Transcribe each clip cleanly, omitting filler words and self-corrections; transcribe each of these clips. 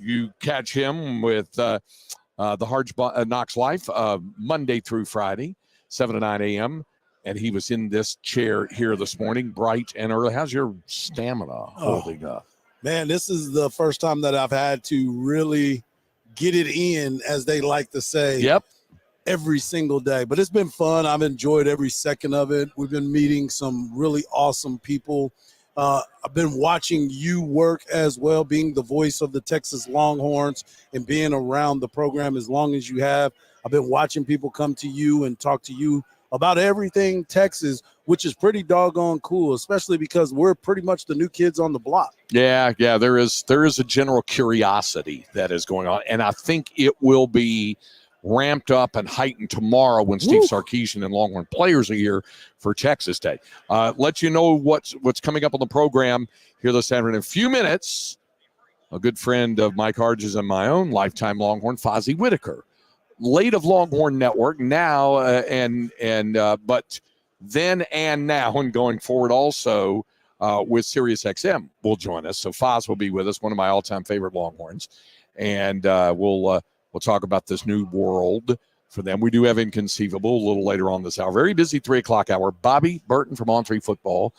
You catch him with the Hard Knocks Life Monday through Friday, 7 to 9 a.m., and he was in this chair here this morning, bright and early. How's your stamina holding up? Man, this is the first time that I've had to really get it in, as they like to say. Yep. Every single day. But it's been fun. I've enjoyed every second of it. We've been meeting some really awesome people. I've been watching you work as well, being the voice of the Texas Longhorns and being around the program as long as you have. I've been watching people come to you and talk to you about everything Texas, which is pretty doggone cool, especially because we're pretty much the new kids on the block. Yeah, there is a general curiosity that is going on, and I think it will be ramped up and heightened tomorrow when Steve Sarkisian and Longhorn players are here for Texas Day. Let you know what's coming up on the program here this afternoon. In a few minutes, a good friend of Mike Harges and my own, lifetime Longhorn, Fozzy Whittaker, late of Longhorn Network now, but then and now and going forward also with SiriusXM will join us. So Foz will be with us, one of my all-time favorite Longhorns, and We'll talk about this new world for them. We do have Inconceivable a little later on this hour. Very busy 3 o'clock hour. Bobby Burton from On3 Football,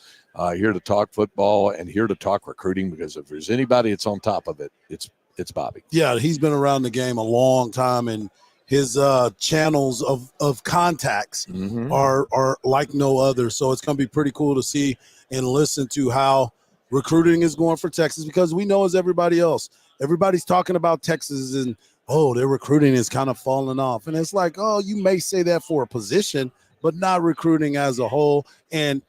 here to talk football and here to talk recruiting, because if there's anybody that's on top of it, it's Bobby. Yeah, he's been around the game a long time, and his channels of contacts are like no other. So it's going to be pretty cool to see and listen to how recruiting is going for Texas, because we know, as everybody else, everybody's talking about Texas and their recruiting is kind of falling off. And it's like, you may say that for a position, but not recruiting as a whole. And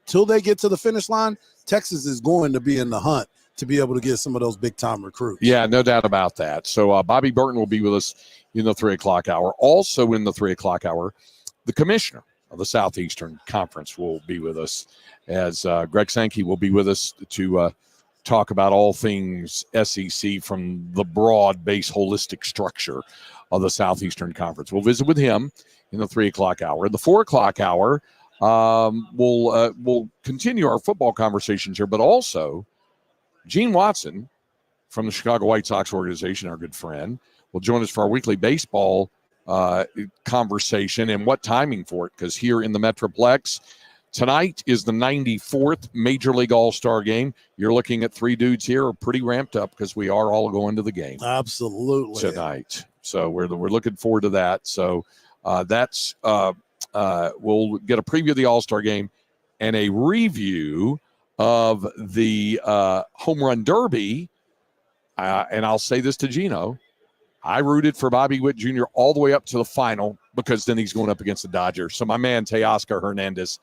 till they get to the finish line, Texas is going to be in the hunt to be able to get some of those big-time recruits. Yeah, no doubt about that. So Bobby Burton will be with us in the 3 o'clock hour. Also in the 3 o'clock hour, the commissioner of the Southeastern Conference will be with us, as Greg Sankey will be with us to talk about all things SEC from the broad-based holistic structure of the Southeastern Conference. We'll visit with him in the 3 o'clock hour. In the 4 o'clock hour, we'll continue our football conversations here, but also Gene Watson from the Chicago White Sox organization, our good friend, will join us for our weekly baseball conversation. And what timing for it, because here in the Metroplex, tonight is the 94th Major League All-Star game. You're looking at 3 dudes here are pretty ramped up because we are all going to the game. Absolutely. Tonight. So we're looking forward to that. So we'll get a preview of the All-Star game and a review of the Home Run Derby. And I'll say this to Gino. I rooted for Bobby Witt Jr. all the way up to the final, because then he's going up against the Dodgers. So my man, Teoscar Hernandez,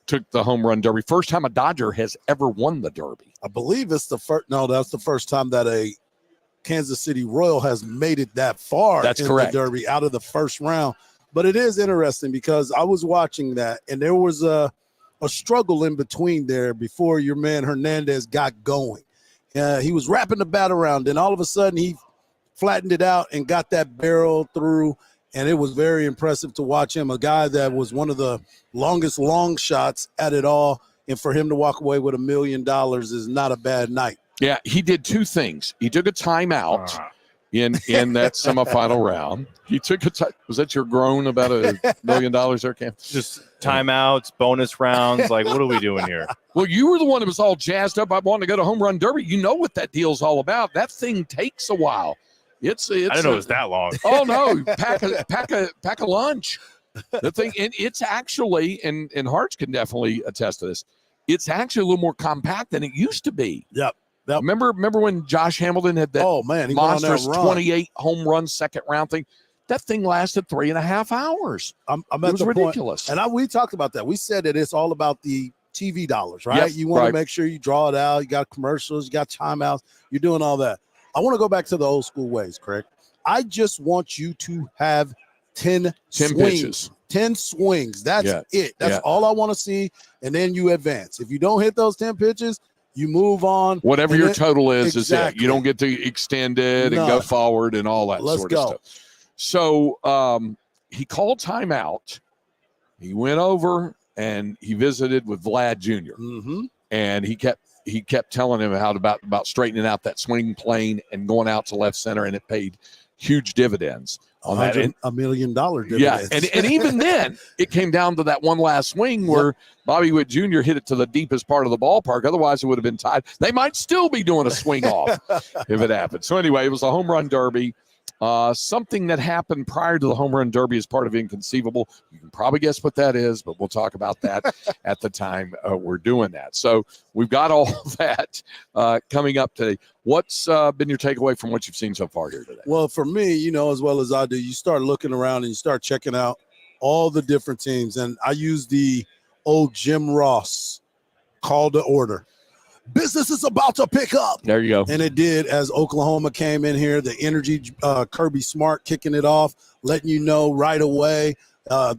took the Home Run Derby. First time a Dodger has ever won the Derby. I believe it's that's the first time that a Kansas City Royal has made it that far. That's correct. The Derby out of the first round. But it is interesting, because I was watching that, and there was a struggle in between there before your man Hernandez got going. He was wrapping the bat around, and all of a sudden he flattened it out and got that barrel through. And it was very impressive to watch him, a guy that was one of the longest long shots at it all. And for him to walk away with $1 million is not a bad night. Yeah, he did 2 things. He took a timeout in that semifinal round. He took was that your groan about $1 million there, Cam? Just timeouts, bonus rounds. Like, what are we doing here? Well, you were the one that was all jazzed up. I wanted to go to Home Run Derby. You know what that deal's all about. That thing takes a while. I didn't know it was that long. Oh no, pack a lunch. The thing, and it's actually, and Harts can definitely attest to this. It's actually a little more compact than it used to be. Yep. Remember when Josh Hamilton had that he monstrous went on that 28 home run second round thing? That thing lasted 3.5 hours. It was ridiculous. And we talked about that. We said that it's all about the TV dollars, right? Yep, you want to make sure you draw it out. You got commercials, you got timeouts. You're doing all that. I want to go back to the old school ways, Craig. I just want you to have 10 swings. Pitches. 10 swings. That's it. That's all I want to see. And then you advance. If you don't hit those 10 pitches, you move on. Whatever your total is it. You don't get to extend it and go forward and all that sort of stuff. So he called timeout. He went over and he visited with Vlad Jr. Mm-hmm. And he kept he kept telling him about straightening out that swing plane and going out to left center, and it paid huge dividends on that. And, $100 million dividends. yeah, and even then, it came down to that one last swing where Bobby Witt Jr. hit it to the deepest part of the ballpark. Otherwise, it would have been tied. They might still be doing a swing off if it happened. So anyway, it was a home run derby. Something that happened prior to the home run derby is part of Inconceivable. You can probably guess what that is, but we'll talk about that at the time we're doing that. So we've got all that coming up today. What's been your takeaway from what you've seen so far here today? Well, for me, you know, as well as I do, you start looking around and you start checking out all the different teams. And I use the old Jim Ross call to order. Business is about to pick up. There you go. And it did as Oklahoma came in here. The energy, Kirby Smart kicking it off, letting you know right away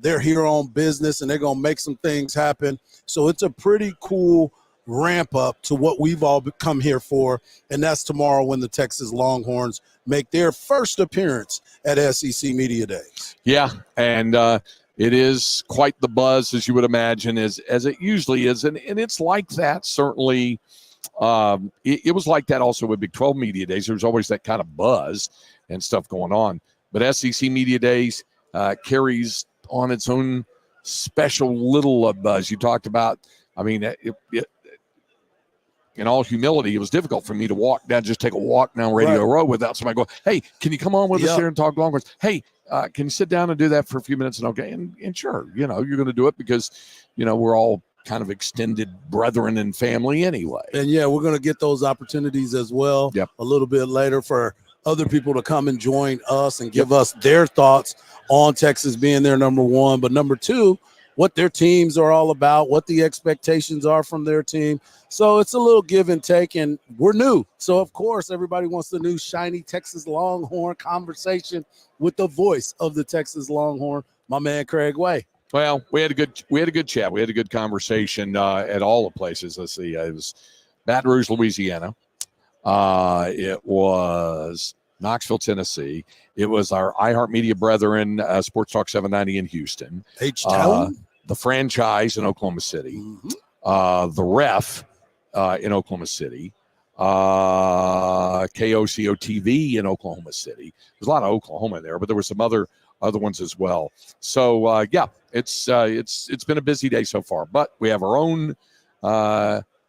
they're here on business and they're going to make some things happen. So it's a pretty cool ramp up to what we've all come here for. And that's tomorrow when the Texas Longhorns make their first appearance at SEC Media Days. Yeah, and it is quite the buzz, as you would imagine, as it usually is. And it's like that, certainly. It was like that also with Big 12 Media Days. There was always that kind of buzz and stuff going on. But SEC Media Days carries on its own special little buzz. You talked about, I mean, in all humility, it was difficult for me to walk down, just take a walk down Radio Row without somebody going, hey, can you come on with us here and talk Longhorns? Hey, can you sit down and do that for a few minutes? And okay, and sure, you know, you're going to do it because, you know, we're all kind of extended brethren and family anyway. And yeah, we're going to get those opportunities as well a little bit later for other people to come and join us and give us their thoughts on Texas being their number one. But number two, what their teams are all about, what the expectations are from their team. So it's a little give and take, and we're new. So, of course, everybody wants the new shiny Texas Longhorn conversation with the voice of the Texas Longhorn, my man Craig Way. Well, we had a good chat. We had a good conversation at all the places. Let's see. It was Baton Rouge, Louisiana. It was Knoxville, Tennessee. It was our iHeartMedia brethren, Sports Talk 790 in Houston. H-Town. The franchise in Oklahoma City. Mm-hmm. The ref in Oklahoma City. KOCO TV in Oklahoma City. There's a lot of Oklahoma in there, but there were some other ones as well. So it's been a busy day so far, but we have our own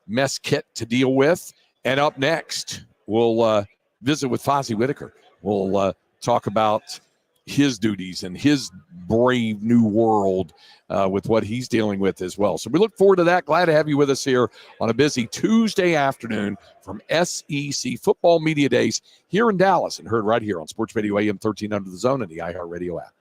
mess kit to deal with. And up next, we'll visit with Fozzy Whittaker. We'll talk about his duties and his brave new world with what he's dealing with as well. So we look forward to that. Glad to have you with us here on a busy Tuesday afternoon from SEC Football Media Days here in Dallas, and heard right here on Sports Radio AM 1300 The Zone and the iHeartRadio app.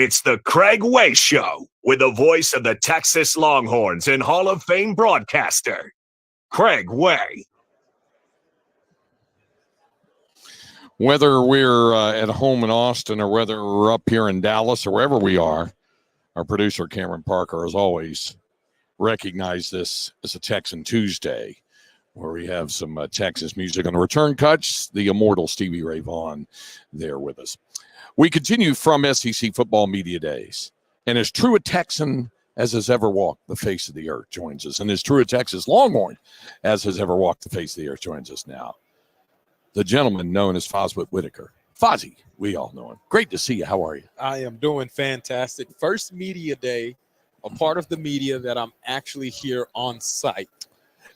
It's the Craig Way Show with the voice of the Texas Longhorns and Hall of Fame broadcaster, Craig Way. Whether we're at home in Austin or whether we're up here in Dallas or wherever we are, our producer Cameron Parker, as always, recognized this as a Texan Tuesday, where we have some Texas music on the return cuts. The immortal Stevie Ray Vaughan there with us. We continue from SEC Football Media Days, and as true a Texan as has ever walked the face of the earth joins us, and as true a Texas Longhorn as has ever walked the face of the earth joins us now. The gentleman known as Fozzy Whittaker. Fozzy, we all know him. Great to see you. How are you? I am doing fantastic. First media day, a part of the media that I'm actually here on site.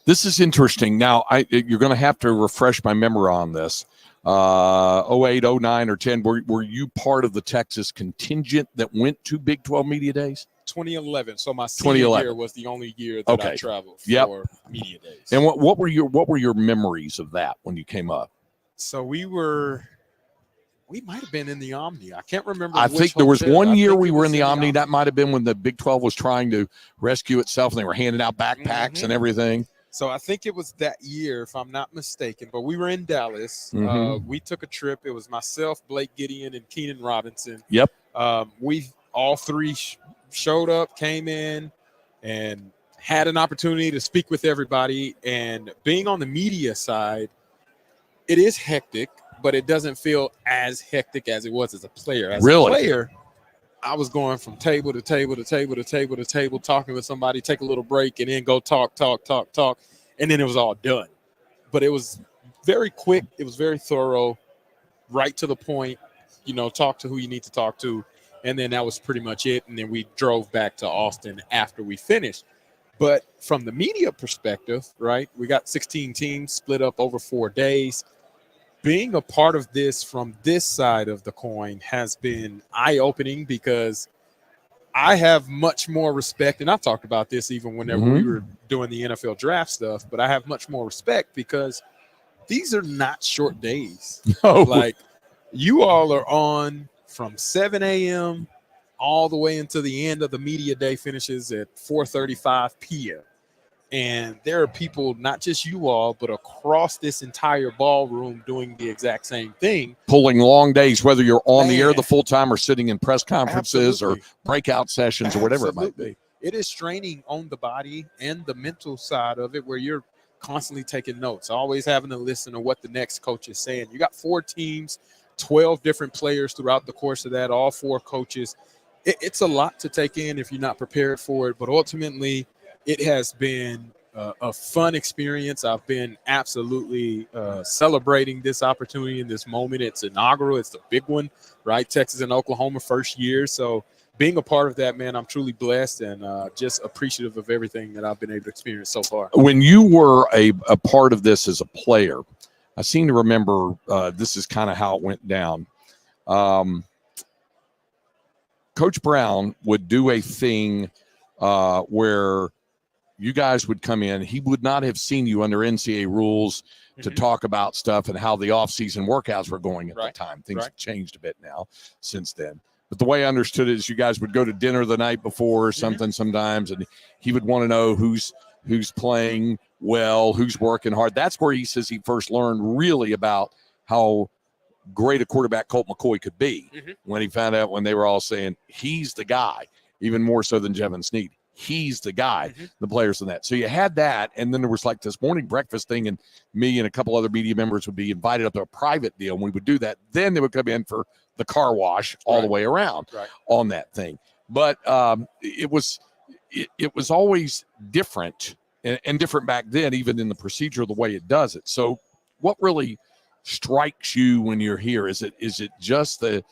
This is interesting. Now, you're going to have to refresh my memory on this. 08, 09, or 10, were you part of the Texas contingent that went to Big 12 Media Days? 2011. So my senior year was the only year that I traveled for media days. And what were your memories of that when you came up? So we might have been in the Omni. I can't remember. I think there was one year we were in the Omni. That might have been when the Big 12 was trying to rescue itself and they were handing out backpacks and everything. So I think it was that year, if I'm not mistaken. But we were in Dallas. We took a trip. It was myself, Blake Gideon, and Keenan Robinson. Yep. We all three showed up, came in, and had an opportunity to speak with everybody. And being on the media side, it is hectic, but it doesn't feel as hectic as it was as a player. As a player, I was going from table to table to table to table to table, talking with somebody, take a little break, and then go talk, and then it was all done. But it was very quick. It was very thorough, right to the point, talk to who you need to talk to, and then that was pretty much it. And then we drove back to Austin after we finished. But from the media perspective, right, we got 16 teams split up over 4 days. Being a part of this from this side of the coin has been eye-opening because I have much more respect, and I talked about this even whenever we were doing the NFL draft stuff, but I have much more respect because these are not short days. No. Like, you all are on from 7 a.m. all the way until the end of the media day finishes at 4:35 p.m. And there are people, not just you all, but across this entire ballroom doing the exact same thing. Pulling long days, whether you're on the air the full time or sitting in press conferences or breakout sessions or whatever it might be. It is straining on the body and the mental side of it where you're constantly taking notes, always having to listen to what the next coach is saying. You got 4 teams, 12 different players throughout the course of that, all 4 coaches. It's a lot to take in if you're not prepared for it, but ultimately it has been a fun experience. I've been absolutely celebrating this opportunity in this moment. It's inaugural. It's the big one, right? Texas and Oklahoma first year. So being a part of that, man, I'm truly blessed and just appreciative of everything that I've been able to experience so far. When you were a part of this as a player, I seem to remember this is kind of how it went down. Coach Brown would do a thing where you guys would come in. He would not have seen you under NCAA rules to talk about stuff and how the off-season workouts were going at the time. Things have changed a bit now since then. But the way I understood it is you guys would go to dinner the night before or something sometimes, and he would want to know who's playing well, who's working hard. That's where he says he first learned really about how great a quarterback Colt McCoy could be when he found out when they were all saying he's the guy, even more so than Jevin Sneed. He's the guy, the players and that. So you had that, and then there was like this morning breakfast thing, and me and a couple other media members would be invited up to a private deal, and we would do that. Then they would come in for the car wash all the way around on that thing. But it was always different and different back then, even in the procedure, the way it does it. So what really strikes you when you're here? Is it just the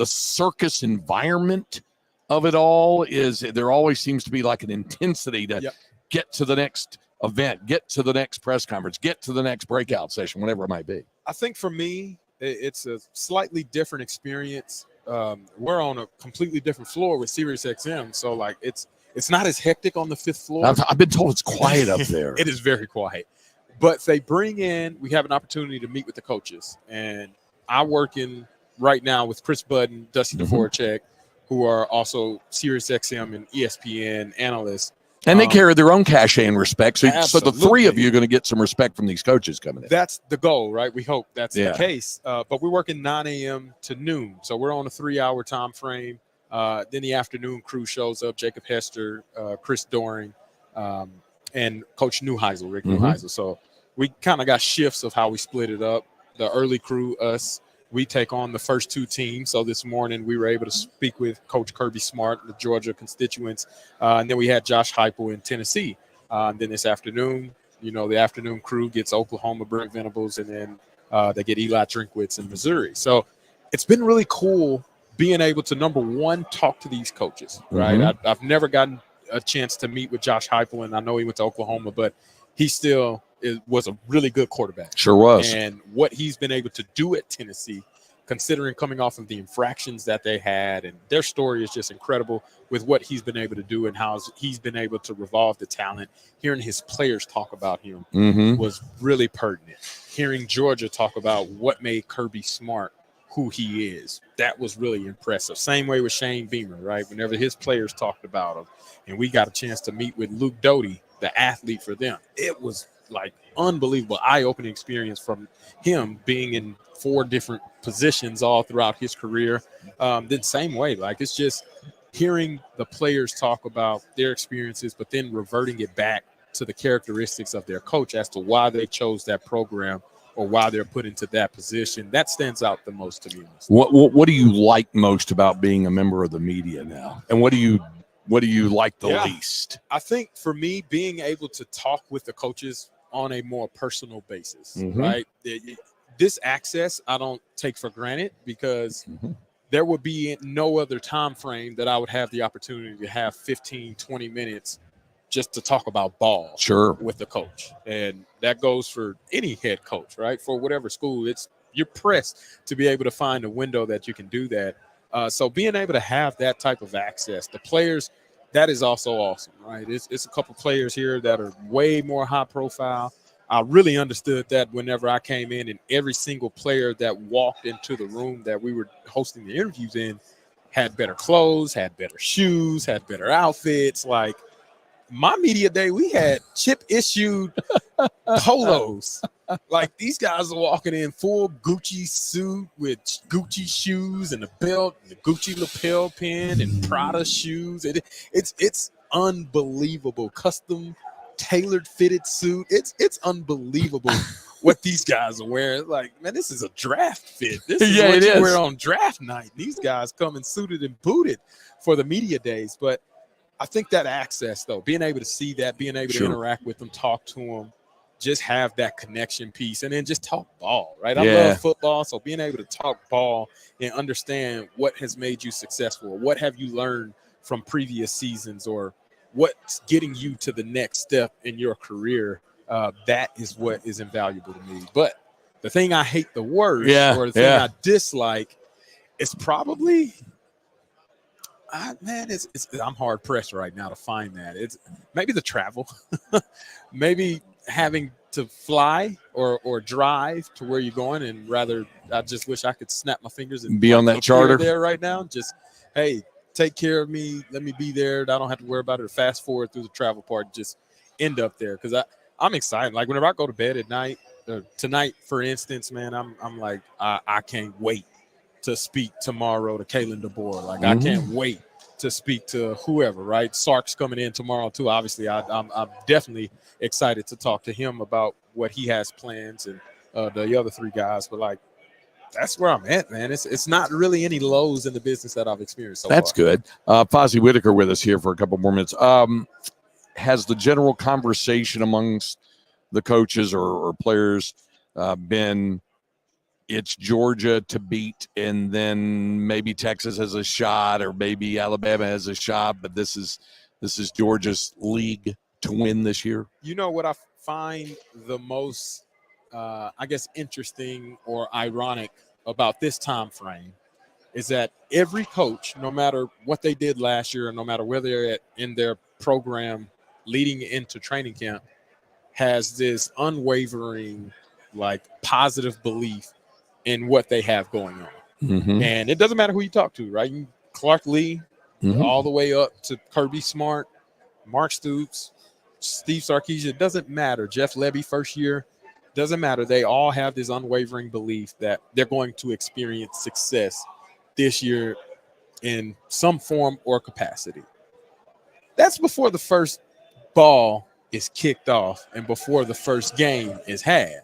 circus environment of it all? Is there always seems to be like an intensity to get to the next event, get to the next press conference, get to the next breakout session, whatever it might be? I think for me, it's a slightly different experience. We're on a completely different floor with SiriusXM, so like it's not as hectic on the 5th floor. I've been told it's quiet up there. It is very quiet. But we have an opportunity to meet with the coaches, and I work in right now with Chris Budden, Dusty Dvorak, who are also SiriusXM and ESPN analysts. And they carry their own cachet and respect. So the three of you are going to get some respect from these coaches coming in. That's the goal, right? We hope that's the case. But we're working 9 a.m. to noon. So we're on a 3-hour time frame. Then the afternoon crew shows up, Jacob Hester, Chris Doring, and Coach Neuheisel, Rick Neuheisel. So we kind of got shifts of how we split it up. The early crew, us, we take on the first 2 teams. So this morning we were able to speak with Coach Kirby Smart, the Georgia constituents. And then we had Josh Heupel in Tennessee. And then this afternoon, the afternoon crew gets Oklahoma, Brent Venables, and then they get Eli Drinkwitz in Missouri. So it's been really cool being able to, number one, talk to these coaches, right? I've never gotten a chance to meet with Josh Heupel, and I know he went to Oklahoma, but he still was a really good quarterback. Sure was. And what he's been able to do at Tennessee, considering coming off of the infractions that they had, and their story is just incredible with what he's been able to do and how he's been able to revolve the talent. Hearing his players talk about him was really pertinent. Hearing Georgia talk about what made Kirby Smart who he is, that was really impressive. Same way with Shane Beamer, right? Whenever his players talked about him, and we got a chance to meet with Luke Doty, the athlete for them, it was like unbelievable, eye-opening experience from him being in 4 different positions all throughout his career. Then same way, like it's just hearing the players talk about their experiences, but then reverting it back to the characteristics of their coach as to why they chose that program or why they're put into that position. That stands out the most to me. What do you like most about being a member of the media now? And what do you like the least? I think for me, being able to talk with the coaches on a more personal basis, right? This access I don't take for granted because there would be no other time frame that I would have the opportunity to have 15, 20 minutes just to talk about ball with the coach. And that goes for any head coach, right? For whatever school, you're pressed to be able to find a window that you can do that. So being able to have that type of access, the players, that is also awesome, right? It's a couple players here that are way more high profile. I really understood that whenever I came in, and every single player that walked into the room that we were hosting the interviews in had better clothes, had better shoes, had better outfits. Like my media day, we had chip issued polos. Like these guys are walking in full Gucci suit with Gucci shoes and a belt, and a Gucci lapel pin and Prada shoes. It's unbelievable. Custom tailored fitted suit. It's unbelievable what these guys are wearing. Like, man, this is a draft fit. This is what you wear on draft night. These guys come in suited and booted for the media days. But I think that access, though, being able to see that, being able to interact with them, talk to them, just have that connection piece, and then just talk ball, right? I love football, so being able to talk ball and understand what has made you successful, what have you learned from previous seasons, or what's getting you to the next step in your career, that is what is invaluable to me. But the thing I hate the worst, or the thing I dislike, is probably – I'm hard pressed right now to find that. It's maybe the travel, maybe having to fly or drive to where you're going, and rather I just wish I could snap my fingers and be on that charter there right now. Just hey, take care of me. Let me be there. I don't have to worry about it. Or fast forward through the travel part. Just end up there because I'm excited. Like whenever I go to bed at night, tonight for instance, man, I'm like I can't wait to speak tomorrow to Kalen DeBoer. Like I can't wait to speak to whoever, right? Sark's coming in tomorrow too. Obviously, I'm definitely excited to talk to him about what he has plans and the other 3 guys. But like, that's where I'm at, man. It's not really any lows in the business that I've experienced so far. That's good. Fozzy Whittaker with us here for a couple more minutes. Has the general conversation amongst the coaches or players been it's Georgia to beat, and then maybe Texas has a shot, or maybe Alabama has a shot, but this is Georgia's league to win this year? You know what I find the most, I guess, interesting or ironic about this time frame is that every coach, no matter what they did last year, and no matter where they're at in their program leading into training camp, has this unwavering, like, positive belief in what they have going on. Mm-hmm. And it doesn't matter who you talk to, right? Clark Lee, Mm-hmm. all the way up to Kirby Smart, Mark Stoops, Steve Sarkisian. It doesn't matter. Jeff Lebby, first year, doesn't matter. They all have this unwavering belief that they're going to experience success this year in some form or capacity. That's before the first ball is kicked off and before the first game is had.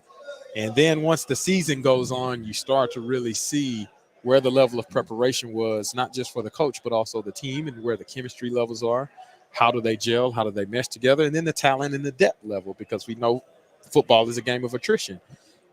And then once the season goes on, you start to really see where the level of preparation was, not just for the coach, but also the team, and where the chemistry levels are. How do they gel? How do they mesh together? And then the talent and the depth level, because we know football is a game of attrition.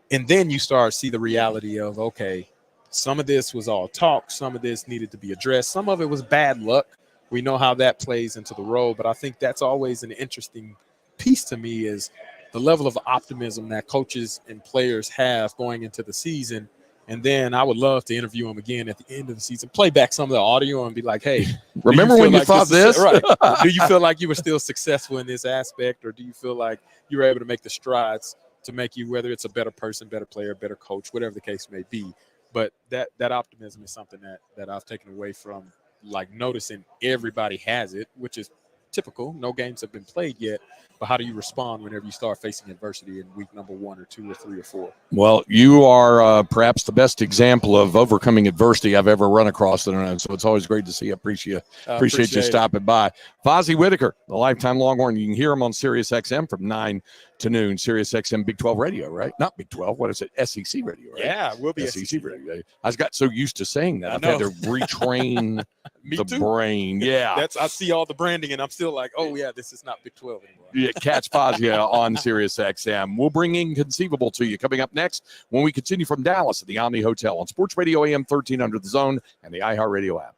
And then you start to see the reality of, okay, some of this was all talk. Some of this needed to be addressed. Some of it was bad luck. We know how that plays into the role. But I think that's always an interesting piece to me, is the level of optimism that coaches and players have going into the season. And then I would love to interview them again at the end of the season, play back some of the audio and be like, hey, Remember when you thought this? Right. Do you feel like you were still successful in this aspect, or do you feel like you were able to make the strides to make you, whether it's a better person, better player, better coach, whatever the case may be? But that optimism is something that I've taken away from, like, noticing everybody has it, which is typical. No games have been played yet. But how do you respond whenever you start facing adversity in week number 1 or 2 or 3 or 4? Well, you are perhaps the best example of overcoming adversity I've ever run across. So it's always great to see you. Appreciate you stopping by. Fozzy Whittaker, the lifetime Longhorn. You can hear him on Sirius XM from 9 to noon. Sirius XM Big 12 Radio, right? Not Big 12. What is it? SEC Radio, right? Yeah, we'll be SEC Radio. I got so used to saying that. I've know. had to retrain Me the too. brain. Yeah. I see all the branding and I'm still like, oh yeah, this is not Big 12 anymore. Yeah, catch Fozzy on Sirius XM. We'll bring Inconceivable to you coming up next when we continue from Dallas at the Omni Hotel on Sports Radio AM 1300 The Zone and the iHeartRadio app.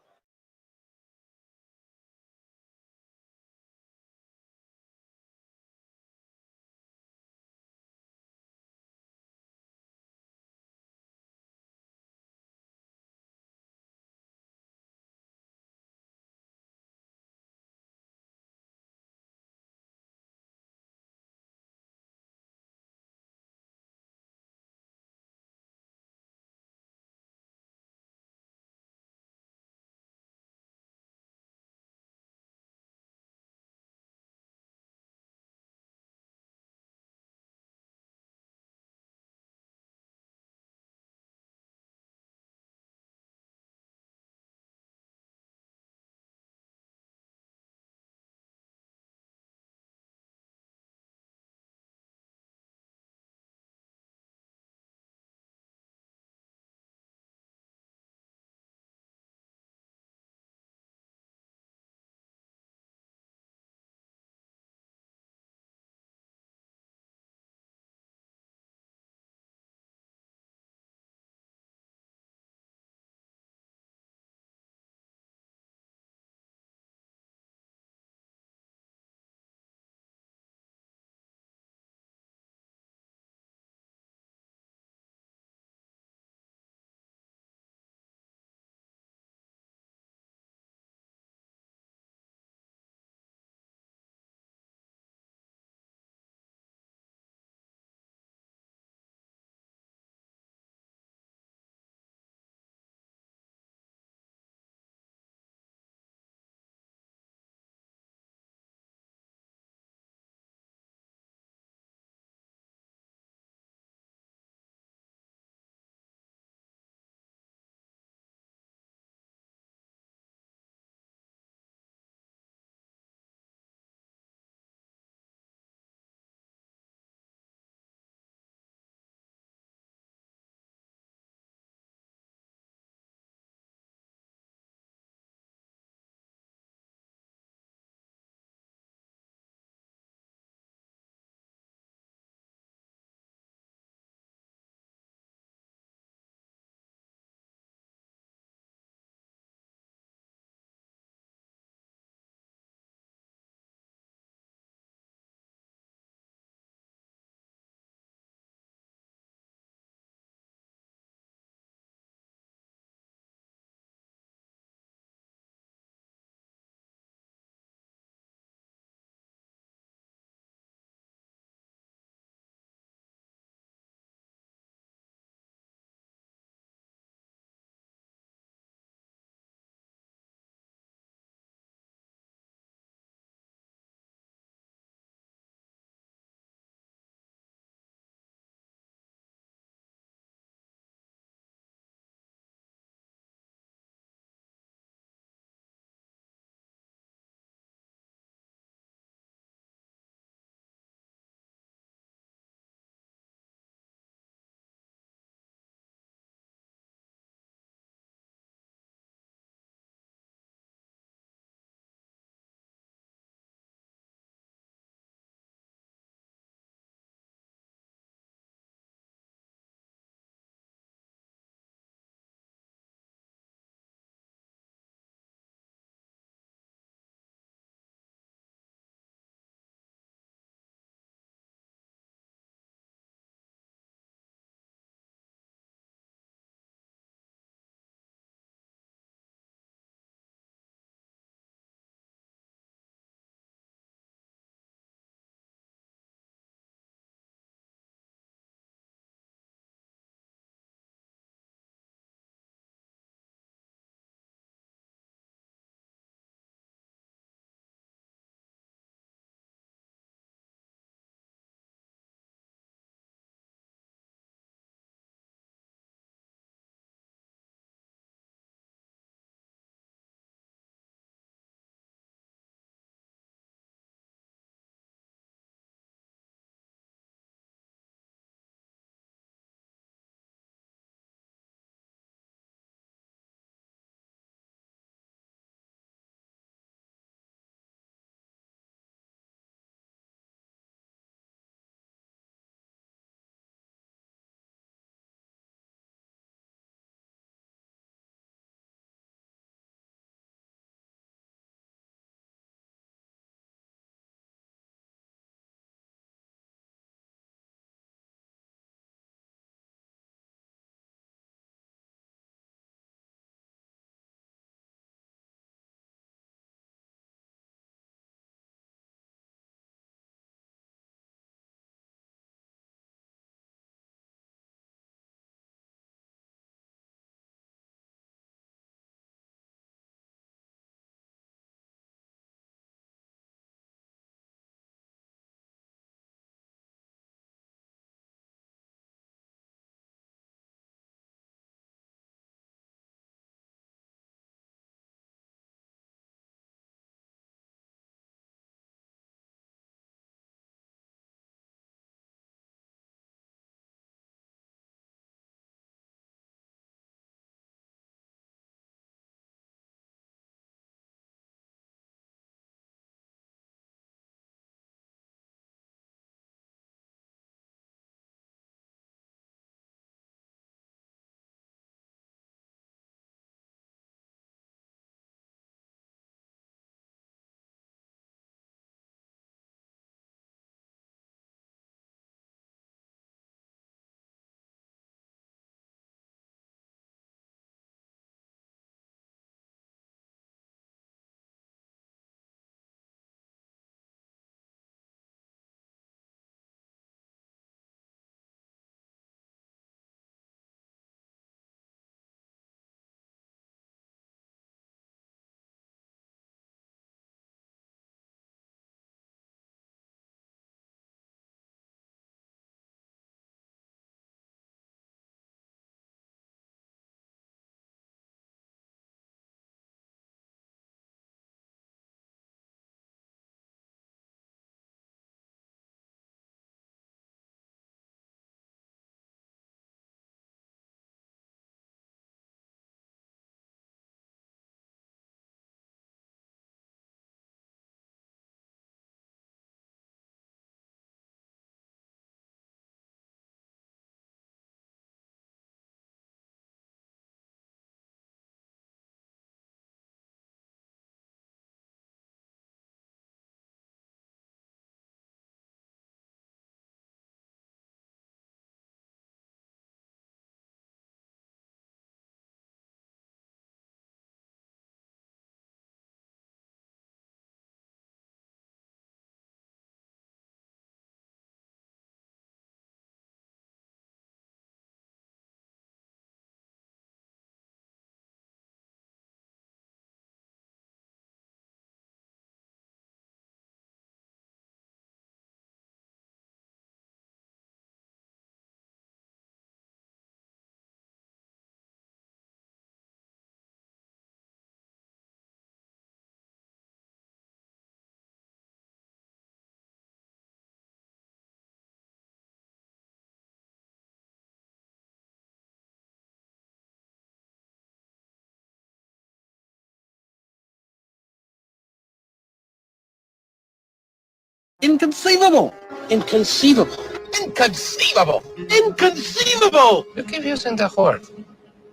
Inconceivable. Inconceivable. Inconceivable. Inconceivable. You keep using the word.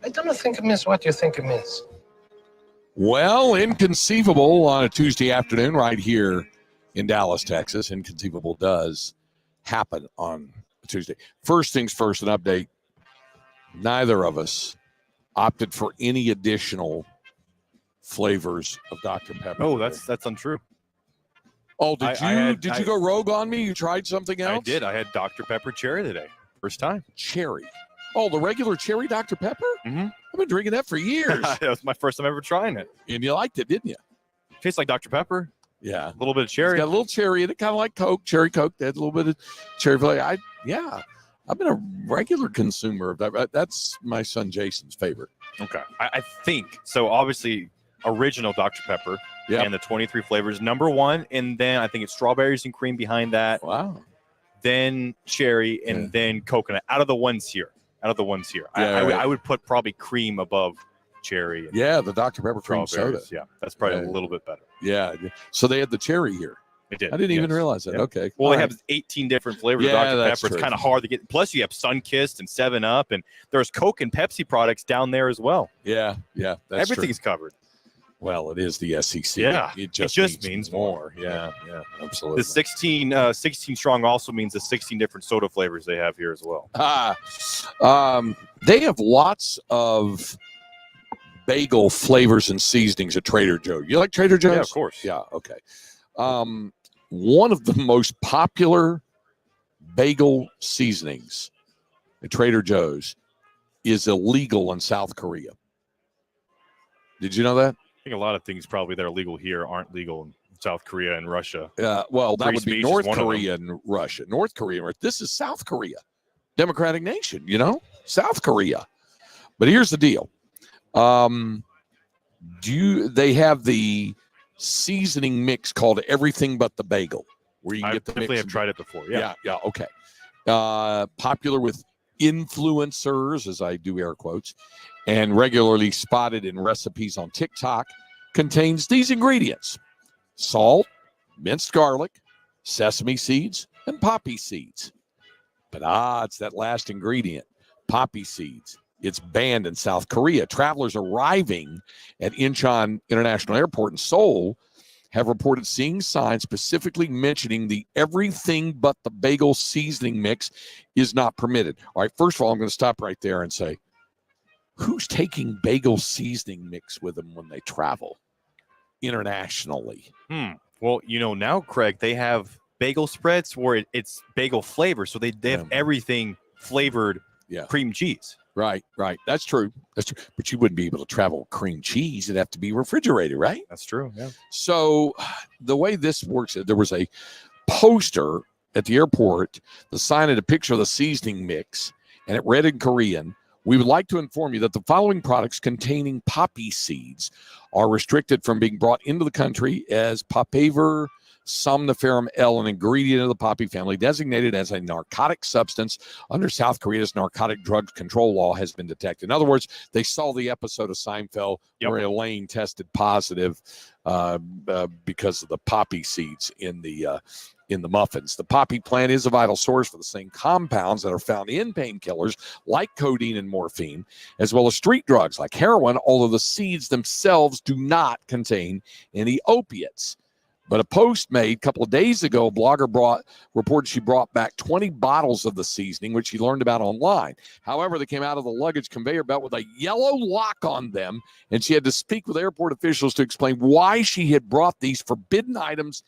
I don't think it means what you think it means. Well, inconceivable on a Tuesday afternoon right here in Dallas, Texas. Inconceivable does happen on a Tuesday. First things first, an update. Neither of us opted for any additional flavors of Dr. Pepper. Oh, that's untrue. Oh, did you go rogue on me? You tried something else? I did. I had Dr. Pepper cherry today. First time. Cherry. Oh, the regular cherry Dr. Pepper? Mm-hmm. I've been drinking that for years. That was my first time ever trying it. And you liked it, didn't you? Tastes like Dr. Pepper. Yeah. A little bit of cherry. It's got a little cherry in it, kind of like Coke, cherry Coke. That had a little bit of cherry flavor. I've been a regular consumer of that. That's my son Jason's favorite. Okay. I think so. Obviously, original Dr. Pepper and the 23 flavors, number one. And then I think it's strawberries and cream behind that. Wow. Then cherry and then coconut out of the ones here. I would put probably cream above cherry. And the Dr. Pepper cream soda. Yeah, that's probably a little bit better. Yeah. So they had the cherry here. They did. I didn't even realize that. Yeah. Okay. Well, they have 18 different flavors of Dr. that's Pepper. true. It's kind of hard to get. Plus, you have Sunkist and 7-Up, and there's Coke and Pepsi products down there as well. Yeah. That's Everything's true. covered. Well, it is the SEC. Yeah. It just means more. Yeah, absolutely. The 16 strong also means the 16 different soda flavors they have here as well. They have lots of bagel flavors and seasonings at Trader Joe's. You like Trader Joe's? Yeah, of course. Yeah, okay. One of the most popular bagel seasonings at Trader Joe's is illegal in South Korea. Did you know that? I think a lot of things probably that are legal here aren't legal in South Korea and Russia. Well, that Free would be speech is North one of Korea and Russia. North Korea. This is South Korea. Democratic nation, South Korea. But here's the deal. They have the seasoning mix called Everything But the Bagel, where you can get the definitely mix. have tried it before. Yeah, okay. Popular with influencers, as I do air quotes, and regularly spotted in recipes on TikTok, contains these ingredients: salt, minced garlic, sesame seeds, and poppy seeds. But it's that last ingredient, poppy seeds. It's banned in South Korea. Travelers arriving at Incheon International Airport in Seoul have reported seeing signs specifically mentioning the everything but the bagel seasoning mix is not permitted. All right, first of all, I'm going to stop right there and say, who's taking bagel seasoning mix with them when they travel internationally? Well, now, Craig, they have bagel spreads where it's bagel flavor. So they have everything flavored cream cheese. Right. That's true. But you wouldn't be able to travel with cream cheese. It'd have to be refrigerated, right? That's true, yeah. So the way this works, there was a poster at the airport. The sign had a picture of the seasoning mix, and it read in Korean, "We would like to inform you that the following products containing poppy seeds are restricted from being brought into the country as papaver somniferum L, an ingredient of the poppy family, designated as a narcotic substance under South Korea's narcotic drug control law, has been detected." In other words, they saw the episode of Seinfeld where Elaine tested positive because of the poppy seeds in the muffins. The poppy plant is a vital source for the same compounds that are found in painkillers like codeine and morphine, as well as street drugs like heroin, although the seeds themselves do not contain any opiates. But a post made a couple of days ago, a blogger reported she brought back 20 bottles of the seasoning, which she learned about online. However, they came out of the luggage conveyor belt with a yellow lock on them, and she had to speak with airport officials to explain why she had brought these forbidden items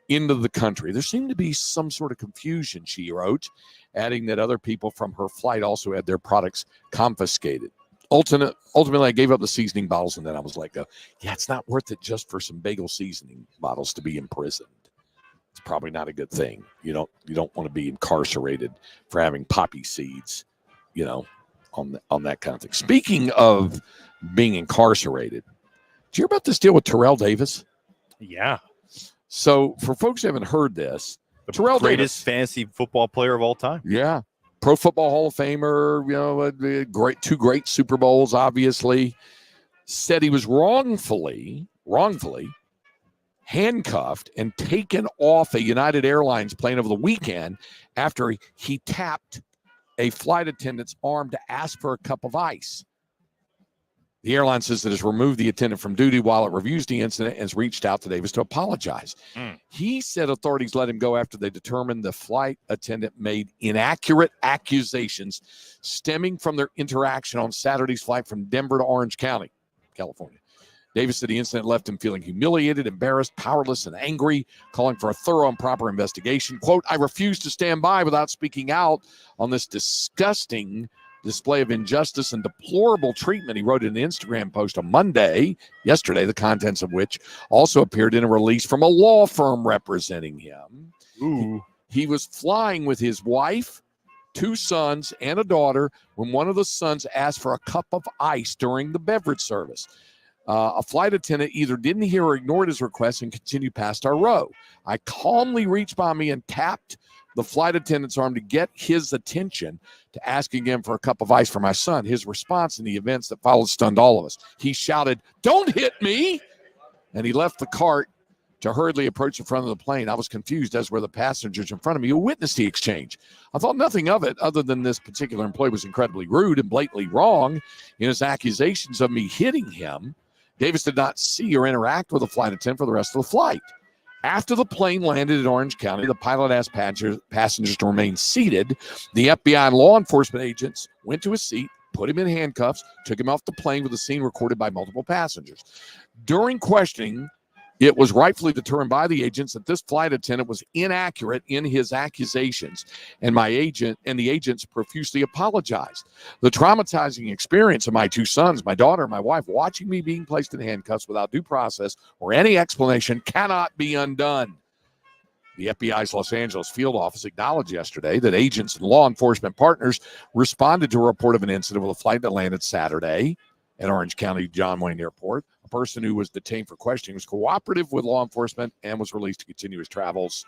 into the country. There seemed to be some sort of confusion, she wrote, adding that other people from her flight also had their products confiscated. Ultimately, I gave up the seasoning bottles, and then I was like, it's not worth it just for some bagel seasoning bottles to be imprisoned. It's probably not a good thing. You don't want to be incarcerated for having poppy seeds, on that kind of thing. Speaking of being incarcerated, did you hear about this deal with Terrell Davis? Yeah. So for folks who haven't heard this, Terrell greatest Davis, fantasy football player of all time. Yeah. Pro Football Hall of Famer, two great Super Bowls, obviously, said he was wrongfully handcuffed and taken off a United Airlines plane over the weekend after he tapped a flight attendant's arm to ask for a cup of ice. The airline says it has removed the attendant from duty while it reviews the incident and has reached out to Davis to apologize. He said authorities let him go after they determined the flight attendant made inaccurate accusations stemming from their interaction on Saturday's flight from Denver to Orange County, California. Davis said the incident left him feeling humiliated, embarrassed, powerless, and angry, calling for a thorough and proper investigation. Quote, I refuse to stand by without speaking out on this disgusting display of injustice and deplorable treatment, he wrote in an Instagram post on Monday, yesterday, the contents of which also appeared in a release from a law firm representing him. He was flying with his wife, 2 sons, and a daughter when one of the sons asked for a cup of ice during the beverage service. A flight attendant either didn't hear or ignored his request and continued past our row. I calmly reached by me and tapped the flight attendant's arm to get his attention to asking him for a cup of ice for my son. His response in the events that followed stunned all of us. He shouted, "Don't hit me!" And he left the cart to hurriedly approach the front of the plane. I was confused, as were the passengers in front of me who witnessed the exchange. I thought nothing of it other than this particular employee was incredibly rude and blatantly wrong in his accusations of me hitting him. Davis did not see or interact with the flight attendant for the rest of the flight. After the plane landed in Orange County, the pilot asked passengers to remain seated. The FBI and law enforcement agents went to his seat, put him in handcuffs, took him off the plane with a scene recorded by multiple passengers. During questioning, it was rightfully determined by the agents that this flight attendant was inaccurate in his accusations, and the agents profusely apologized. The traumatizing experience of my 2 sons, my daughter, and my wife watching me being placed in handcuffs without due process or any explanation cannot be undone. The FBI's Los Angeles field office acknowledged yesterday that agents and law enforcement partners responded to a report of an incident with a flight that landed Saturday at Orange County John Wayne Airport. A person who was detained for questioning was cooperative with law enforcement and was released to continue his travels.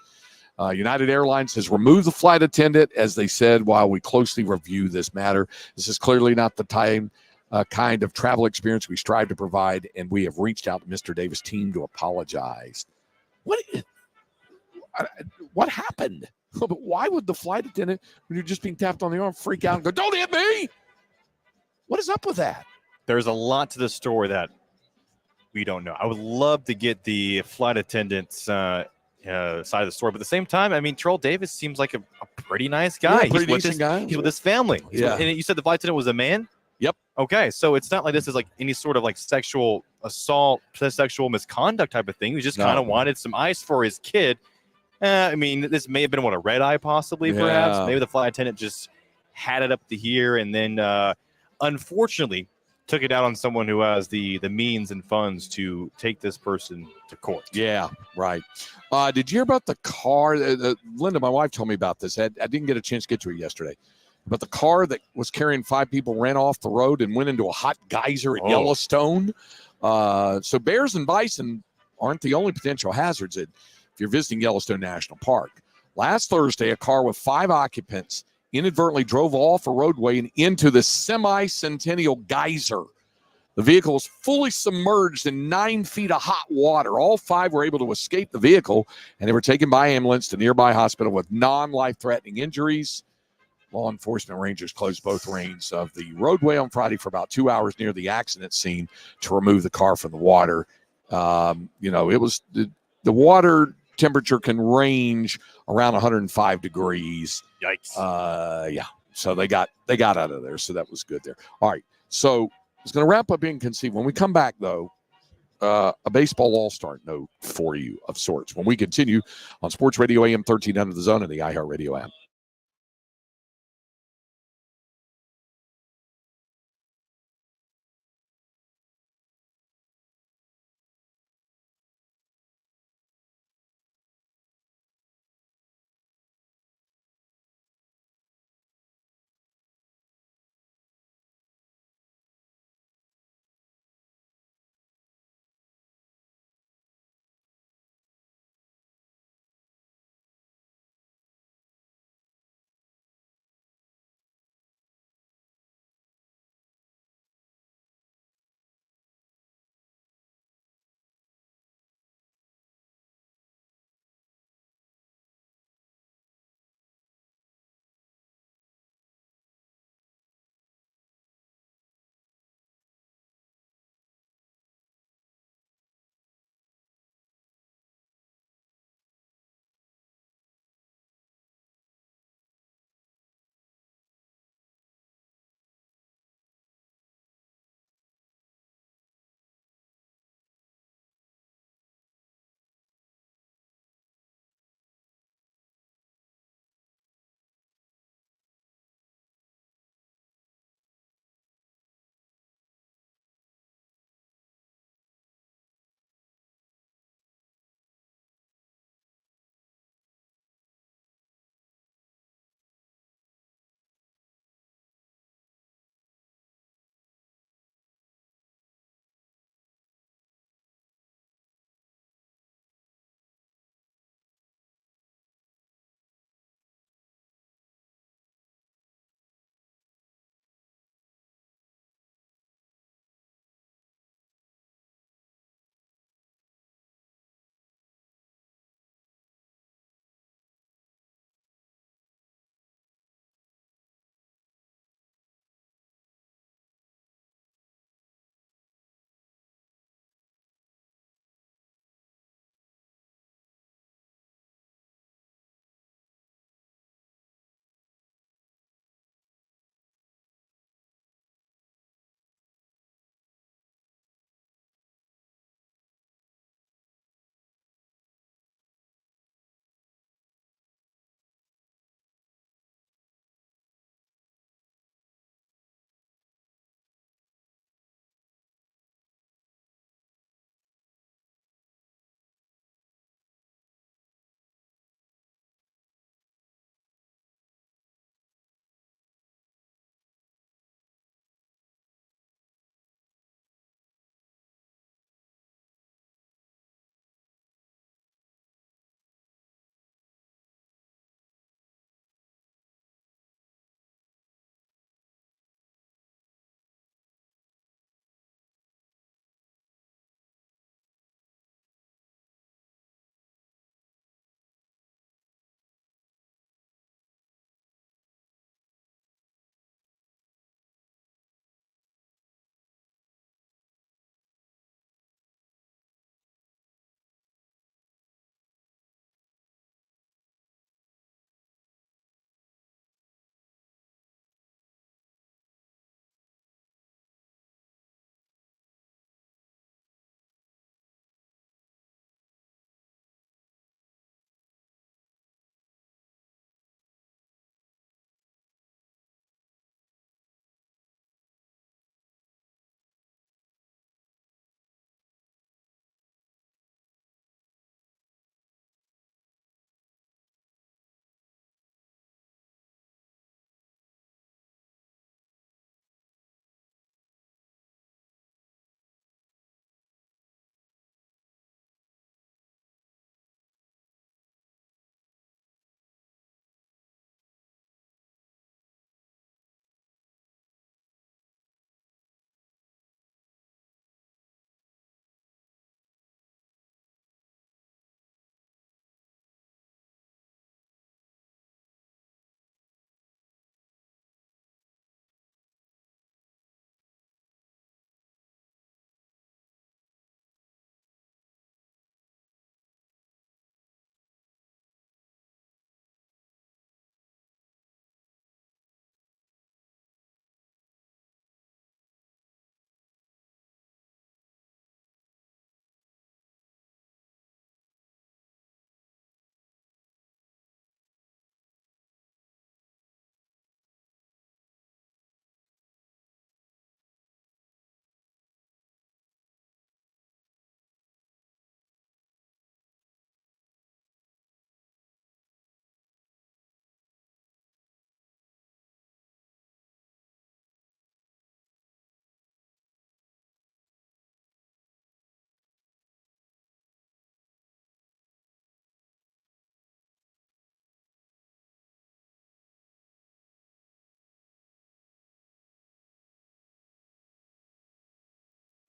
United Airlines has removed the flight attendant, as they said, while we closely review this matter. This is clearly not the kind of travel experience we strive to provide, and we have reached out to Mr. Davis' team to apologize. What happened? Why would the flight attendant, when you're just being tapped on the arm, freak out and go, "Don't hit me"? What is up with that? There's a lot to the story that we don't know. I would love to get the flight attendant's side of the story, but at the same time, I mean, Terrell Davis seems like a pretty nice guy. Yeah, pretty decent guy. He's with his family. And you said the flight attendant was a man? Yep. Okay, so it's not like this is like any sort of like sexual assault, sexual misconduct type of thing. He just kind of wanted some ice for his kid. I mean, this may have been a red eye possibly, perhaps. Maybe the flight attendant just had it up to here and then unfortunately took it out on someone who has the means and funds to take this person to court. Yeah, right. Did you hear about the car? Linda, my wife, told me about this. I didn't get a chance to get to it yesterday. But the car that was carrying 5 people ran off the road and went into a hot geyser at Yellowstone. So bears and bison aren't the only potential hazards if you're visiting Yellowstone National Park. Last Thursday, a car with 5 occupants inadvertently drove off a roadway and into the semi-centennial geyser. The vehicle was fully submerged in 9 feet of hot water. All 5 were able to escape the vehicle, and they were taken by ambulance to nearby hospital with non-life-threatening injuries. Law enforcement rangers closed both lanes of the roadway on Friday for about 2 hours near the accident scene to remove the car from the water. It was the water temperature can range around 105 degrees. Yikes. So they got out of there. So that was good there. All right. So it's going to wrap up Inconceivable. When we come back, though, a baseball all-star note for you of sorts when we continue on Sports Radio AM 1300 The Zone and the iHeartRadio app.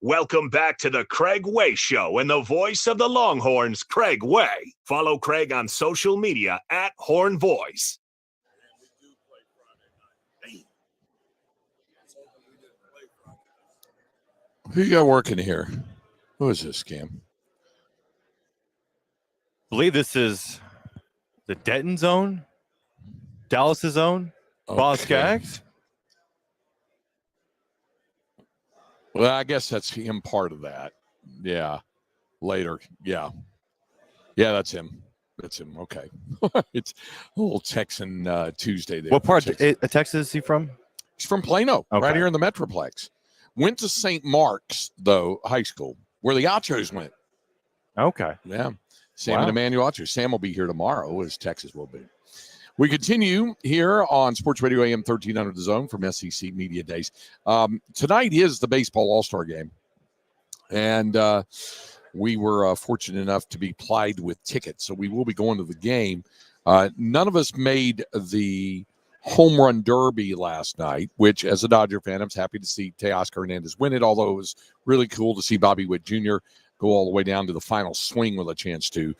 Welcome back to the Craig Way Show and the voice of the Longhorns, Craig Way. Follow Craig on social media at Horn Voice. Who you got working here? Who is this, Cam? I believe this is the Denton zone, Dallas's zone, Boss Skaggs. Well, I guess that's him part of that. Yeah. Later. Yeah. Yeah, that's him. That's him. Okay. It's a little Texan Tuesday there. What part of Texas is he from? He's from Plano, Okay. right here in the Metroplex. Went to St. Mark's, though, high school, where the Ochos went. Okay. Yeah. Sam and Emmanuel Ochos. Sam will be here tomorrow, as Texas will be. We continue here on Sports Radio AM 1300 The Zone from SEC Media Days. Tonight is the baseball all-star game. And we were fortunate enough to be plied with tickets, so we will be going to the game. None of us made the home run derby last night, which, as a Dodger fan, I was happy to see Teoscar Hernandez win it, although it was really cool to see Bobby Witt Jr. go all the way down to the final swing with a chance to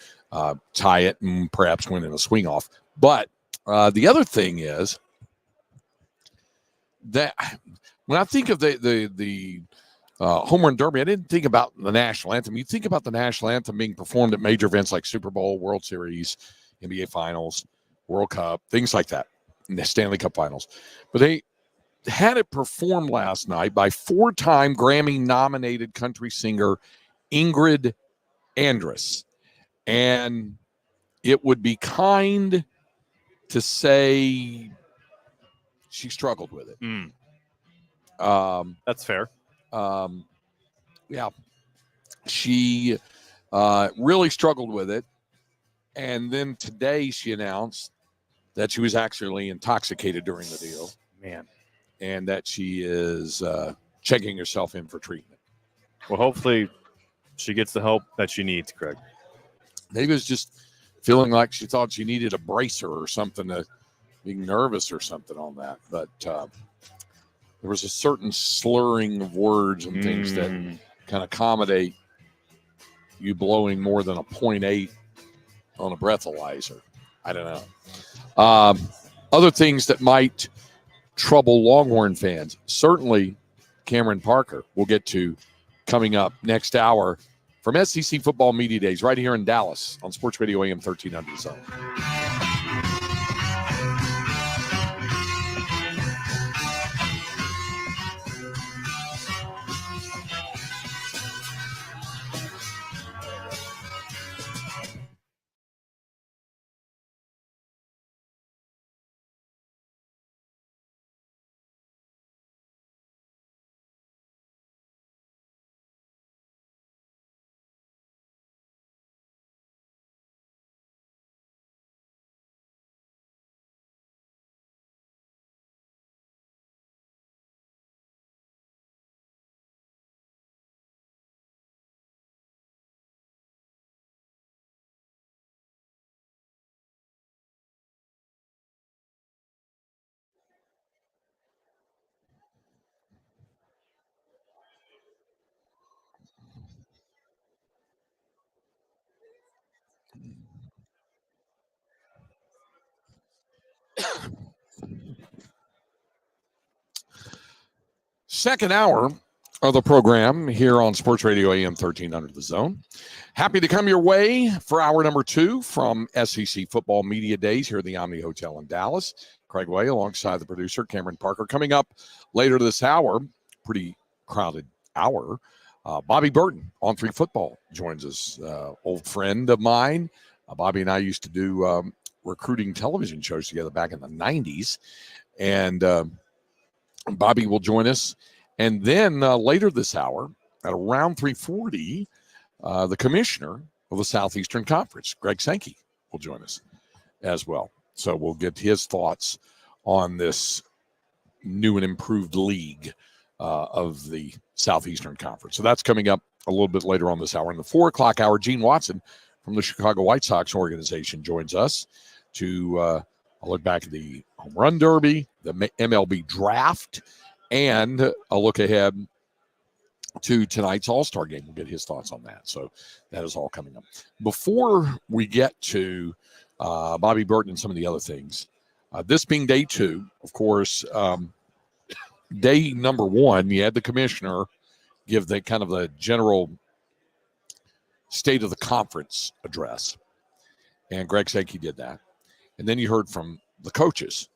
tie it and perhaps win in a swing off. But the other thing is that when I think of the home run derby, I didn't think about the national anthem. You think about the national anthem being performed at major events like Super Bowl, World Series, NBA Finals, World Cup, things like that, and the Stanley Cup Finals. But they had it performed last night by four-time Grammy-nominated country singer Ingrid Andress. And it would be kind to say she struggled with it. That's fair. Yeah, she really struggled with it. And then today she announced that she was actually intoxicated during the deal. Man. And that she is checking herself in for treatment. Well, hopefully she gets the help that she needs, Craig. Maybe it was just feeling like she thought she needed a bracer or something, to being nervous or something on that. But there was a certain slurring of words and things that kind of accommodate you blowing more than a 0.8 on a breathalyzer. I don't know. Other things that might trouble Longhorn fans. Certainly Cameron Parker we'll get to coming up next hour from SEC Football Media Days right here in Dallas on Sports Radio AM 1300 Zone. Second hour of the program here on Sports Radio AM 1300 The Zone. Happy to come your way for hour number 2 from SEC Football Media Days here at the Omni Hotel in Dallas. Craig Way alongside the producer, Cameron Parker. Coming up later this hour, pretty crowded hour, Bobby Burton on 3 Football joins us. Old friend of mine. Bobby and I used to do recruiting television shows together back in the 90s. And Bobby will join us. And then later this hour, at around 3:40, the commissioner of the Southeastern Conference, Greg Sankey, will join us as well. So we'll get his thoughts on this new and improved league of the Southeastern Conference. So that's coming up a little bit later on this hour. In the 4 o'clock hour, Gene Watson from the Chicago White Sox organization joins us to look back at the Home Run Derby, the MLB Draft, and a look ahead to tonight's All-Star game. We'll get his thoughts on that. So that is all coming up. Before we get to Bobby Burton and some of the other things, this being day 2, of course, day number 1, you had the commissioner give the kind of the general state of the conference address. And Greg Sankey did that. And then you heard from the coaches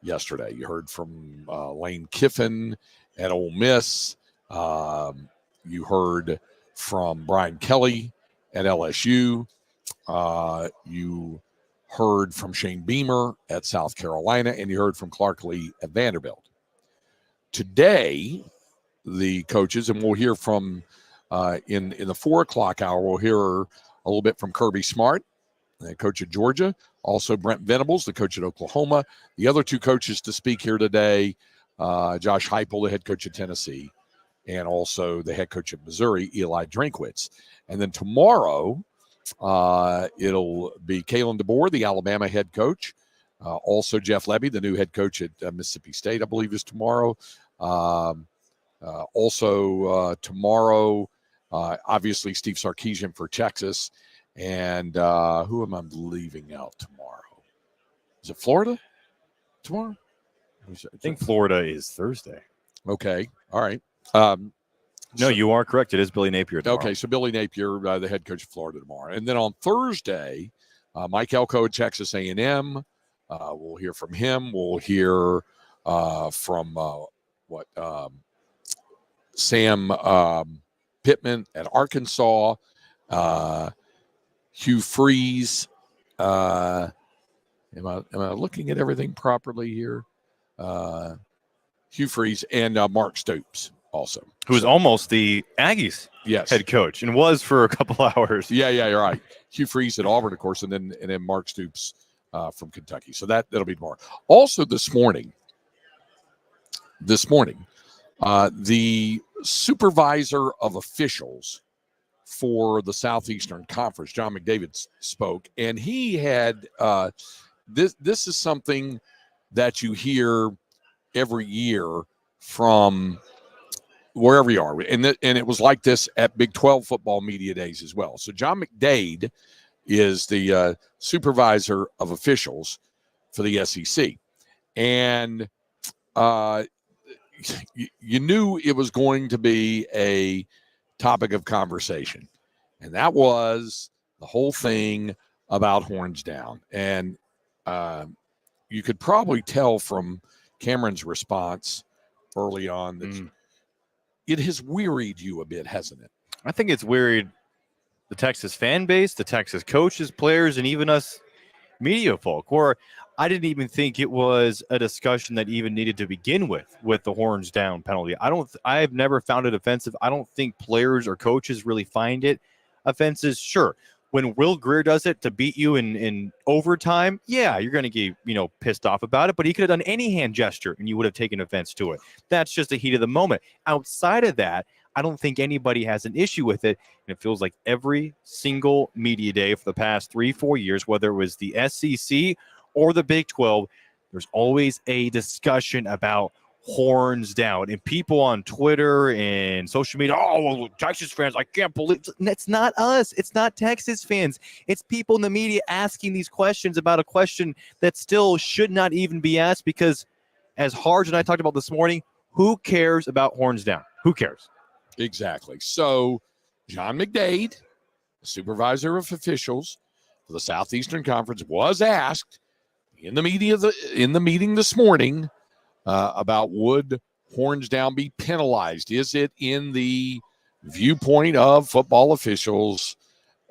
yesterday. You heard from Lane Kiffin at Ole Miss. You heard from Brian Kelly at LSU. You heard from Shane Beamer at South Carolina. And you heard from Clark Lee at Vanderbilt. Today, the coaches, and we'll hear from in the 4 o'clock hour, we'll hear a little bit from Kirby Smart, the coach at Georgia, also Brent Venables, the coach at Oklahoma. The other 2 coaches to speak here today, Josh Heupel, the head coach at Tennessee, and also the head coach at Missouri, Eli Drinkwitz. And then tomorrow, it'll be Kalen DeBoer, the Alabama head coach. Also Jeff Lebby, the new head coach at Mississippi State, I believe is tomorrow. Also tomorrow, obviously Steve Sarkisian for Texas. And who am I leaving out tomorrow? Is it Florida tomorrow? I think Florida is Thursday. Okay. All right. No, you are correct. It is Billy Napier tomorrow. Okay, so Billy Napier, the head coach of Florida tomorrow. And then on Thursday, Mike Elko at Texas A&M. We'll hear from him. We'll hear from Sam Pittman at Arkansas. Hugh Freeze. Am I looking at everything properly here? Hugh Freeze and Mark Stoops also. Who's almost the Aggies head coach and was for a couple hours. Yeah, you're right. Hugh Freeze at Auburn, of course, and then Mark Stoops from Kentucky. So that'll be tomorrow. Also this morning, the supervisor of officials for the Southeastern Conference, John McDavid, spoke, and he had this is something that you hear every year from wherever you are, and it was like this at Big 12 football media days as well. So John McDavid is the supervisor of officials for the SEC, and you knew it was going to be a topic of conversation, and that was the whole thing about horns down. And you could probably tell from Cameron's response early on that it has wearied you a bit, hasn't it? I think it's wearied the Texas fan base, the Texas coaches, players, and even us media folk, where I didn't even think it was a discussion that even needed to begin with the horns down penalty. I've never found it offensive. I don't think players or coaches really find it offensive. Sure, when Will Greer does it to beat you in overtime, yeah, you're going to get pissed off about it, but he could have done any hand gesture and you would have taken offense to it. That's just the heat of the moment. Outside of that, I don't think anybody has an issue with it. And it feels like every single media day for the past 3-4 years, whether it was the SEC or the Big 12, there's always a discussion about horns down. And people on Twitter and social media, well, Texas fans, I can't believe it's not us. It's not Texas fans. It's people in the media asking these questions about a question that still should not even be asked, because as Harge and I talked about this morning, who cares about horns down? Who cares? Exactly. So John McDade, supervisor of officials for the Southeastern Conference, was asked in the meeting this morning about would horns down be penalized? Is it in the viewpoint of football officials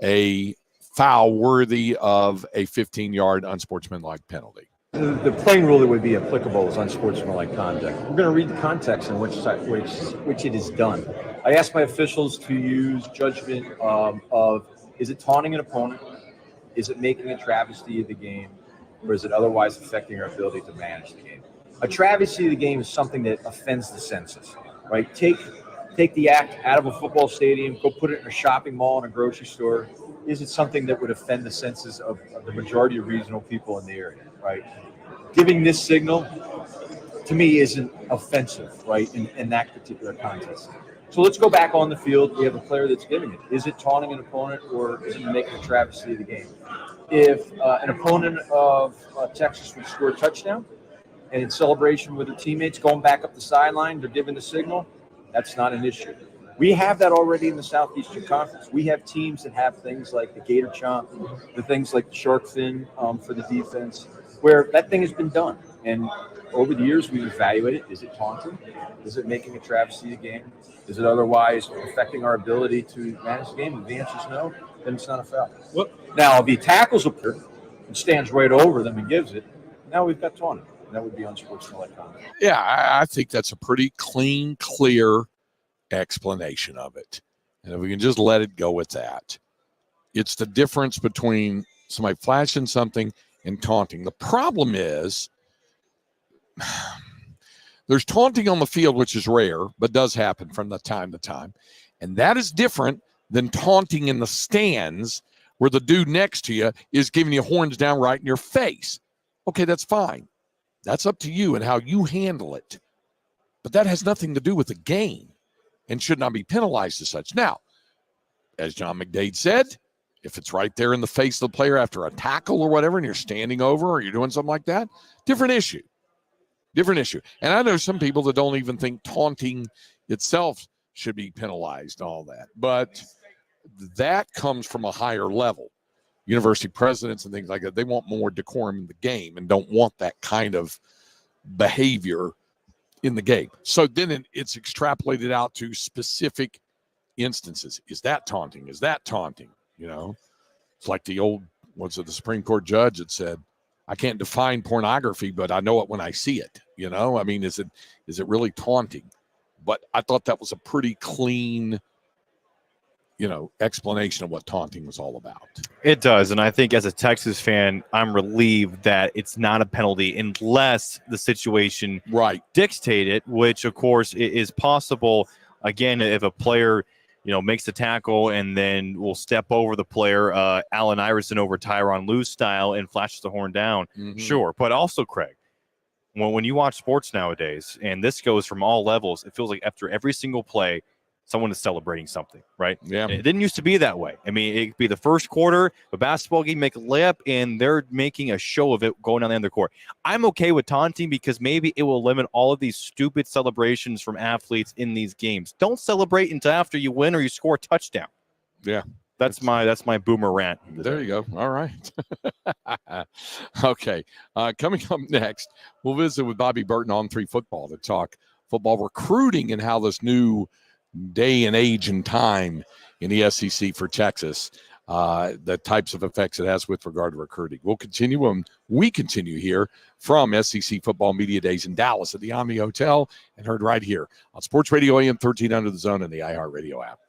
a foul worthy of a 15-yard unsportsmanlike penalty? The plain rule that would be applicable is unsportsmanlike conduct. We're going to read the context in which it is done. I asked my officials to use judgment of is it taunting an opponent? Is it making a travesty of the game? Or is it otherwise affecting our ability to manage the game? A travesty of the game is something that offends the senses, right? Take the act out of a football stadium, go put it in a shopping mall, in a grocery store. Is it something that would offend the senses of the majority of regional people in the area, right? Giving this signal, to me, isn't offensive, right, in that particular context. So let's go back on the field. We have a player that's giving it. Is it taunting an opponent, or is it making a travesty of the game? If an opponent of Texas would score a touchdown, and in celebration with their teammates going back up the sideline, they're giving the signal, that's not an issue. We have that already in the Southeastern Conference. We have teams that have things like the Gator Chomp, the things like the Shark Fin for the defense, where that thing has been done. And over the years, we've evaluated, is it taunting? Is it making a travesty of the game? Is it otherwise affecting our ability to manage the game? If the answer is no, then it's not a foul. Now, if he tackles a player and stands right over them and gives it, now we've got taunting. That would be unsportsmanlike conduct. Yeah, I think that's a pretty clean, clear explanation of it. And if we can just let it go with that. It's the difference between somebody flashing something and taunting. The problem is there's taunting on the field, which is rare, but does happen from the time to time. And that is different than taunting in the stands where the dude next to you is giving you horns down right in your face. Okay, that's fine. That's up to you and how you handle it. But that has nothing to do with the game and should not be penalized as such. Now, as John McDade said, if it's right there in the face of the player after a tackle or whatever, and you're standing over or you're doing something like that, different issue. Different issue. And I know some people that don't even think taunting itself should be penalized and all that. But that comes from a higher level. University presidents and things like that, they want more decorum in the game and don't want that kind of behavior in the game. So then it's extrapolated out to specific instances. Is that taunting? Is that taunting? You know, it's like the old, the Supreme Court judge that said, I can't define pornography, but I know it when I see it. You know, I mean, is it really taunting? But I thought that was a pretty clean, explanation of what taunting was all about. It does. And I think as a Texas fan, I'm relieved that it's not a penalty unless the situation dictate it, which of course is possible. Again, if a player, makes the tackle and then will step over the player, Allen Iverson over Tyronn Lue style, and flashes the horn down. Mm-hmm. Sure. But also, Craig, when you watch sports nowadays, and this goes from all levels, it feels like after every single play, someone is celebrating something, right? Yeah. And it didn't used to be that way. I mean, it could be the first quarter, a basketball game, make a layup, and they're making a show of it going down the end of the court. I'm okay with taunting because maybe it will limit all of these stupid celebrations from athletes in these games. Don't celebrate until after you win or you score a touchdown. Yeah. That's my boomer rant. There you go. All right. Okay. Coming up next, we'll visit with Bobby Burton on 3 Football to talk football recruiting and how this new day and age and time in the SEC for Texas, the types of effects it has with regard to recruiting. We'll continue we continue here from SEC Football Media Days in Dallas at the Omni Hotel, and heard right here on Sports Radio AM 1300 The Zone and the iHeartRadio app.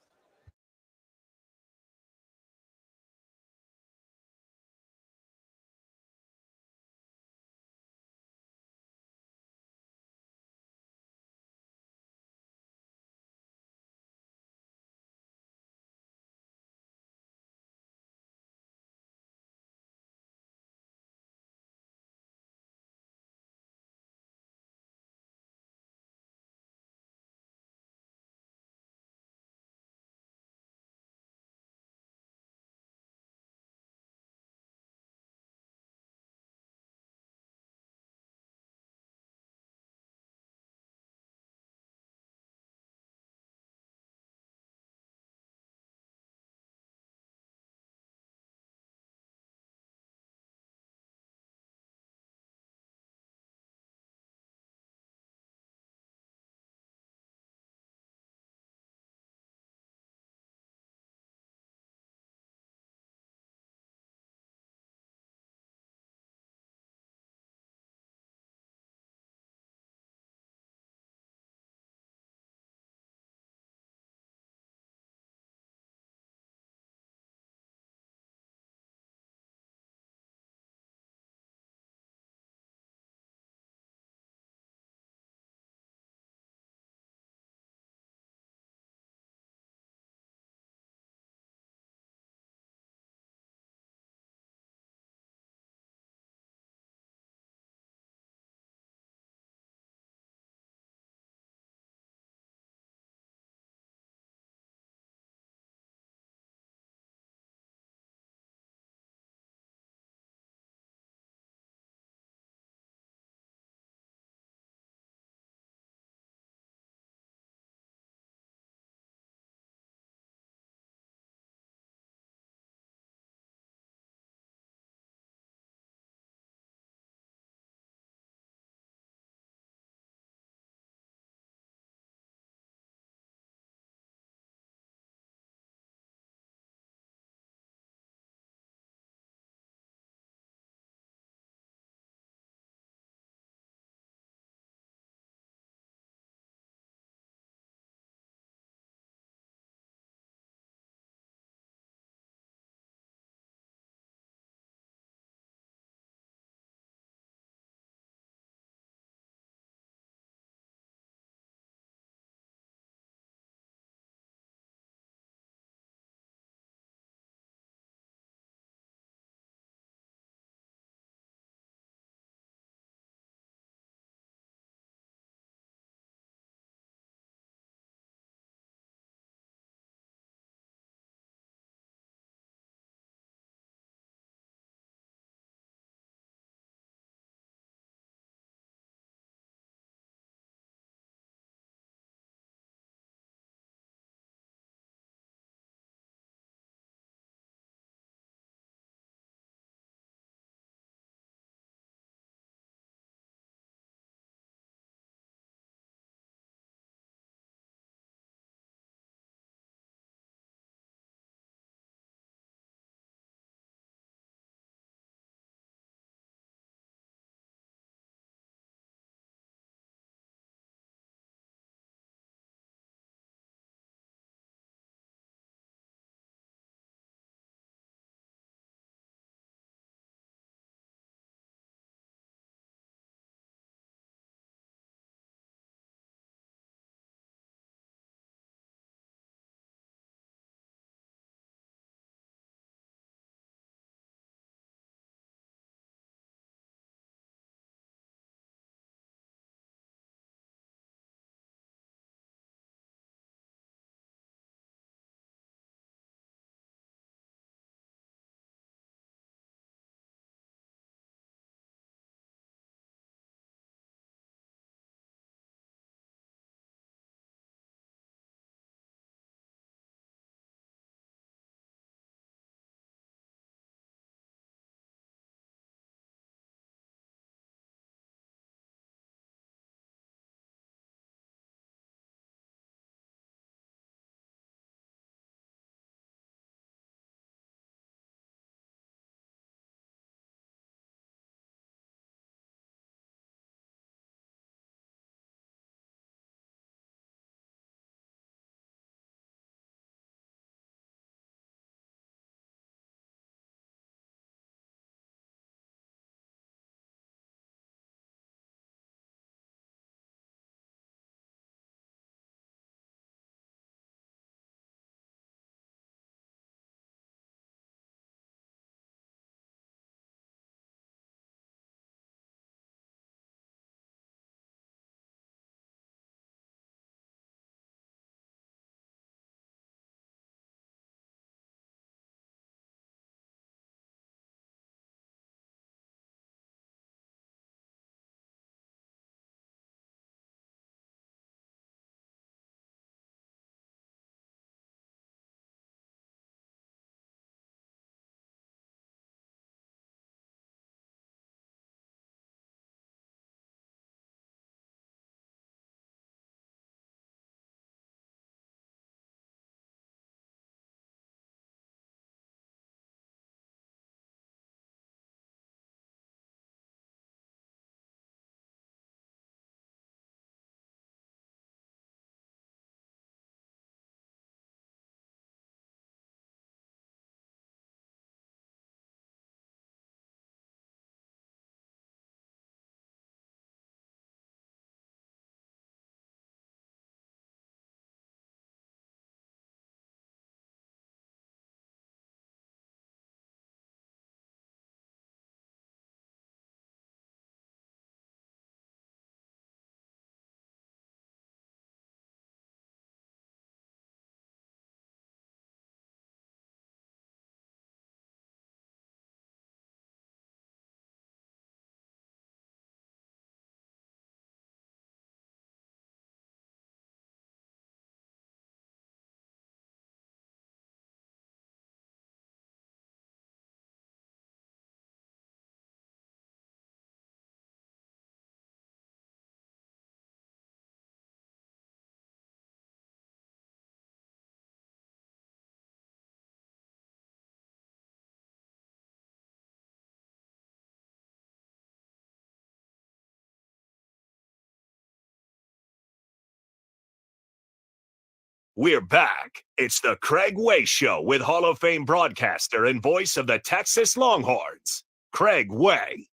We're back. It's the Craig Way Show with Hall of Fame broadcaster and voice of the Texas Longhorns, Craig Way.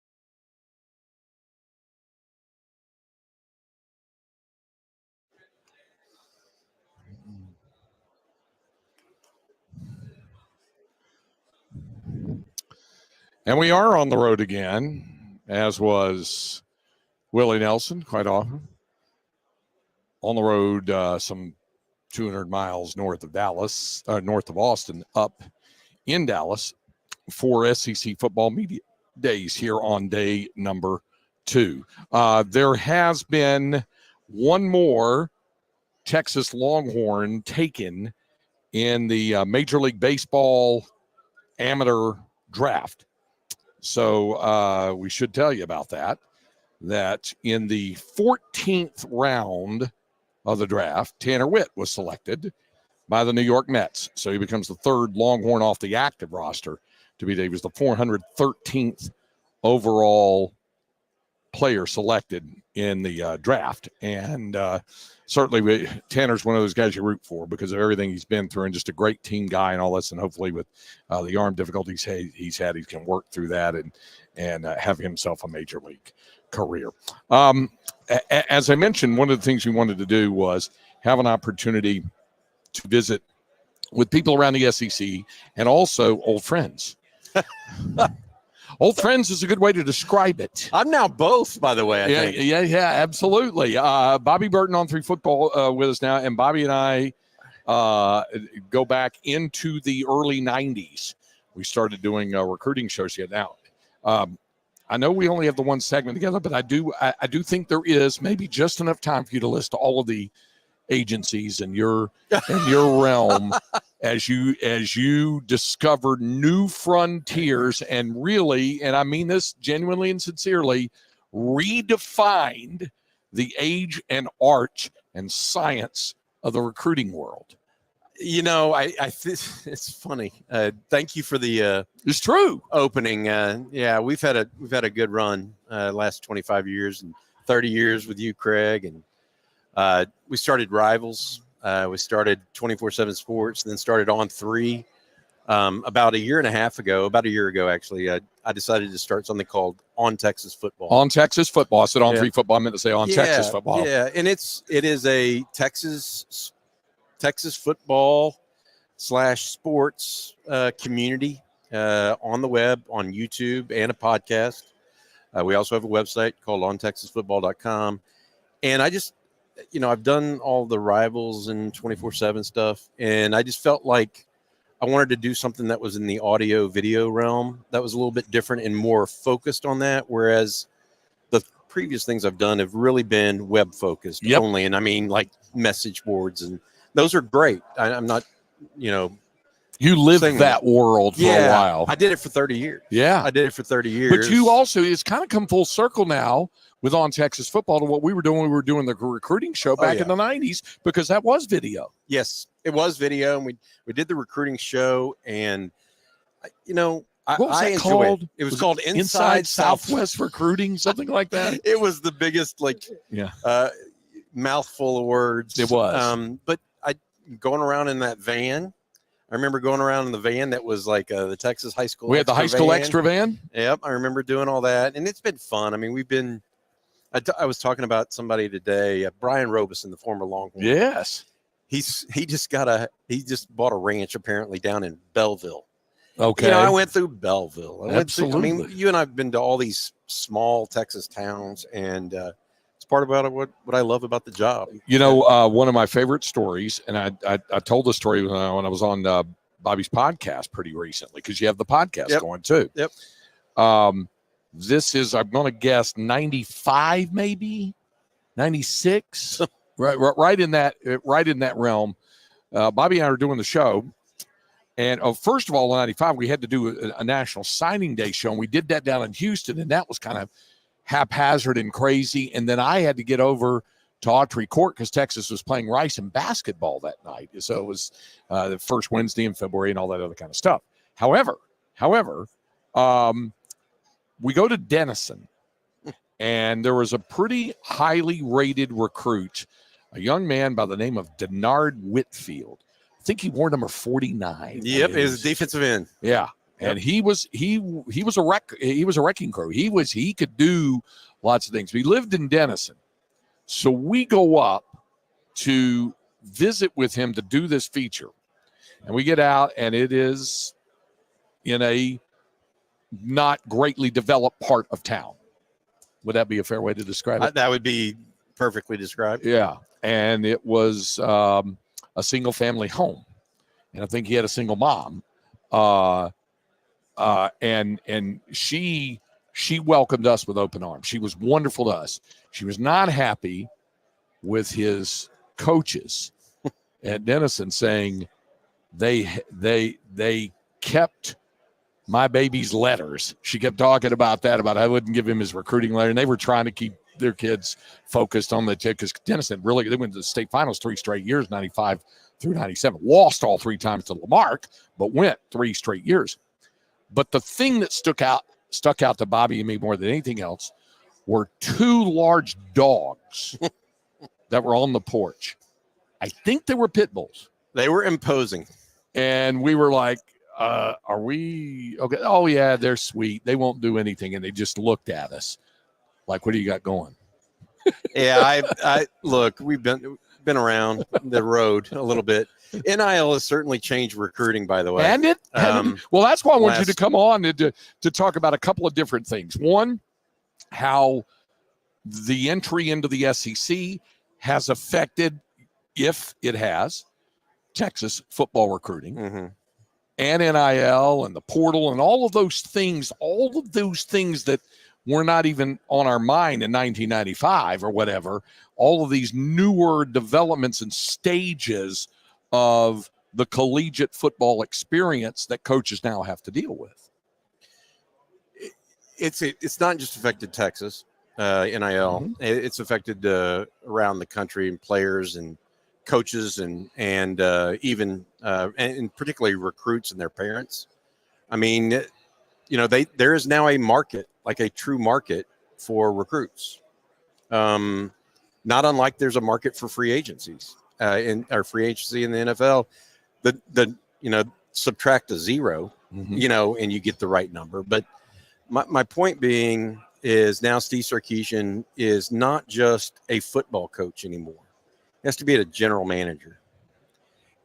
And we are on the road again, as was Willie Nelson quite often. On the road some 200 miles north of Dallas, north of Austin, up in Dallas for SEC football media days here on day number 2. There has been one more Texas Longhorn taken in the Major League Baseball amateur draft. So we should tell you about that in the 14th round of the draft, Tanner Witt was selected by the New York Mets. So he becomes the third Longhorn off the active roster to be. He was the 413th overall player selected in the draft. And certainly Tanner's one of those guys you root for because of everything he's been through and just a great team guy and all this. And hopefully with the arm difficulties he's had, he can work through that and have himself a major league career. As I mentioned, one of the things we wanted to do was have an opportunity to visit with people around the SEC and also old friends. Old friends is a good way to describe it. I'm now both, by the way, I think. Yeah, absolutely. Bobby Burton on 3 Football with us now, and Bobby and I go back into the early 90s. We started doing recruiting shows yet now. I know we only have the one segment together, but I do think there is maybe just enough time for you to list all of the agencies in your realm as you discovered new frontiers and really, and I mean this genuinely and sincerely, redefined the age and art and science of the recruiting world. You know, I it's funny. Thank you for the it's true opening. Yeah, we've had a good run last 25 years and 30 years with you, Craig, and we started Rivals. We started 24/7 Sports, and then started On 3. About a year ago, actually, I decided to start something called On Texas Football. On Texas Football. I said On 3 Football. I meant to say On Texas Football. Yeah, and it is a Texas football /sports community on the web, on YouTube, and a podcast. We also have a website called ontexasfootball.com. And I just, I've done all the Rivals and 24/7 stuff, and I just felt like I wanted to do something that was in the audio video realm that was a little bit different and more focused on that, whereas the previous things I've done have really been web focused only. And I mean, like message boards, and those are great. I'm not, you lived that world for a while. I did it for 30 years. Yeah. I did it for 30 years. But you also, it's kind of come full circle now with On Texas Football to what we were doing. We were doing the recruiting show back in the 90s because that was video. Yes, it was video. And we did the recruiting show. And, what was that called? It was called Inside Southwest Recruiting, something like that. It was the biggest, mouthful of words. It was. But going around in that van. I remember going around in the van that was like the Texas High School. We had the high school extra van. Yep, I remember doing all that, and it's been fun. I mean, we've been. I was talking about somebody today, Brian Robeson, the former Longhorn. Yes, he just bought a ranch apparently down in Belleville. Okay, I went through Belleville. Absolutely. You and I've been to all these small Texas towns, and it's part about what I love about the job. One of my favorite stories, and I told the story when I was on Bobby's podcast pretty recently, because you have the podcast going too. Yep. This is, I'm going to guess, 95, maybe 96, right in that realm. Bobby and I are doing the show. And first of all, in 95, we had to do a National Signing Day show. And we did that down in Houston. And that was kind of haphazard and crazy. And then I had to get over to Autry Court because Texas was playing Rice in basketball that night. So it was the first Wednesday in February and all that other kind of stuff. However, we go to Denison, and there was a pretty highly rated recruit a young man by the name of Denard Whitfield. I think he wore number 49. Yep, his defensive end. Yeah. And he was a wrecking crew. He could do lots of things. We lived in Denison. So we go up to visit with him to do this feature. And we get out, and it is in a not greatly developed part of town. Would that be a fair way to describe it? That would be perfectly described. Yeah. And it was a single family home. And I think he had a single mom. And she welcomed us with open arms. She was wonderful to us. She was not happy with his coaches at Denison saying they kept my baby's letters. She kept talking about that, about I wouldn't give him his recruiting letter. And they were trying to keep their kids focused on the because Denison they went to the state finals 3 straight years, 95 through 97. Lost all 3 times to Lamarck, but went 3 straight years. But the thing that stuck out to Bobby and me more than anything else were 2 large dogs that were on the porch. I think they were pit bulls. They were imposing. And we were like, are we okay? Oh, yeah, they're sweet. They won't do anything. And they just looked at us like, what do you got going? Yeah, I look, we've been around the road a little bit. NIL has certainly changed recruiting, by the way. And well, that's why I want you to come on to talk about a couple of different things. One, how the entry into the SEC has affected, if it has, Texas football recruiting. Mm-hmm. And NIL and the portal and all of those things that were not even on our mind in 1995 or whatever, all of these newer developments and stages of the collegiate football experience that coaches now have to deal with. It's not just affected Texas, NIL. Mm-hmm. It's affected around the country, and players and coaches and even and particularly recruits and their parents. I mean, there is now a market, like a true market for recruits. Not unlike there's a market for free agencies in our free agency in the NFL. The subtract a 0, mm-hmm. And you get the right number. But my point being is now Steve Sarkisian is not just a football coach anymore. He has to be a general manager.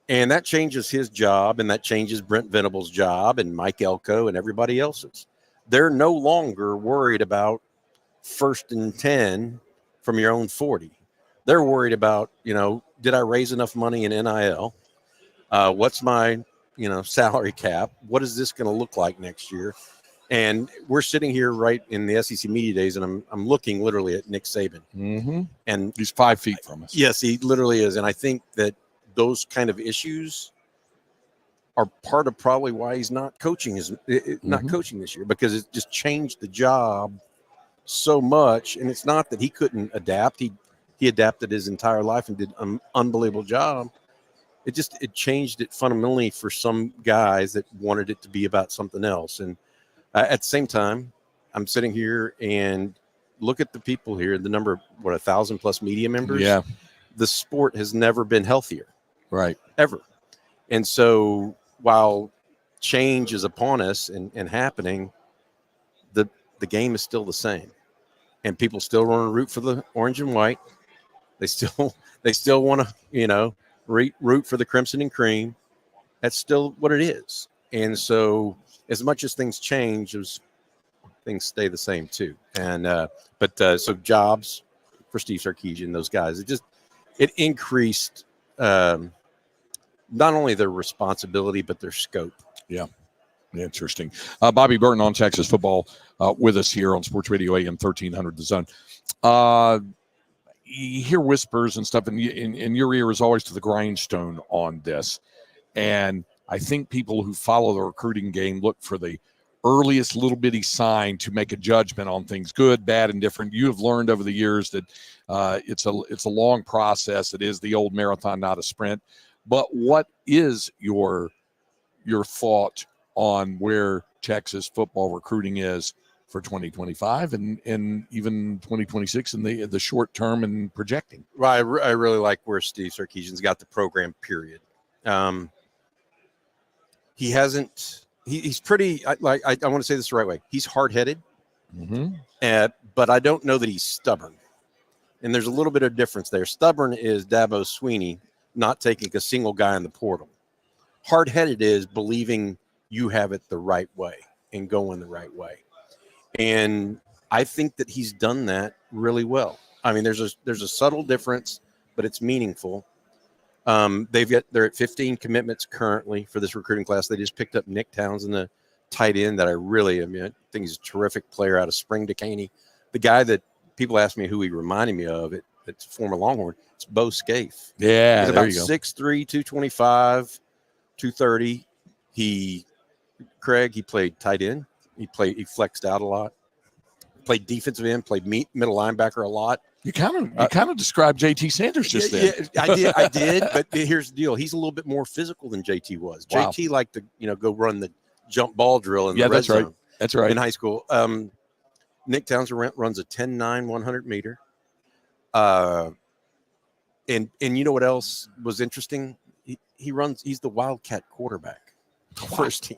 And that changes his job, and that changes Brent Venable's job and Mike Elko and everybody else's. They're no longer worried about 1st and 10 from your own 40. They're worried about, did I raise enough money in NIL? What's my, salary cap? What is this going to look like next year? And we're sitting here right in the SEC Media Days, and I'm looking literally at Nick Saban. Mm-hmm. And he's 5 feet from us. Yes, he literally is. And I think that those kind of issues are part of probably why he's not coaching coaching this year, because it just changed the job so much. And it's not that he couldn't adapt. He adapted his entire life and did an unbelievable job. It changed it fundamentally for some guys that wanted it to be about something else. And at the same time, I'm sitting here and look at the people here, the number of 1,000 plus media members. Yeah. The sport has never been healthier. Right. Ever. And so while change is upon us and happening, the game is still the same. And people still want to root for the orange and white. They still want to, root for the crimson and cream. That's still what it is. And so as much as things change, things stay the same too. And so jobs for Steve Sarkisian, those guys, it increased not only their responsibility but their scope. Yeah. Interesting. Bobby Burton on Texas football with us here on Sports Radio AM 1300 The Zone. You hear whispers and stuff, and your ear is always to the grindstone on this. And I think people who follow the recruiting game look for the earliest little bitty sign to make a judgment on things, good, bad, and different. You have learned over the years that it's a long process. It is the old marathon, not a sprint. But what is your thought on where Texas football recruiting is for 2025 and even 2026 in the short term and projecting. Well, I really like where Steve Sarkisian's got the program, period. He hasn't, he's pretty, I want to say this the right way. He's hard-headed, but I don't know that he's stubborn. And there's a little bit of difference there. Stubborn is Dabo Sweeney not taking a single guy in the portal. Hard-headed is believing you have it the right way and going the right way. And I think that he's done that really well. I mean, there's a subtle difference, but it's meaningful. They're at 15 commitments currently for this recruiting class. They just picked up Nick Townsend, the tight end that I think he's a terrific player out of Spring Decaney. The guy that people ask me who he reminded me of, it's former Longhorn. It's Bo Scaife. Yeah, he's about 6'3", 225, 230. He played tight end. He flexed out a lot. Played defensive end. Played middle linebacker a lot. You kind of described JT Sanders just then. Yeah, I did. But here's the deal: he's a little bit more physical than JT was. Wow. JT liked to go run the jump ball drill in the red zone. That's right. In high school, Nick Townsend runs a 10.9 100 meter. And you know what else was interesting? He's the Wildcat quarterback, first team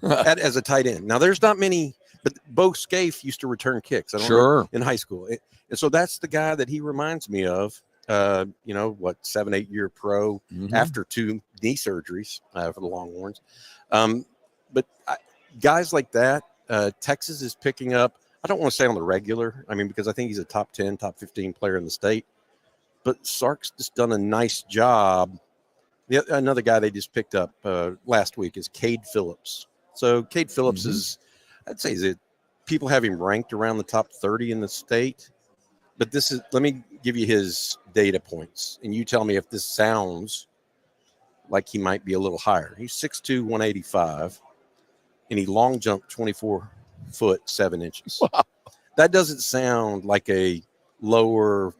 as a tight end. Now there's not many, but Bo Scaife used to return kicks. I don't know, in high school, and so that's the guy that he reminds me of. 7-8 year pro after 2 knee surgeries for the Longhorns. But guys like that, Texas is picking up. I don't want to say on the regular. I mean, because I think he's a top 10, top 15 player in the state. But Sark's just done a nice job. Another guy they just picked up last week is Cade Phillips. So Cade Phillips is, I'd say, people have him ranked around the top 30 in the state. But let me give you his data points, and you tell me if this sounds like he might be a little higher. He's 6'2", 185, and he long jumped 24 foot 7 inches. Wow. That doesn't sound like a lower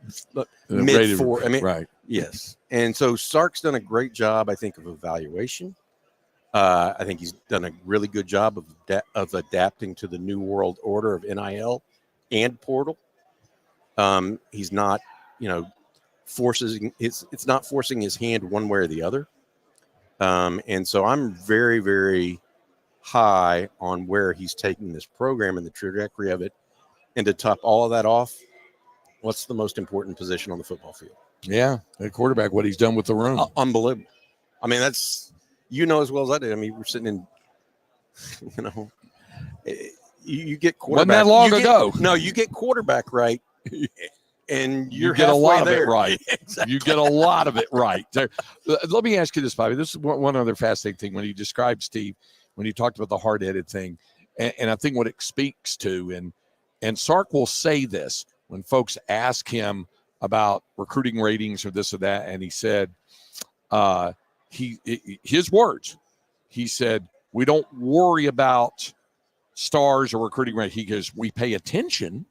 mid 4. I mean, right. Yes. And so Sark's done a great job, I think, of evaluation. I think he's done a really good job of adapting to the new world order of NIL and portal. He's not, it's not forcing his hand one way or the other. And so I'm very, very high on where he's taking this program and the trajectory of it. And to top all of that off, what's the most important position on the football field? Yeah, the quarterback, what he's done with the room. Unbelievable. I mean, that's, as well as I did. I mean, we're sitting in, you get quarterback. Wasn't that long ago. No, you get quarterback right. And you get a lot of it right. Exactly. You get a lot of it right. Let me ask you this, Bobby. This is one other fascinating thing when you described Steve, when you talked about the hard-headed thing, and I think what it speaks to, and Sark will say this when folks ask him about recruiting ratings or this or that, and he said, his words, he said, we don't worry about stars or recruiting rate. He goes, we pay attention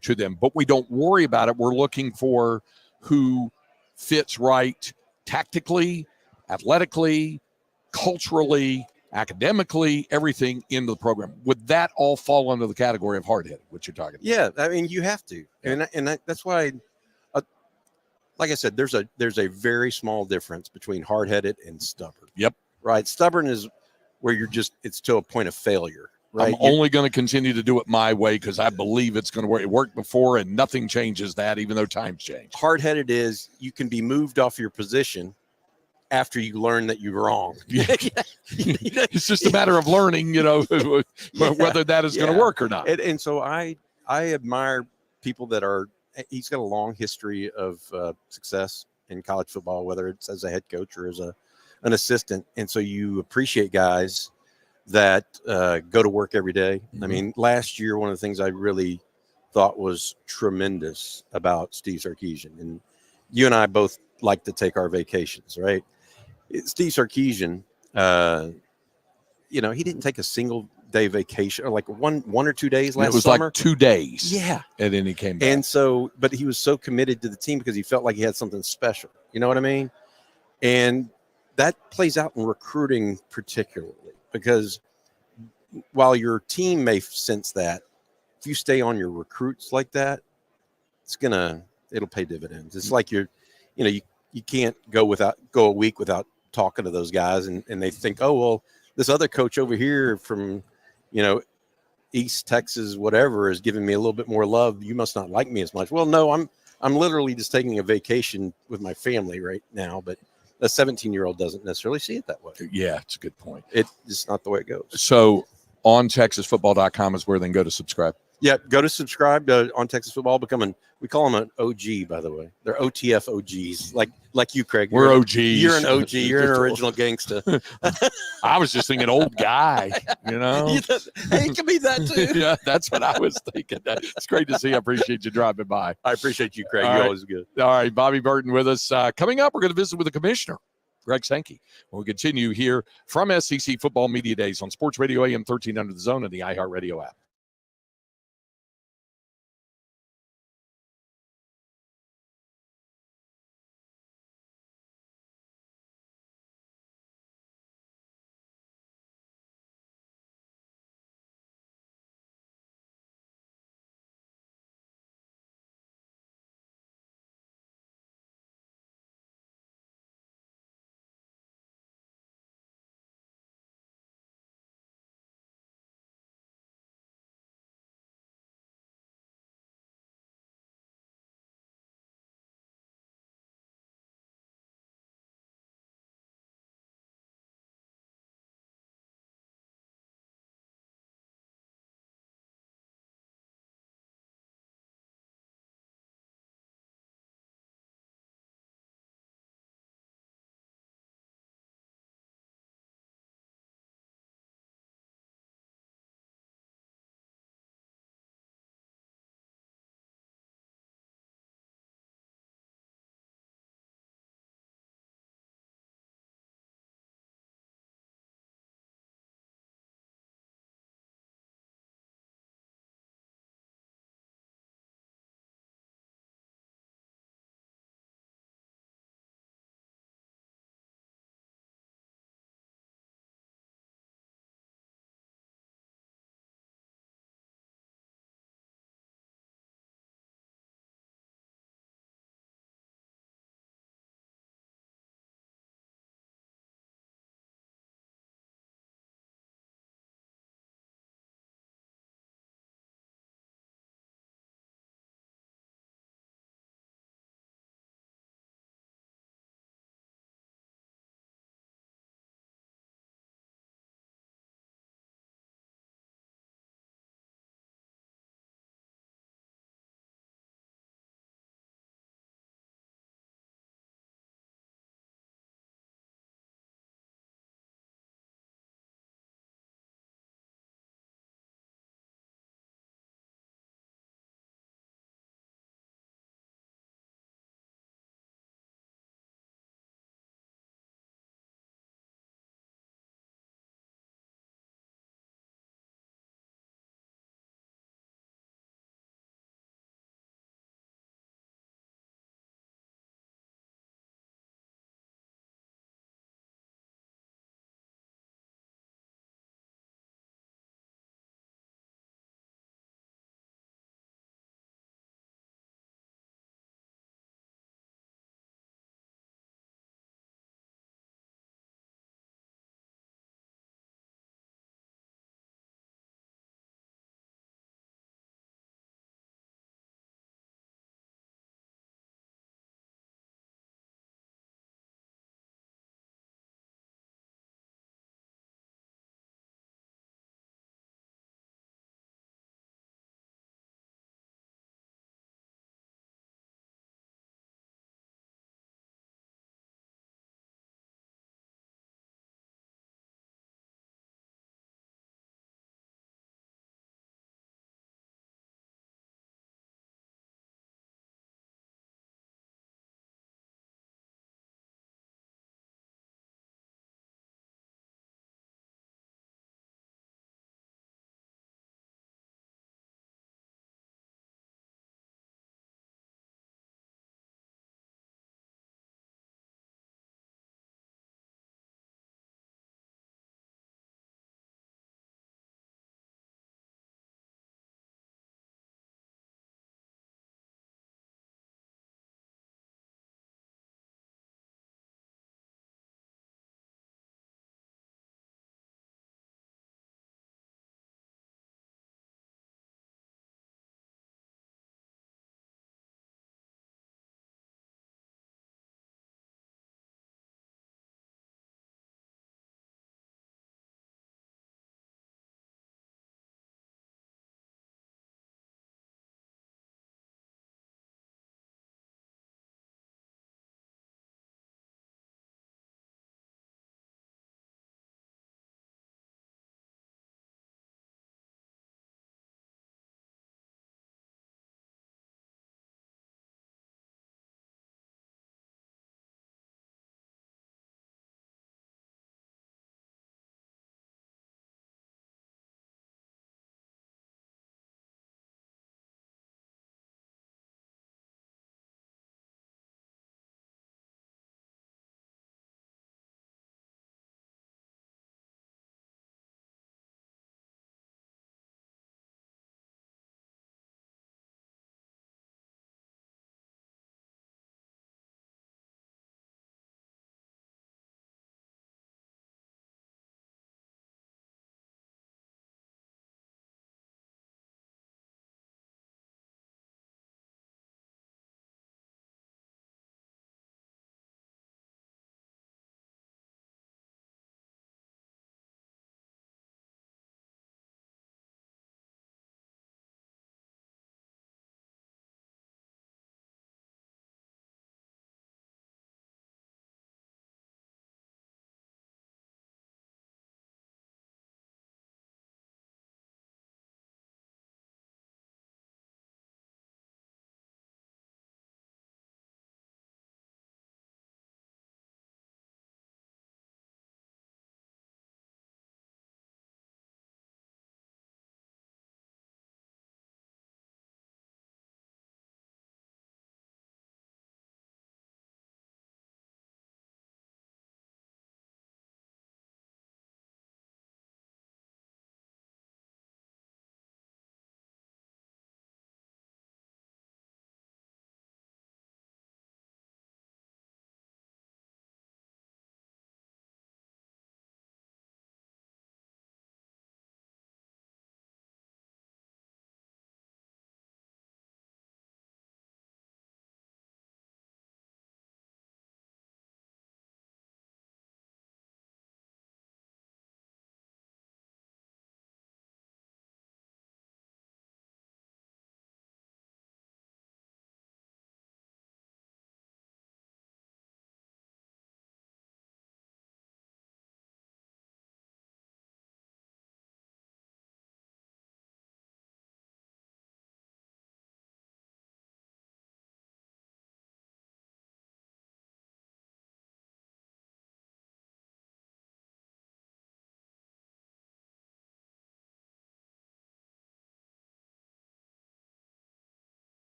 to them, but we don't worry about it. We're looking for who fits right tactically, athletically, culturally, academically, everything in the program. Would that all fall under the category of hard-headed, what you're talking about? Yeah, I mean, you have to. And that's why, like I said, there's a very small difference between hard-headed and stubborn. Yep. Right? Stubborn is where it's to a point of failure. Right? I'm only going to continue to do it my way because I believe it's going to work. It worked before, and nothing changes that, even though times change. Hard-headed is you can be moved off your position after you learn that you're wrong. It's just a matter of learning, whether that is going to work or not. And so I admire people that are. He's got a long history of success in college football, whether it's as a head coach or as an assistant. And so you appreciate guys that go to work every day. I mean, last year, one of the things I really thought was tremendous about Steve Sarkisian, and you and I both like to take our vacations, right? Steve Sarkisian, he didn't take a single day vacation or like one or 2 days last summer. It was like 2 days. Yeah. And then he came back. And so, but he was so committed to the team because he felt like he had something special. You know what I mean? And that plays out in recruiting particularly, because while your team may sense that if you stay on your recruits like that, it'll pay dividends. It's like you can't go a week without talking to those guys, and they think, oh, well, this other coach over here from, East Texas, whatever, is giving me a little bit more love. You must not like me as much. Well, no, I'm literally just taking a vacation with my family right now, but a 17-year-old doesn't necessarily see it that way. Yeah, it's a good point. It's not the way it goes. So on TexasFootball.com is where they can go to subscribe. Yeah, go to subscribe on Texas Football. We call them an OG, by the way. They're OTF OGs, like you, Craig. We're OGs. You're an OG. You're an original gangster. I was just thinking old guy, Hey, it can be that too. Yeah, that's what I was thinking. It's great to see. I appreciate you dropping by. I appreciate you, Craig. All You're right. always good. All right, Bobby Burton with us. Coming up, we're going to visit with the commissioner, Greg Sankey. We'll continue here from SEC Football Media Days on Sports Radio AM 13 Under the Zone and the iHeartRadio app.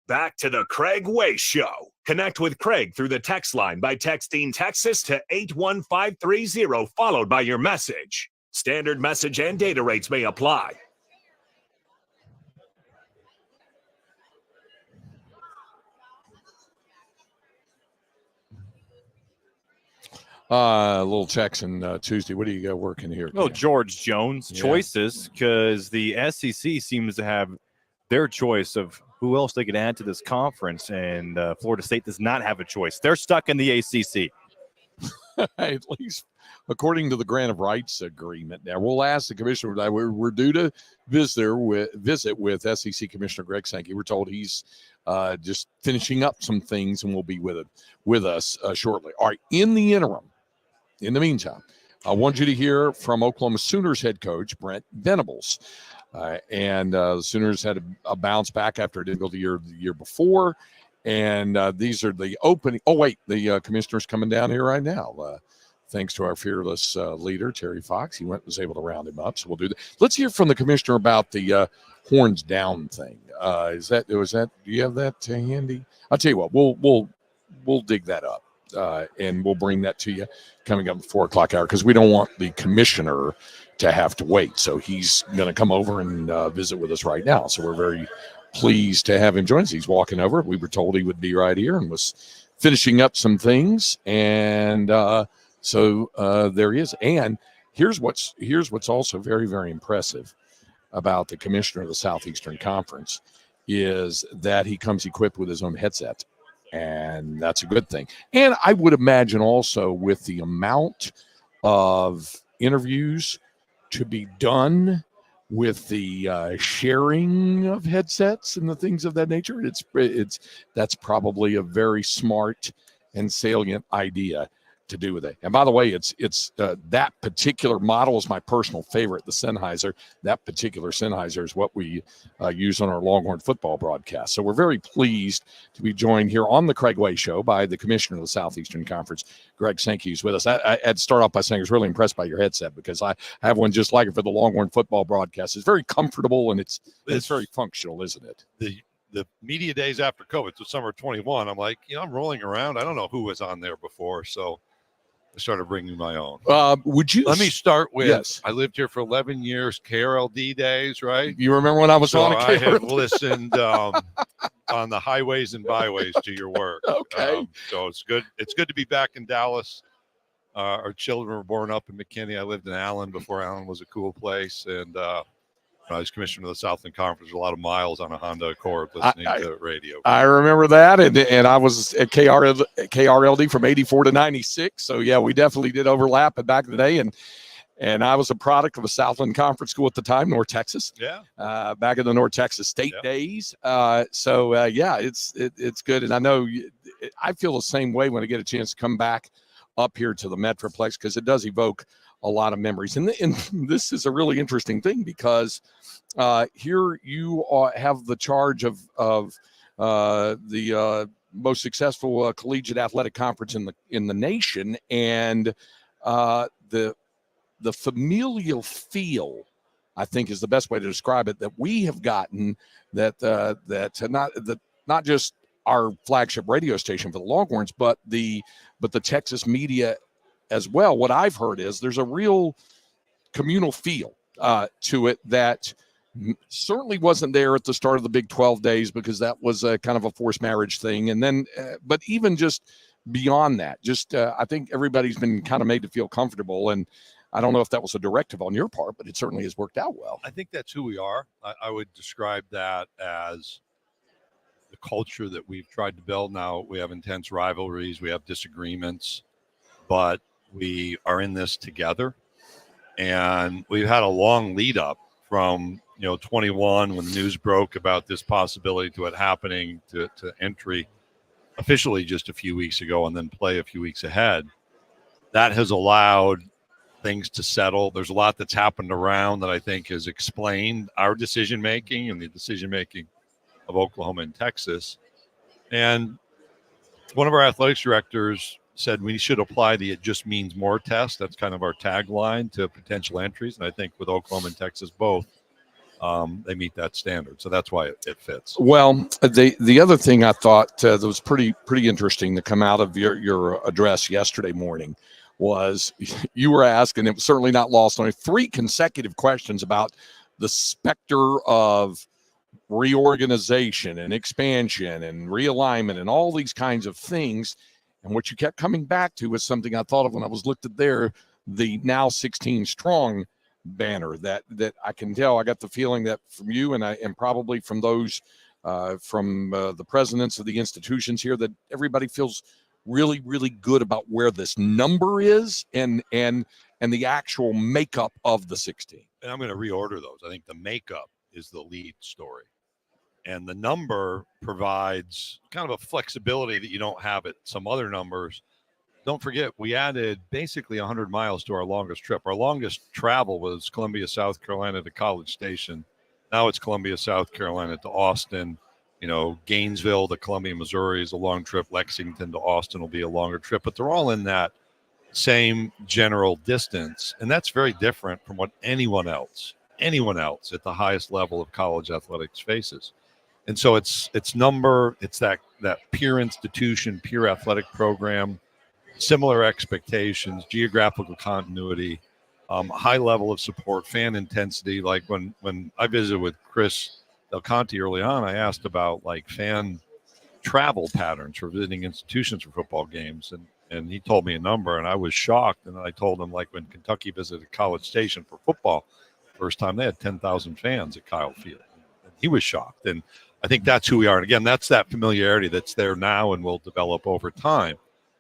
Back to the Craig Way Show. Connect with Craig through the text line by texting Texas to 81530, followed by your message. Standard message and data rates may apply. Little checks on Tuesday. What do you got working here? Oh, George Jones choices, because the SEC seems to have their choice of who else they could add to this conference, and Florida State does not have a choice. They're stuck in the ACC. At least according to the grant of rights agreement. Now, we'll ask the commissioner. We're due to visit with SEC Commissioner Greg Sankey. We're told he's just finishing up some things and will be with us shortly. All right, in the meantime, I want you to hear from Oklahoma Sooners head coach Brent Venables. And the Sooners had a bounce back after a difficult year the year before. And these are the opening. Oh, wait, the commissioner's coming down here right now. Thanks to our fearless leader, Terry Fox. He was able to round him up. So we'll do that. Let's hear from the commissioner about the horns down thing. Do you have that handy? I'll tell you what, we'll dig that up. And we'll bring that to you coming up at the 4 o'clock hour, because we don't want the commissioner to have to wait. So he's going to come over and visit with us right now. So we're very pleased to have him join us. He's walking over. We were told he would be right here and was finishing up some things. And so there he is. And here's what's also very, very impressive about the commissioner of the Southeastern Conference is that he comes equipped with his own headset. And that's a good thing. And I would imagine also with the amount of interviews to be done with the sharing of headsets and the things of that nature, that's probably a very smart and salient idea to do with it. And by the way, it's that particular model is my personal favorite, the Sennheiser. That particular Sennheiser is what we use on our Longhorn football broadcast. So we're very pleased to be joined here on the Craig Way Show by the commissioner of the Southeastern Conference, Greg Sankey, who's with us. I had to start off by saying I was really impressed by your headset, because I have one just like it for the Longhorn football broadcast. It's very comfortable and it's very functional, isn't it? The media days after COVID, so summer 21, I'm like, I'm rolling around. I don't know who was on there before, so I started bringing my own. Let me start with, yes. I lived here for 11 years, KRLD days, right? You remember when I was on I have listened on the highways and byways to your work. Okay. So it's good. It's good to be back in Dallas. Our children were born up in McKinney. I lived in Allen before Allen was a cool place. And I was commissioner of the Southland Conference, a lot of miles on a Honda Accord listening to radio. I remember that, and I was at KRLD from 84 to 96. So, yeah, we definitely did overlap back in the day. And I was a product of a Southland Conference school at the time, North Texas. Yeah. Back in the North Texas State days. It's good. And I know I feel the same way when I get a chance to come back up here to the Metroplex, because it does evoke a lot of memories. And this is a really interesting thing, because here you have the charge of the most successful collegiate athletic conference in the nation, and the familial feel, I think, is the best way to describe it, that we have gotten, that not just our flagship radio station for the Longhorns, but the Texas media as well. What I've heard is there's a real communal feel to it that certainly wasn't there at the start of the Big 12 days, because that was a kind of a forced marriage thing. And then, but even just beyond that, I think everybody's been kind of made to feel comfortable. And I don't know if that was a directive on your part, but it certainly has worked out well. I think that's who we are. I would describe that as the culture that we've tried to build. Now we have intense rivalries, we have disagreements, but we are in this together. And we've had a long lead up from 21, when the news broke about this possibility to it happening, to entry officially just a few weeks ago, and then play a few weeks ahead. That has allowed things to settle. There's a lot that's happened around that I think has explained our decision making and the decision making of Oklahoma and Texas. And one of our athletics directors said we should apply the "it just means more" test. That's kind of our tagline to potential entries. And I think with Oklahoma and Texas both, they meet that standard. So that's why it fits. Well, the other thing I thought that was pretty interesting to come out of your address yesterday morning was you were asking, it was certainly not lost on me, 3 consecutive questions about the specter of reorganization and expansion and realignment and all these kinds of things. And what you kept coming back to was something I thought of when I was looked at there, the now 16 strong banner that I can tell. I got the feeling that from you and probably from those from the presidents of the institutions here, that everybody feels really, really good about where this number is and the actual makeup of the 16. And I'm going to reorder those. I think the makeup is the lead story. And the number provides kind of a flexibility that you don't have at some other numbers. Don't forget, we added basically 100 miles to our longest trip. Our longest travel was Columbia, South Carolina to College Station. Now it's Columbia, South Carolina to Austin. Gainesville to Columbia, Missouri is a long trip. Lexington to Austin will be a longer trip. But they're all in that same general distance. And that's very different from what anyone else at the highest level of college athletics faces. And so it's number, it's that peer institution, peer athletic program, similar expectations, geographical continuity, high level of support, fan intensity. Like when I visited with Chris Del Conte early on, I asked about like fan travel patterns for visiting institutions for football games. And he told me a number and I was shocked. And I told him, like, when Kentucky visited College Station for football, first time they had 10,000 fans at Kyle Field. And he was shocked. And I think that's who we are. And again, that's that familiarity that's there now and will develop over time.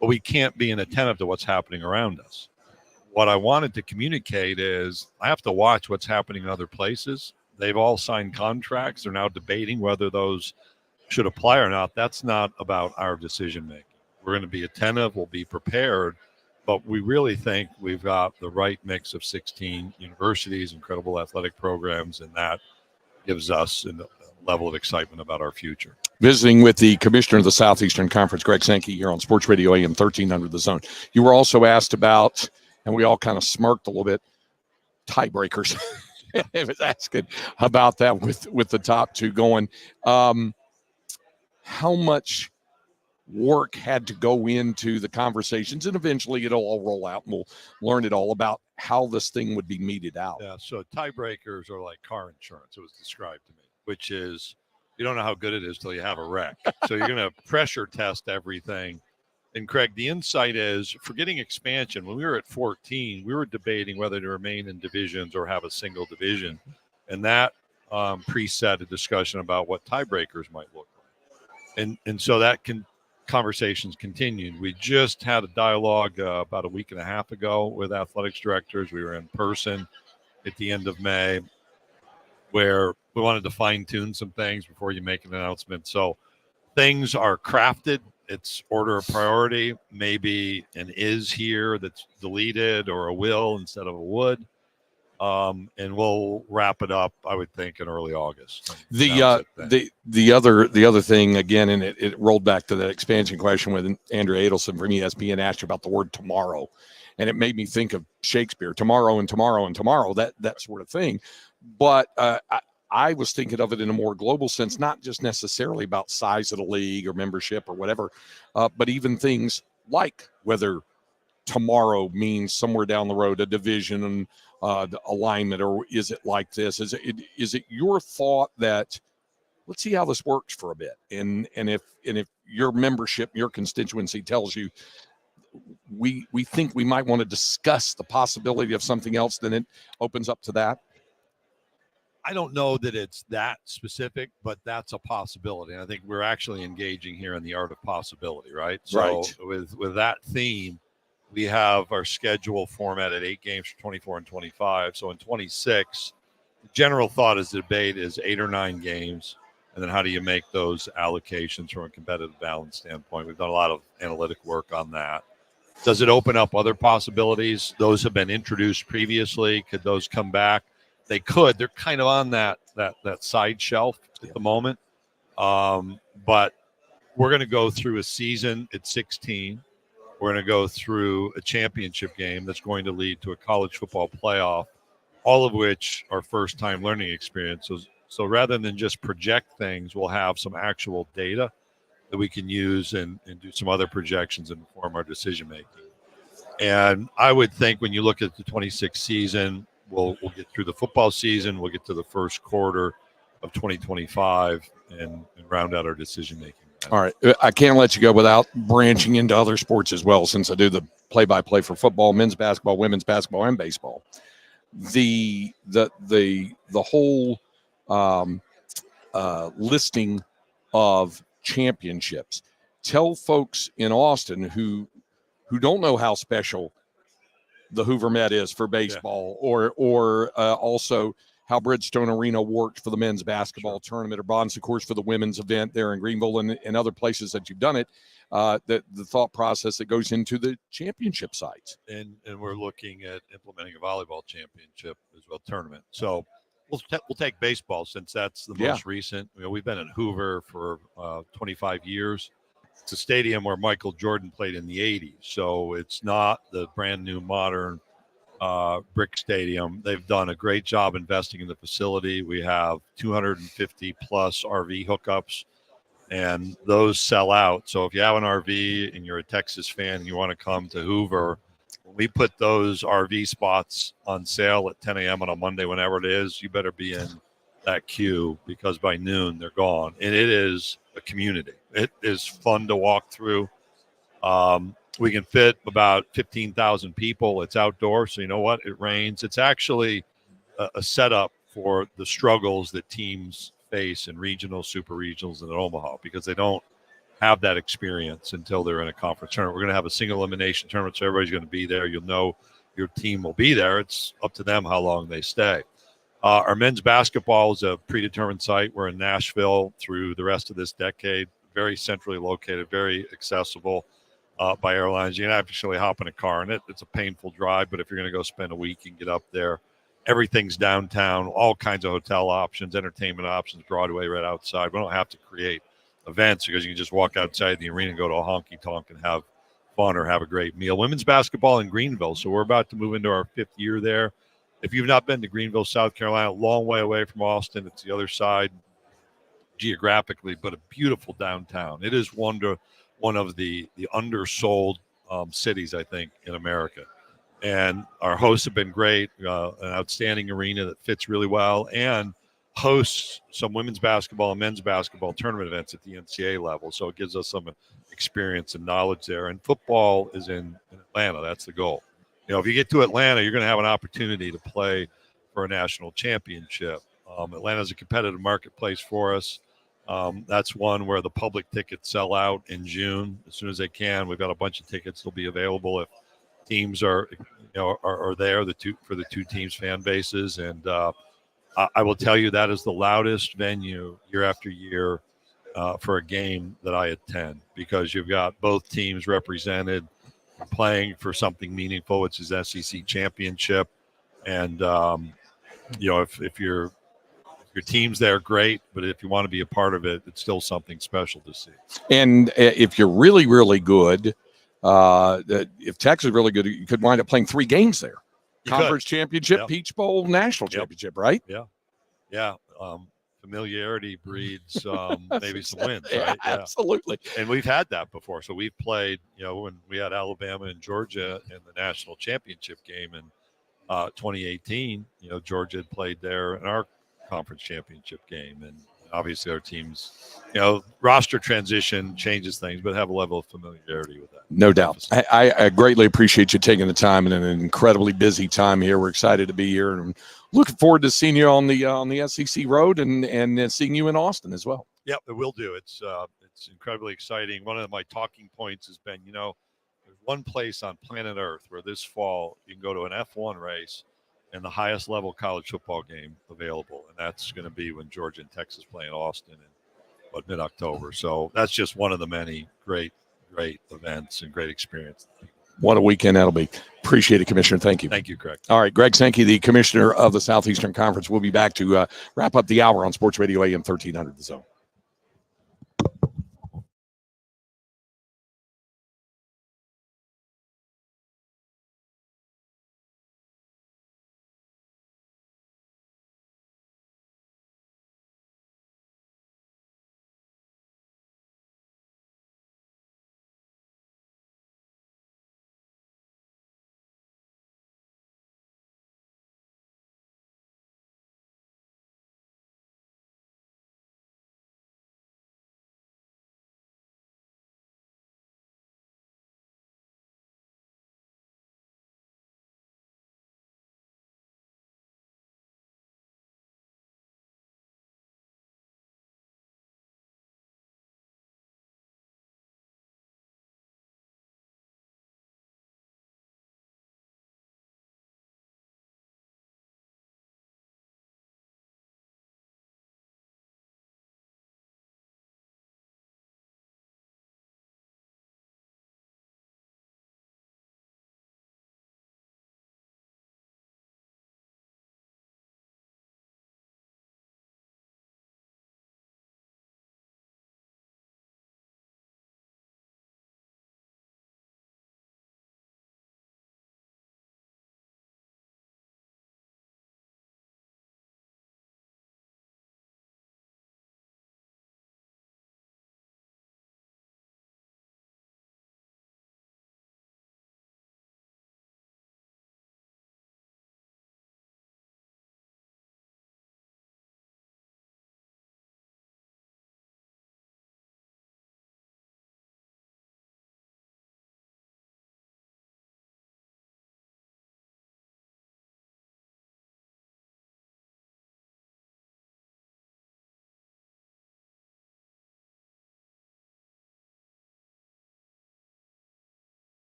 But we can't be inattentive to what's happening around us. What I wanted to communicate is I have to watch what's happening in other places. They've all signed contracts. They're now debating whether those should apply or not. That's not about our decision making. We're going to be attentive. We'll be prepared. But we really think we've got the right mix of 16 universities, incredible athletic programs, and that gives us a level of excitement about our future. Visiting with the commissioner of the Southeastern Conference, Greg Sankey, here on Sports Radio AM 1300 The Zone. You were also asked about, and we all kind of smirked a little bit, tiebreakers. I was asking about that with the top 2 going. How much work had to go into the conversations, and eventually it'll all roll out and we'll learn it all about how this thing would be meted out. Yeah, so tiebreakers are like car insurance, it was described to me, which is you don't know how good it is till you have a wreck. So you're going to pressure test everything. And Craig, the insight is, forgetting expansion, when we were at 14, we were debating whether to remain in divisions or have a single division. And that preset a discussion about what tiebreakers might look like. And so that conversations continued. We just had a dialogue about a week and a half ago with athletics directors. We were in person at the end of May, where we wanted to fine tune some things before you make an announcement. So things are crafted. It's order of priority, maybe an is here that's deleted or a will instead of a would. And we'll wrap it up, I would think, in early August. The other thing, again, and it rolled back to that expansion question with Andrew Adelson from ESPN asked you about the word tomorrow. And it made me think of Shakespeare, tomorrow and tomorrow and tomorrow, that sort of thing. But I was thinking of it in a more global sense, not just necessarily about size of the league or membership or whatever, but even things like whether tomorrow means somewhere down the road a division and the alignment, or is it like this? Is it your thought that let's see how this works for a bit, and if your membership, your constituency tells you we think we might want to discuss the possibility of something else, then it opens up to that? I don't know that it's that specific, but that's a possibility. And I think we're actually engaging here in the art of possibility, right? So with that theme, we have our schedule formatted 8 games for 24 and 25. So in 26, the general thought is the debate is 8 or 9 games. And then how do you make those allocations from a competitive balance standpoint? We've done a lot of analytic work on that. Does it open up other possibilities? Those have been introduced previously. Could those come back? They could. They're kind of on that side shelf at the moment. But we're going to go through a season at 16. We're going to go through a championship game that's going to lead to a college football playoff all of which are first-time learning experiences. So rather than just project things, we'll have some actual data that we can use and do some other projections and inform our decision making. And I would think when you look at the 26th season, we'll get through the football season, we'll get to the first quarter of 2025 and round out our decision making. All right. I can't let you go without branching into other sports as well, since I do the play-by-play for football, men's basketball, women's basketball, and baseball. The whole listing of championships. Tell folks in Austin who don't know how special the Hoover Met is for baseball, or also how Bridgestone Arena worked for the men's basketball tournament, or Bonds, of course, for the women's event there in Greenville and other places that you've done it, the thought process that goes into the championship sites. And we're looking at implementing a volleyball championship as well, tournament. So we'll take baseball since that's the most recent. We've been at Hoover for 25 years. It's a stadium where Michael Jordan played in the 80s. So it's not the brand new modern brick stadium. They've done a great job investing in the facility. We have 250 plus RV hookups, and those sell out. So if you have an RV and you're a Texas fan and you want to come to Hoover, when we put those RV spots on sale at 10 a.m. on a Monday, whenever it is, you better be in that queue, because by noon they're gone. And it is a community. It is fun to walk through. We can fit about 15,000 people. It's outdoors, so you know what? It rains. It's actually a setup for the struggles that teams face in regional, super regionals, and in Omaha, because they don't have that experience until they're in a conference tournament. We're going to have a single elimination tournament, so everybody's going to be there. You'll know your team will be there. It's up to them how long they stay. Our men's basketball is a predetermined site. We're in Nashville through the rest of this decade, very centrally located, very accessible by airlines. You can actually hop in a car in it. It's a painful drive, but if you're going to go spend a week, you can get up there. Everything's downtown, all kinds of hotel options, entertainment options, Broadway right outside. We don't have to create events because you can just walk outside the arena and go to a honky-tonk and have fun or have a great meal. Women's basketball in Greenville, so we're about to move into our 5th year there. If you've not been to Greenville, South Carolina, a long way away from Austin, it's the other side geographically, but a beautiful downtown. It is one of the undersold cities, I think, in America. And our hosts have been great, an outstanding arena that fits really well, and hosts some women's basketball and men's basketball tournament events at the NCAA level. So it gives us some experience and knowledge there. And football is in Atlanta. That's the goal. If you get to Atlanta, you're going to have an opportunity to play for a national championship. Atlanta is a competitive marketplace for us. That's one where the public tickets sell out in June as soon as they can. We've got a bunch of tickets that'll be available if teams are there, for the two teams' fan bases. And I will tell you that is the loudest venue year after year for a game that I attend, because you've got both teams represented, playing for something meaningful, which is SEC championship. And if your team's there, great, but if you want to be a part of it, it's still something special to see. And if you're really, really good, if Texas is really good, you could wind up playing 3 games there. Conference championship, Peach Bowl, national championship, right? Yeah. Familiarity breeds maybe some wins, right? Yeah, absolutely. And we've had that before. So we've played, when we had Alabama and Georgia in the national championship game in 2018, Georgia had played there in our conference championship game. And obviously our teams, roster transition changes things, but have a level of familiarity with that. No doubt. I greatly appreciate you taking the time in an incredibly busy time here. We're excited to be here, and looking forward to seeing you on the SEC road and seeing you in Austin as well. Yep, it will do. It's incredibly exciting. One of my talking points has been, there's one place on planet Earth where this fall you can go to an F1 race and the highest level college football game available, and that's going to be when Georgia and Texas play in Austin in mid-October. So that's just one of the many great events and great experience. What a weekend that'll be. Appreciate it, Commissioner. Thank you. Thank you, Craig. All right, Greg Sankey, the Commissioner of the Southeastern Conference. We'll be back to wrap up the hour on Sports Radio AM 1300 The Zone.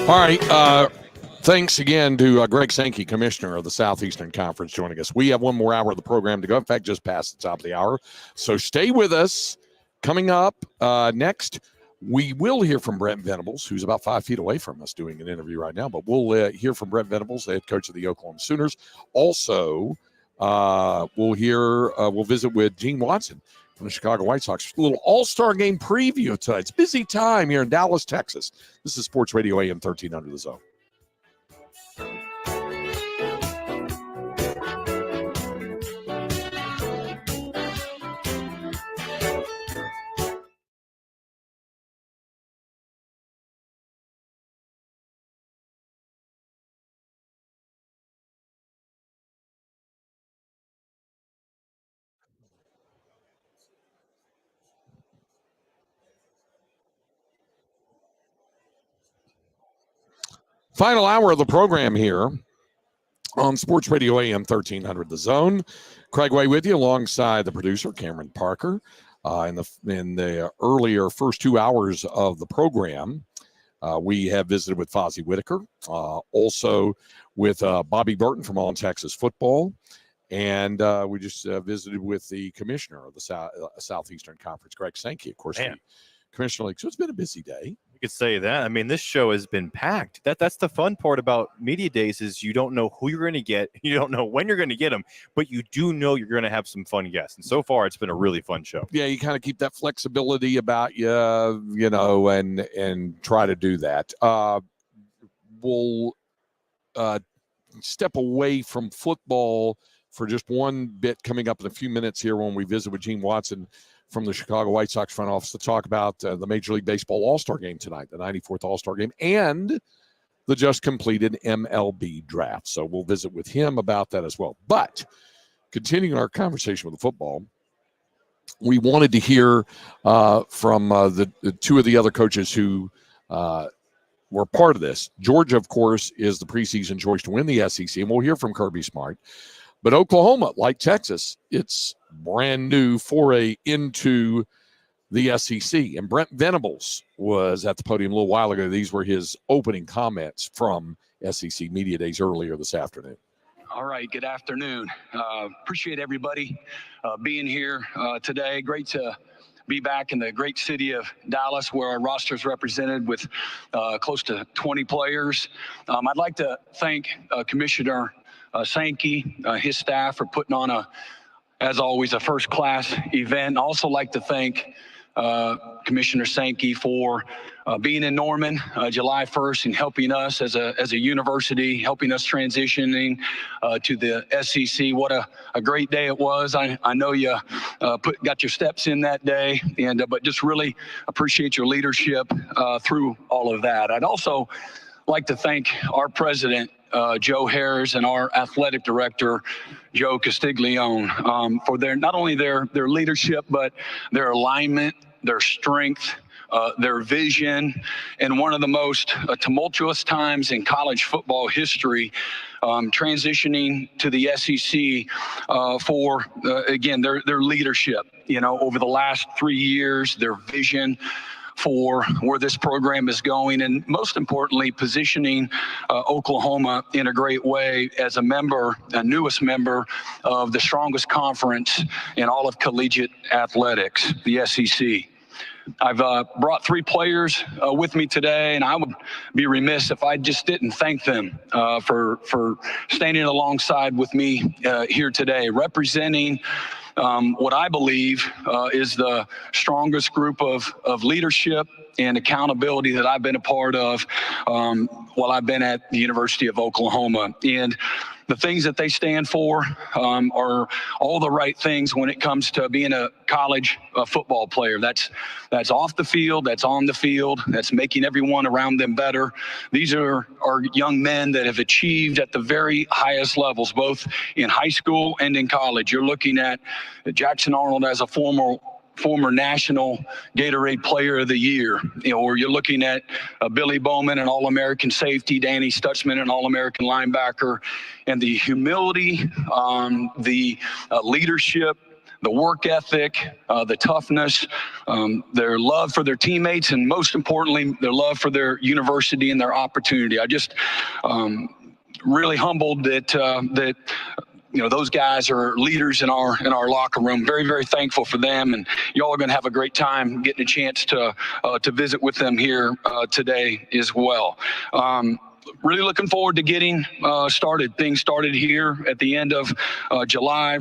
All right. Thanks again to Greg Sankey, Commissioner of the Southeastern Conference, joining us. We have one more hour of the program to go. In fact, just past the top of the hour. So stay with us. Coming up next, we will hear from Brent Venables, who's about 5 feet away from us doing an interview right now. But we'll hear from Brent Venables, the head coach of the Oklahoma Sooners. Also, we'll visit with Gene Watson from the Chicago White Sox. A little all-star game preview tonight. It's a busy time here in Dallas, Texas. This is Sports Radio AM 1300 The Zone. Final hour of the program here on Sports Radio AM 1300 The Zone. Craig Way with you alongside the producer, Cameron Parker. In the earlier first 2 hours of the program, we have visited with Fozzy Whittaker, also with Bobby Burton from On Texas Football. And we just visited with the commissioner of the Southeastern Conference, Greg Sankey, of course, the Commissioner League. So it's been a busy day. You could say that. I mean, this show has been packed. That's the fun part about media days is you don't know who you're going to get. You don't know when you're going to get them, but you do know you're going to have some fun guests. And so far, it's been a really fun show. Yeah, you kind of keep that flexibility about you, and try to do that. We'll step away from football for just one bit coming up in a few minutes here when we visit with Gene Watson from the Chicago White Sox front office to talk about the Major League Baseball All-Star Game tonight, the 94th All-Star Game, and the just completed MLB draft. So we'll visit with him about that as well. But continuing our conversation with the football, we wanted to hear from the two of the other coaches who were part of this. Georgia, of course, is the preseason choice to win the SEC, and we'll hear from Kirby Smart. But Oklahoma, like Texas, it's brand new foray into the SEC. And Brent Venables was at the podium a little while ago. These were his opening comments from SEC Media Days earlier this afternoon. All right, good afternoon. Appreciate everybody being here today. Great to be back in the great city of Dallas, where our roster is represented with close to 20 players. I'd like to thank Commissioner Sankey, his staff, for putting on as always, a first-class event. I also like to thank Commissioner Sankey for being in Norman July 1st and helping us as a university, helping us transitioning to the SEC. What a great day it was. I know you got your steps in that day, and but just really appreciate your leadership through all of that. I'd also like to thank our president, Joe Harris, and our athletic director, Joe Castiglione, for not only their leadership, but their alignment, their strength, their vision, and one of the most tumultuous times in college football history, transitioning to the SEC for, again, their leadership, over the last 3 years, their vision for where this program is going, and most importantly, positioning Oklahoma in a great way as a newest member of the strongest conference in all of collegiate athletics, the SEC. I've brought 3 players with me today, and I would be remiss if I just didn't thank them for standing alongside with me here today, representing what I believe is the strongest group of leadership and accountability that I've been a part of while I've been at the University of Oklahoma. And the things that they stand for are all the right things when it comes to being a college football player. That's off the field, that's on the field, that's making everyone around them better. These are young men that have achieved at the very highest levels, both in high school and in college. You're looking at Jackson Arnold as a former national Gatorade Player of the Year, or you're looking at Billy Bowman, an All-American safety, Danny Stutzman, an All-American linebacker, and the humility, the leadership, the work ethic, the toughness, their love for their teammates, and most importantly, their love for their university and their opportunity. I just really humbled that those guys are leaders in our locker room. Very, very thankful for them, and y'all are going to have a great time getting a chance to visit with them here today as well. Really looking forward to getting things started here at the end of July.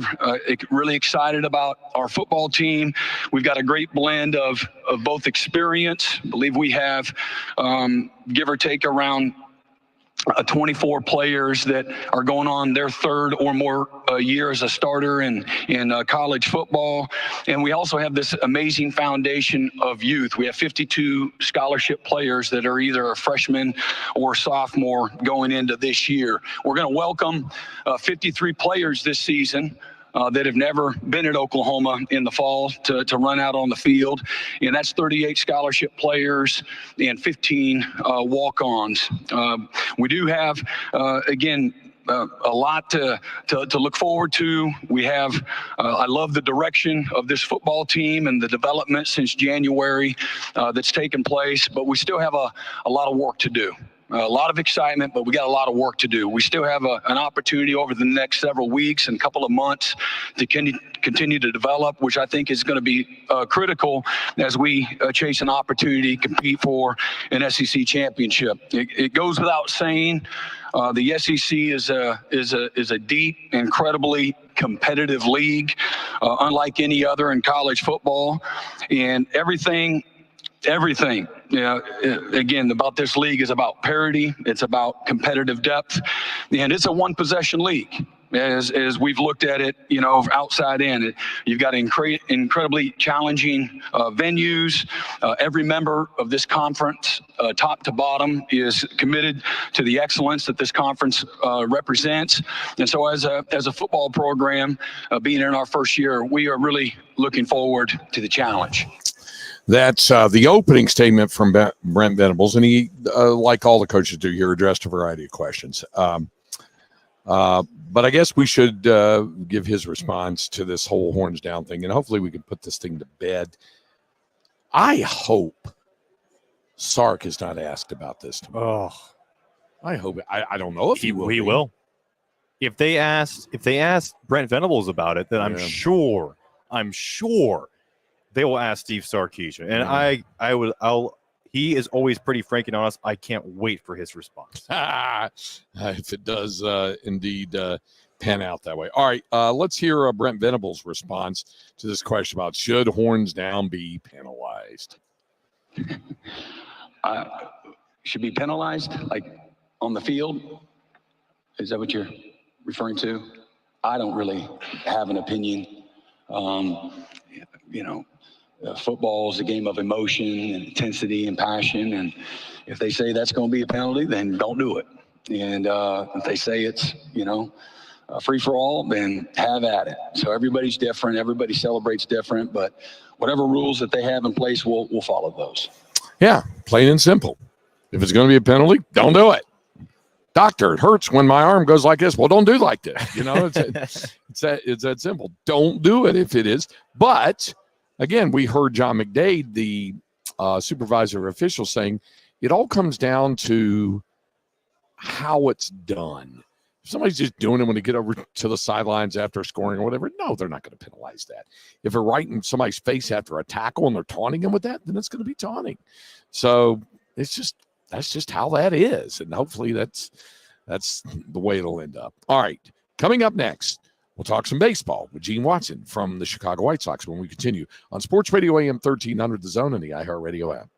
Really excited about our football team. We've got a great blend of both experience. I believe we have, give or take, around 24 players that are going on their third or more year as a starter in college football. And we also have this amazing foundation of youth. We have 52 scholarship players that are either a freshman or sophomore going into this year. We're going to welcome 53 players this season that have never been at Oklahoma in the fall to run out on the field. And that's 38 scholarship players and 15 walk-ons. We do have, again, a lot to look forward to. We have, I love the direction of this football team and the development since January that's taken place, but we still have a lot of work to do. A lot of excitement, but we got a lot of work to do. We still have an opportunity over the next several weeks and couple of months to continue to develop, which I think is going to be critical as we chase an opportunity to compete for an SEC championship. It goes without saying, the SEC is a deep, incredibly competitive league, unlike any other in college football, and everything, again, about this league is about parity. It's about competitive depth, and it's a one-possession league. As we've looked at it, outside in, you've got incredibly challenging venues. Every member of this conference, top to bottom, is committed to the excellence that this conference represents. And so, as a football program, being in our first year, we are really looking forward to the challenge. That's the opening statement from Brent Venables, and he, like all the coaches do here, addressed a variety of questions. But I guess we should give his response to this whole horns down thing, and hopefully we can put this thing to bed. I hope Sark is not asked about this tomorrow. Oh, I hope. I don't know if he will. He will. If they asked Brent Venables about it, then I'm sure they will ask Steve Sarkisian. And he is always pretty frank and honest. I can't wait for his response. If it does indeed pan out that way. All right, let's hear Brent Venables' response to this question about should horns down be penalized? Should be penalized, like on the field? Is that what you're referring to? I don't really have an opinion. Football is a game of emotion and intensity and passion. And if they say that's going to be a penalty, then don't do it. And if they say it's, free for all, then have at it. So everybody's different. Everybody celebrates different. But whatever rules that they have in place, we'll follow those. Yeah, plain and simple. If it's going to be a penalty, don't do it. Doctor, it hurts when my arm goes like this. Well, don't do like this. It's that simple. Don't do it if it is. But again, we heard John McDade, the supervisor official, saying it all comes down to how it's done. If somebody's just doing it when they get over to the sidelines after scoring or whatever, no, they're not going to penalize that. If they're right in somebody's face after a tackle and they're taunting them with that, then it's going to be taunting. So that's just how that is. And hopefully that's the way it'll end up. All right, coming up next, we'll talk some baseball with Gene Watson from the Chicago White Sox when we continue on Sports Radio AM 1300 The Zone and the iHeartRadio app.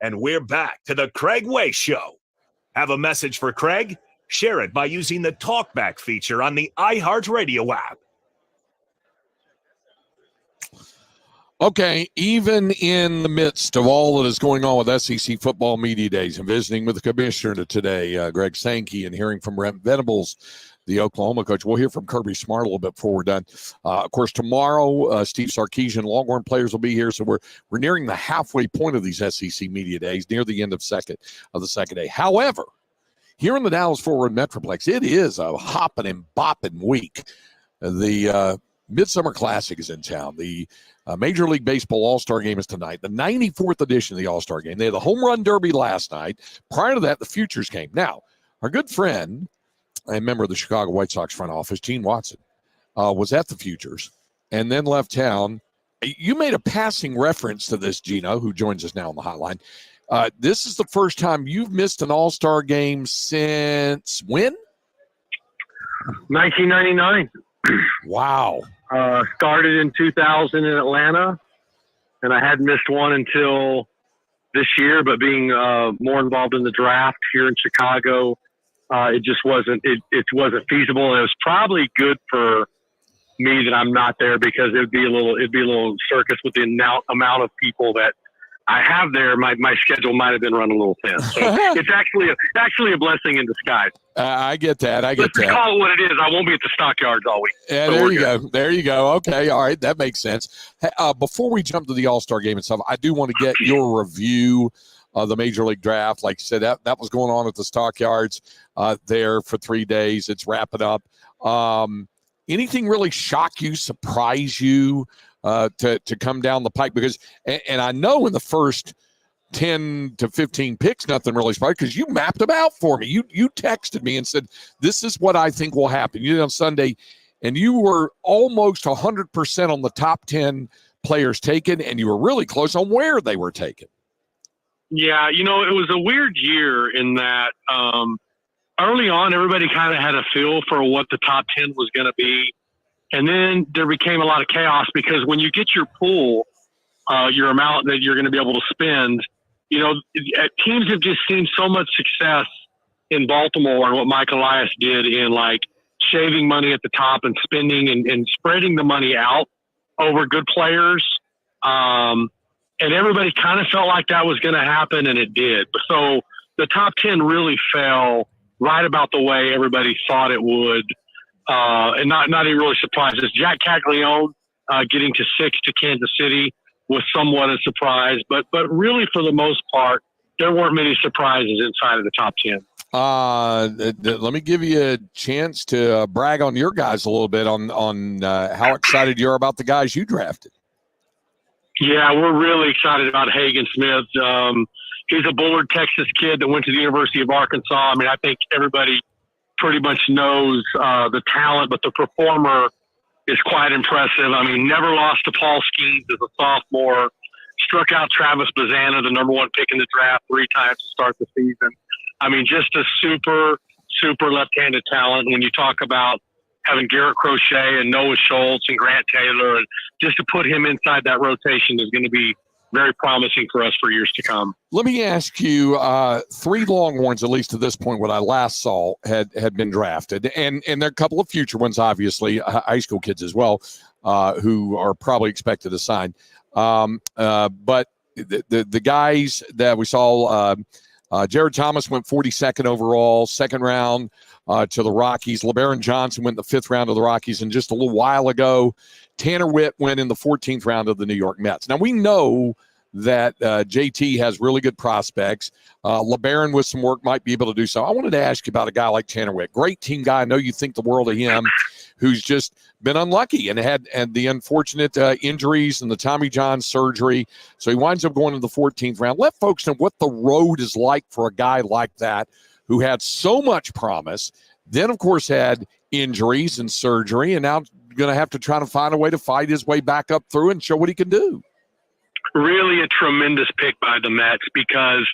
And we're back to the Craig Way Show. Have a message for Craig? Share it by using the TalkBack feature on the iHeartRadio app. Okay, even in the midst of all that is going on with SEC football media days and visiting with the commissioner today, Greg Sankey, and hearing from Brent Venables, the Oklahoma coach. We'll hear from Kirby Smart a little bit before we're done. Of course, tomorrow, Steve Sarkisian, Longhorn players will be here. So we're nearing the halfway point of these SEC media days, near the end of the second day. However, here in the Dallas-Fort Worth Metroplex, it is a hopping and bopping week. The Midsummer Classic is in town. The Major League Baseball All-Star Game is tonight, the 94th edition of the All-Star Game. They had the Home Run Derby last night. Prior to that, the Futures game. Now, our good friend and member of the Chicago White Sox front office, Gene Watson, was at the Futures and then left town. You made a passing reference to this, Gino, who joins us now on the hotline. This is the first time you've missed an All-Star game since when? 1999. Wow. Started in 2000 in Atlanta, and I hadn't missed one until this year, but being more involved in the draft here in Chicago, it just wasn't feasible. And it was probably good for me that I'm not there, because it'd be a little circus with the amount of people that I have there. My schedule might have been run a little thin. So it's actually a blessing in disguise. I get that. Let's call it what it is. I won't be at the stockyards all week. Yeah, so there you go. Okay, all right, that makes sense. Before we jump to the All-Star game and stuff, I do want to get your review of the Major League Draft. Like you said, that was going on at the stockyards there for 3 days. It's wrapping up. Anything really shock you, surprise you to come down the pike? Because, and I know in the first 10 to 15 picks, nothing really surprised, because you mapped them out for me. You texted me and said, this is what I think will happen. You did on Sunday, and you were almost 100% on the top 10 players taken, and you were really close on where they were taken. Yeah, it was a weird year in that early on, everybody kind of had a feel for what the top 10 was going to be. And then there became a lot of chaos, because when you get your pool, your amount that you're going to be able to spend, teams have just seen so much success in Baltimore and what Mike Elias did in like shaving money at the top and spending and spreading the money out over good players. And everybody kind of felt like that was going to happen, and it did. So the top 10 really fell right about the way everybody thought it would. And not even really surprises. Jack Caglione getting to 6 to Kansas City was somewhat a surprise, but really for the most part, there weren't many surprises inside of the top 10. Let me give you a chance to brag on your guys a little bit on how excited you are about the guys you drafted. Yeah, we're really excited about Hagen Smith. He's a Bullard, Texas kid that went to the University of Arkansas. I mean, I think everybody pretty much knows the talent, but the performer is quite impressive. I mean, never lost to Paul Skeens as a sophomore, struck out Travis Bazana, the number 1 pick in the draft, 3 times to start the season. I mean, just a super, super left-handed talent. When you talk about having Garrett Crochet and Noah Schultz and Grant Taylor, and just to put him inside that rotation is going to be very promising for us for years to come. Let me ask you, 3 Longhorns, at least to this point, what I last saw had been drafted, and there are a couple of future ones, obviously, high school kids as well, who are probably expected to sign. But the guys that we saw, Jared Thomas went 42nd overall, 2nd round to the Rockies. LeBaron Johnson went in the 5th round of the Rockies, and just a little while ago, Tanner Witt went in the 14th round of the New York Mets. Now, we know that JT has really good prospects. LeBaron, with some work, might be able to do so. I wanted to ask you about a guy like Tanner Witt. Great team guy. I know you think the world of him, who's just been unlucky and had the unfortunate injuries and the Tommy John surgery. So he winds up going to the 14th round. Let folks know what the road is like for a guy like that who had so much promise, then, of course, had injuries and surgery, and now going to have to try to find a way to fight his way back up through and show what he can do. Really a tremendous pick by the Mets, because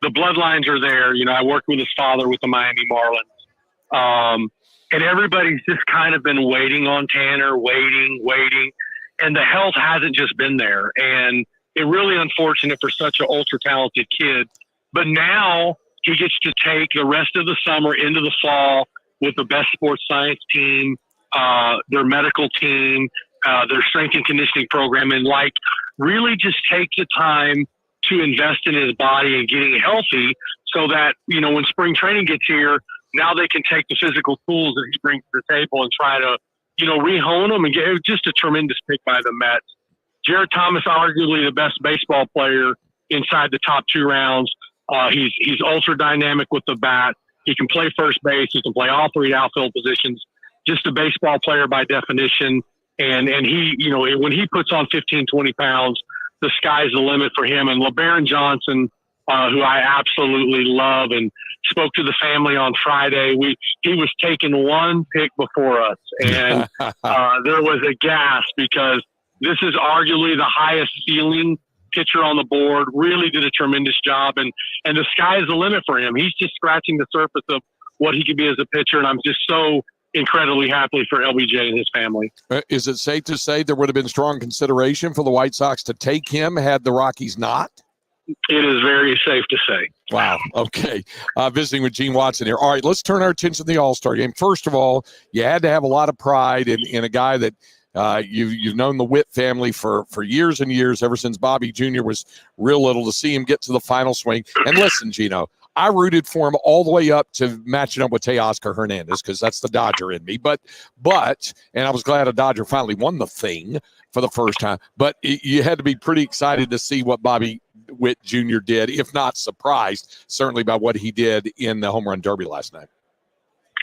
the bloodlines are there. I worked with his father with the Miami Marlins. And everybody's just kind of been waiting on Tanner, waiting. And the health hasn't just been there. And it really unfortunate for such an ultra talented kid. But now he gets to take the rest of the summer into the fall with the best sports science team, their medical team, their strength and conditioning program, and like really just take the time to invest in his body and getting healthy so that, you know, when spring training gets here, now they can take the physical tools that he brings to the table and try to, you know, re-hone them and get just a tremendous pick by the Mets. Jared Thomas, arguably the best baseball player inside the top 2 rounds. He's ultra dynamic with the bat. He can play first base. He can play all 3 outfield positions. Just a baseball player by definition. And he, you know, when he puts on 15, 20 pounds, the sky's the limit for him. And LeBaron Johnson, who I absolutely love and spoke to the family on Friday. He was taking 1 pick before us. And there was a gasp because this is arguably the highest ceiling pitcher on the board, really did a tremendous job. And the sky is the limit for him. He's just scratching the surface of what he could be as a pitcher. And I'm just so incredibly happy for LBJ and his family. Is it safe to say there would have been strong consideration for the White Sox to take him had the Rockies not? It is very safe to say. Wow. Okay. Visiting with Gene Watson here. All right, let's turn our attention to the All-Star game. First of all, you had to have a lot of pride in a guy that you've known the Witt family for years and years, ever since Bobby Jr. was real little, to see him get to the final swing. And listen, Gino, I rooted for him all the way up to matching up with Teoscar Hernandez because that's the Dodger in me. But, and I was glad a Dodger finally won the thing for the first time. But you had to be pretty excited to see what Bobby Witt Jr. did, if not surprised, certainly by what he did in the home run derby last night.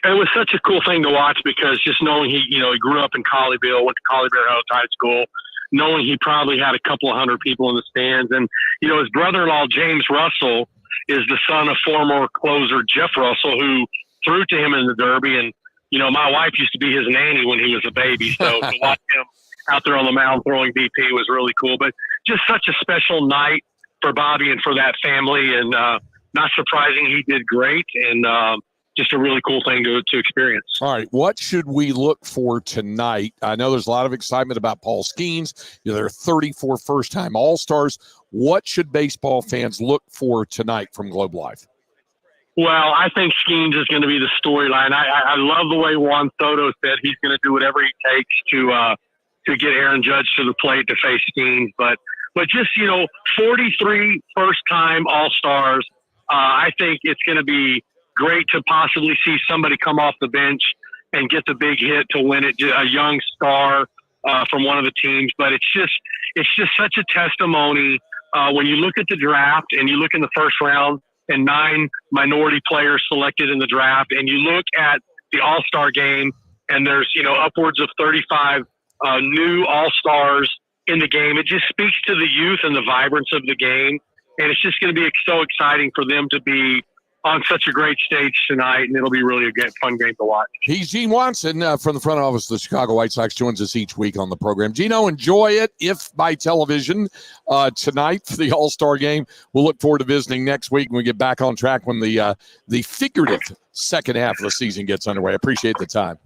It was such a cool thing to watch because just knowing he grew up in Colleyville, went to Colley Bear House High School, knowing he probably had a couple of hundred people in the stands. And, you know, his brother-in-law, James Russell, is the son of former closer Jeff Russell, who threw to him in the Derby. And, you know, my wife used to be his nanny when he was a baby. So to watch him out there on the mound throwing BP was really cool. But just such a special night for Bobby and for that family. And not surprising, he did great. And just a really cool thing to experience. All right, what should we look for tonight? I know there's a lot of excitement about Paul Skeens. You know, there are 34 first-time All-Stars. What should baseball fans look for tonight from Globe Life? Well, I think Skeens is going to be the storyline. I love the way Juan Soto said he's going to do whatever he takes to get Aaron Judge to the plate to face Skeens. But just, you know, 43 first-time All-Stars. I think it's going to be great to possibly see somebody come off the bench and get the big hit to win it, a young star from one of the teams. But it's just such a testimony when you look at the draft and you look in the first round and 9 minority players selected in the draft, and you look at the All-Star game and there's, you know, upwards of 35 new All-Stars in the game. It just speaks to the youth and the vibrance of the game. And it's just going to be so exciting for them to be on such a great stage tonight, and it'll be really a fun game to watch. He's Gene Watson from the front office of the Chicago White Sox, joins us each week on the program. Gino, enjoy it, if by television, tonight for the All-Star game. We'll look forward to visiting next week when we get back on track when the figurative second half of the season gets underway. I appreciate the time.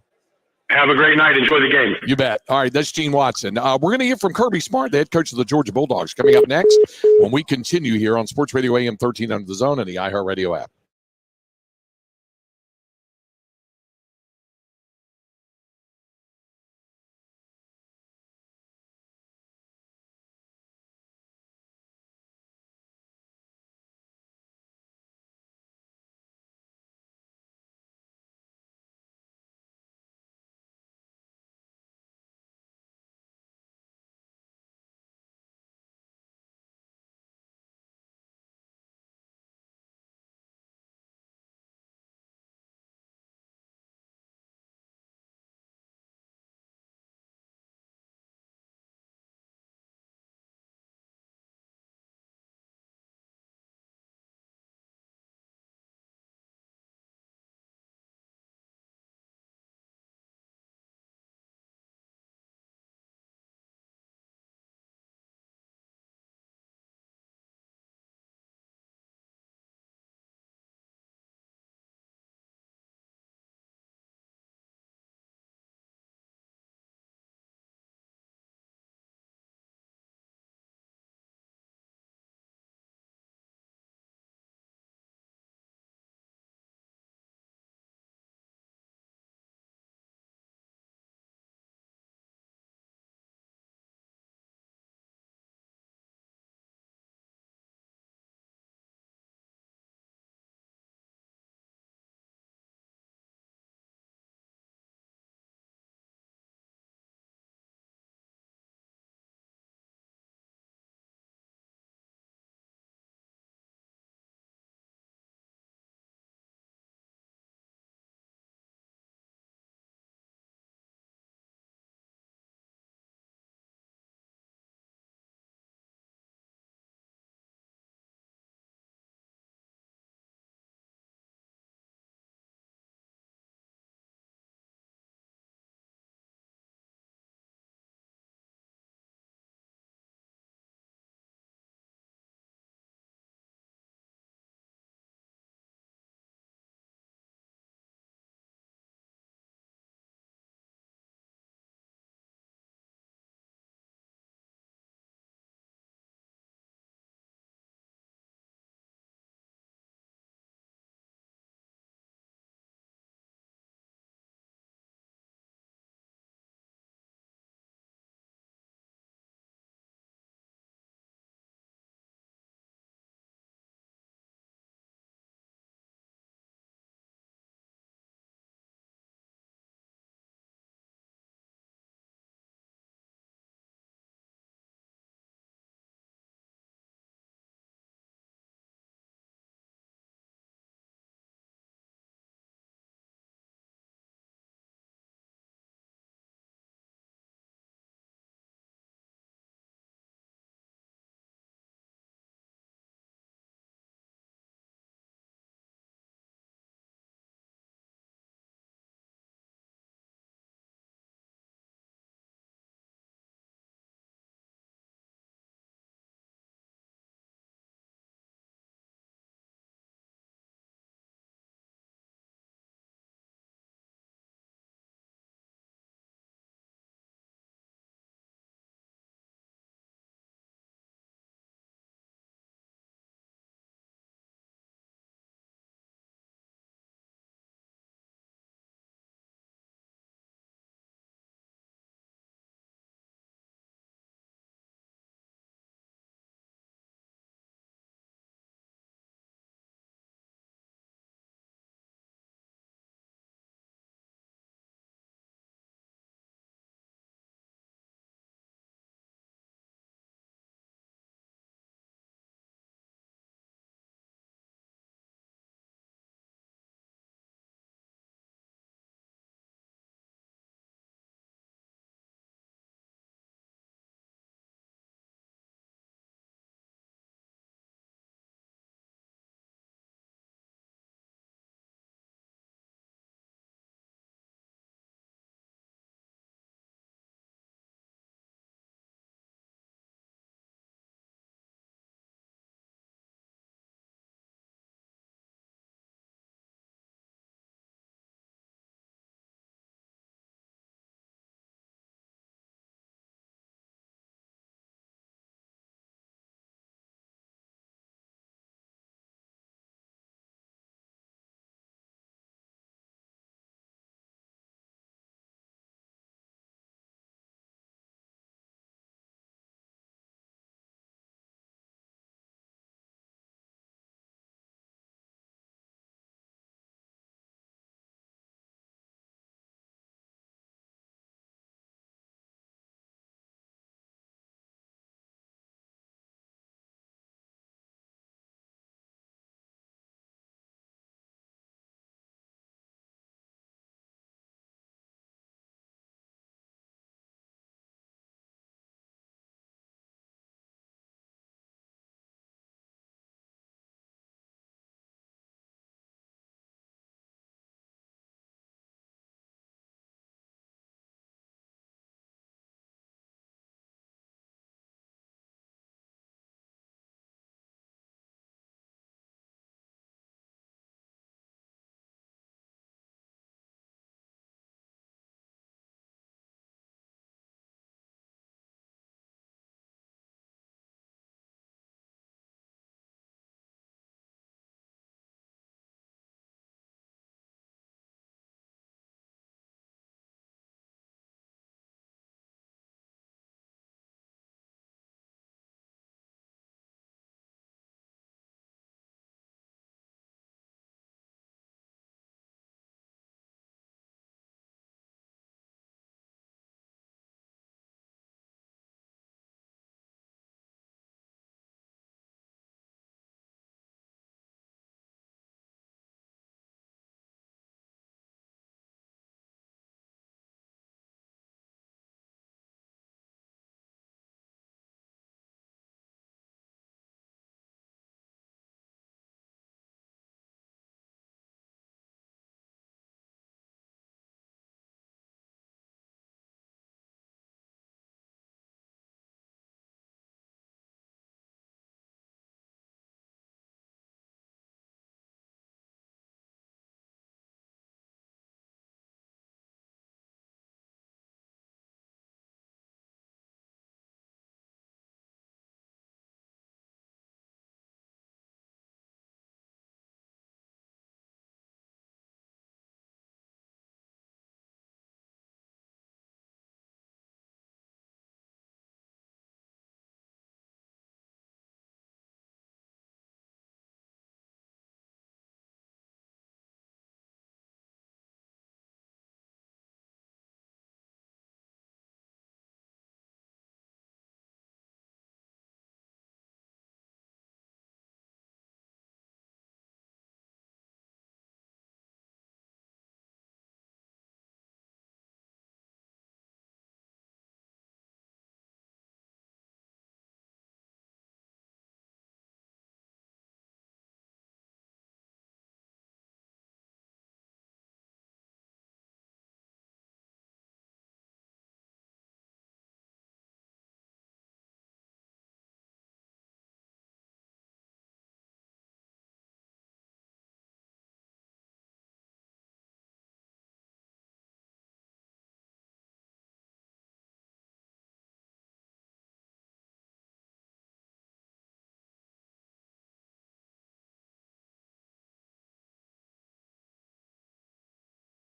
Have a great night. Enjoy the game. You bet. All right, that's Gene Watson. We're going to hear from Kirby Smart, the head coach of the Georgia Bulldogs, coming up next when we continue here on Sports Radio AM 13 under the Zone and the iHeartRadio app.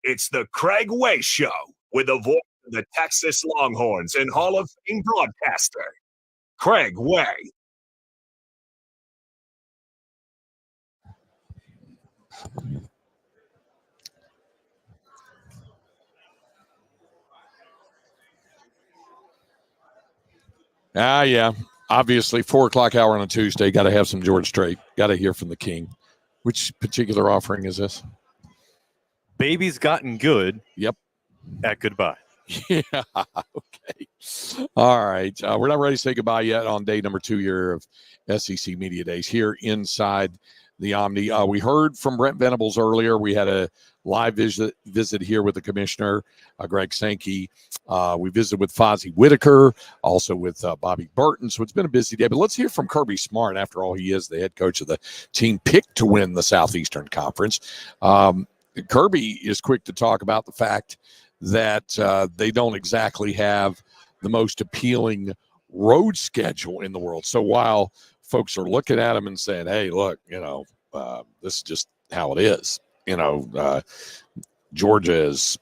It's the Craig Way Show with the voice of the Texas Longhorns and Hall of Fame broadcaster, Craig Way. Yeah. Obviously, 4 o'clock hour on a Tuesday. Got to have some George Strait. Got to hear from the king. Which particular offering is this? Baby's Gotten Good. Yep. At goodbye. Yeah. Okay. All right. We're not ready to say goodbye yet on day number 2 here of SEC Media Days here inside the Omni. We heard from Brent Venables earlier. We had a live visit here with the commissioner, Greg Sankey. We visited with Fozzy Whittaker, also with Bobby Burton. So it's been a busy day. But let's hear from Kirby Smart. After all, he is the head coach of the team picked to win the Southeastern Conference. Kirby is quick to talk about the fact that they don't exactly have the most appealing road schedule in the world. So while folks are looking at them and saying, hey, look, this is just how it is. Georgia is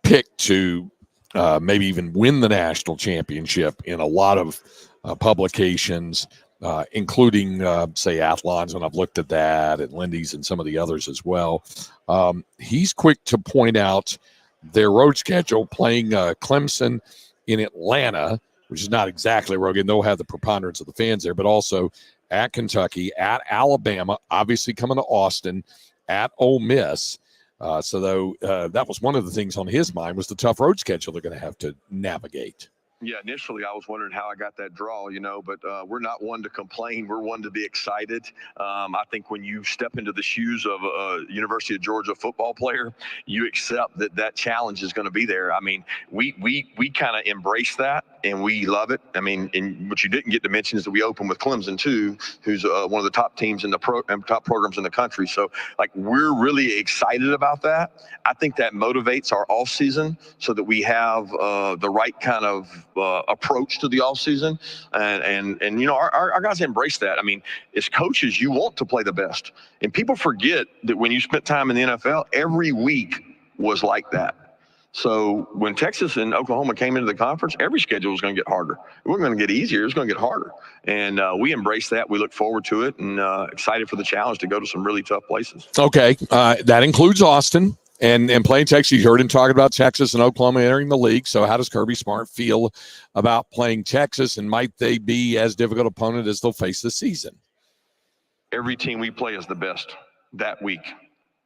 picked to maybe even win the national championship in a lot of publications, including, say, Athlons, and I've looked at that, and Lindy's and some of the others as well. He's quick to point out their road schedule, playing Clemson in Atlanta, which is not exactly road game. They'll have the preponderance of the fans there, but also at Kentucky, at Alabama, obviously coming to Austin, at Ole Miss. So that was one of the things on his mind was the tough road schedule they're going to have to navigate. Yeah, initially I was wondering how I got that draw, but we're not one to complain. We're one to be excited. I think when you step into the shoes of a University of Georgia football player, you accept that challenge is going to be there. I mean, we kind of embrace that and we love it. I mean, and what you didn't get to mention is that we open with Clemson too, who's one of the top teams in the top programs in the country. So we're really excited about that. I think that motivates our off season so that we have the right kind of approach to the off season, and our guys embrace that. I mean, as coaches, you want to play the best, and people forget that when you spent time in the NFL, every week was like that. So when Texas and Oklahoma came into the conference, every schedule was going to get harder. It wasn't going to get easier; it was going to get harder, and we embrace that. We look forward to it, and excited for the challenge to go to some really tough places. Okay, that includes Austin. And playing Texas, you heard him talking about Texas and Oklahoma entering the league. So how does Kirby Smart feel about playing Texas, and might they be as difficult opponent as they'll face this season? Every team we play is the best that week.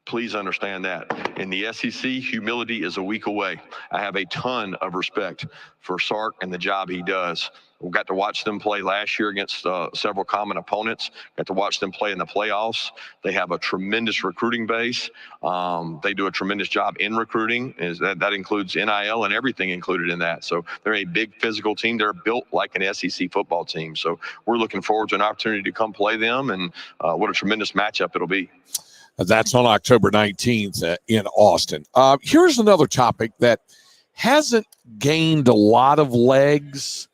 Please understand that. In the SEC, humility is a week away. I have a ton of respect for Sark and the job he does. We got to watch them play last year against several common opponents. Got to watch them play in the playoffs. They have a tremendous recruiting base. They do a tremendous job in recruiting. That includes NIL and everything included in that. So they're a big physical team. They're built like an SEC football team. So we're looking forward to an opportunity to come play them, and what a tremendous matchup it'll be. That's on October 19th in Austin. Here's another topic that hasn't gained a lot of legs.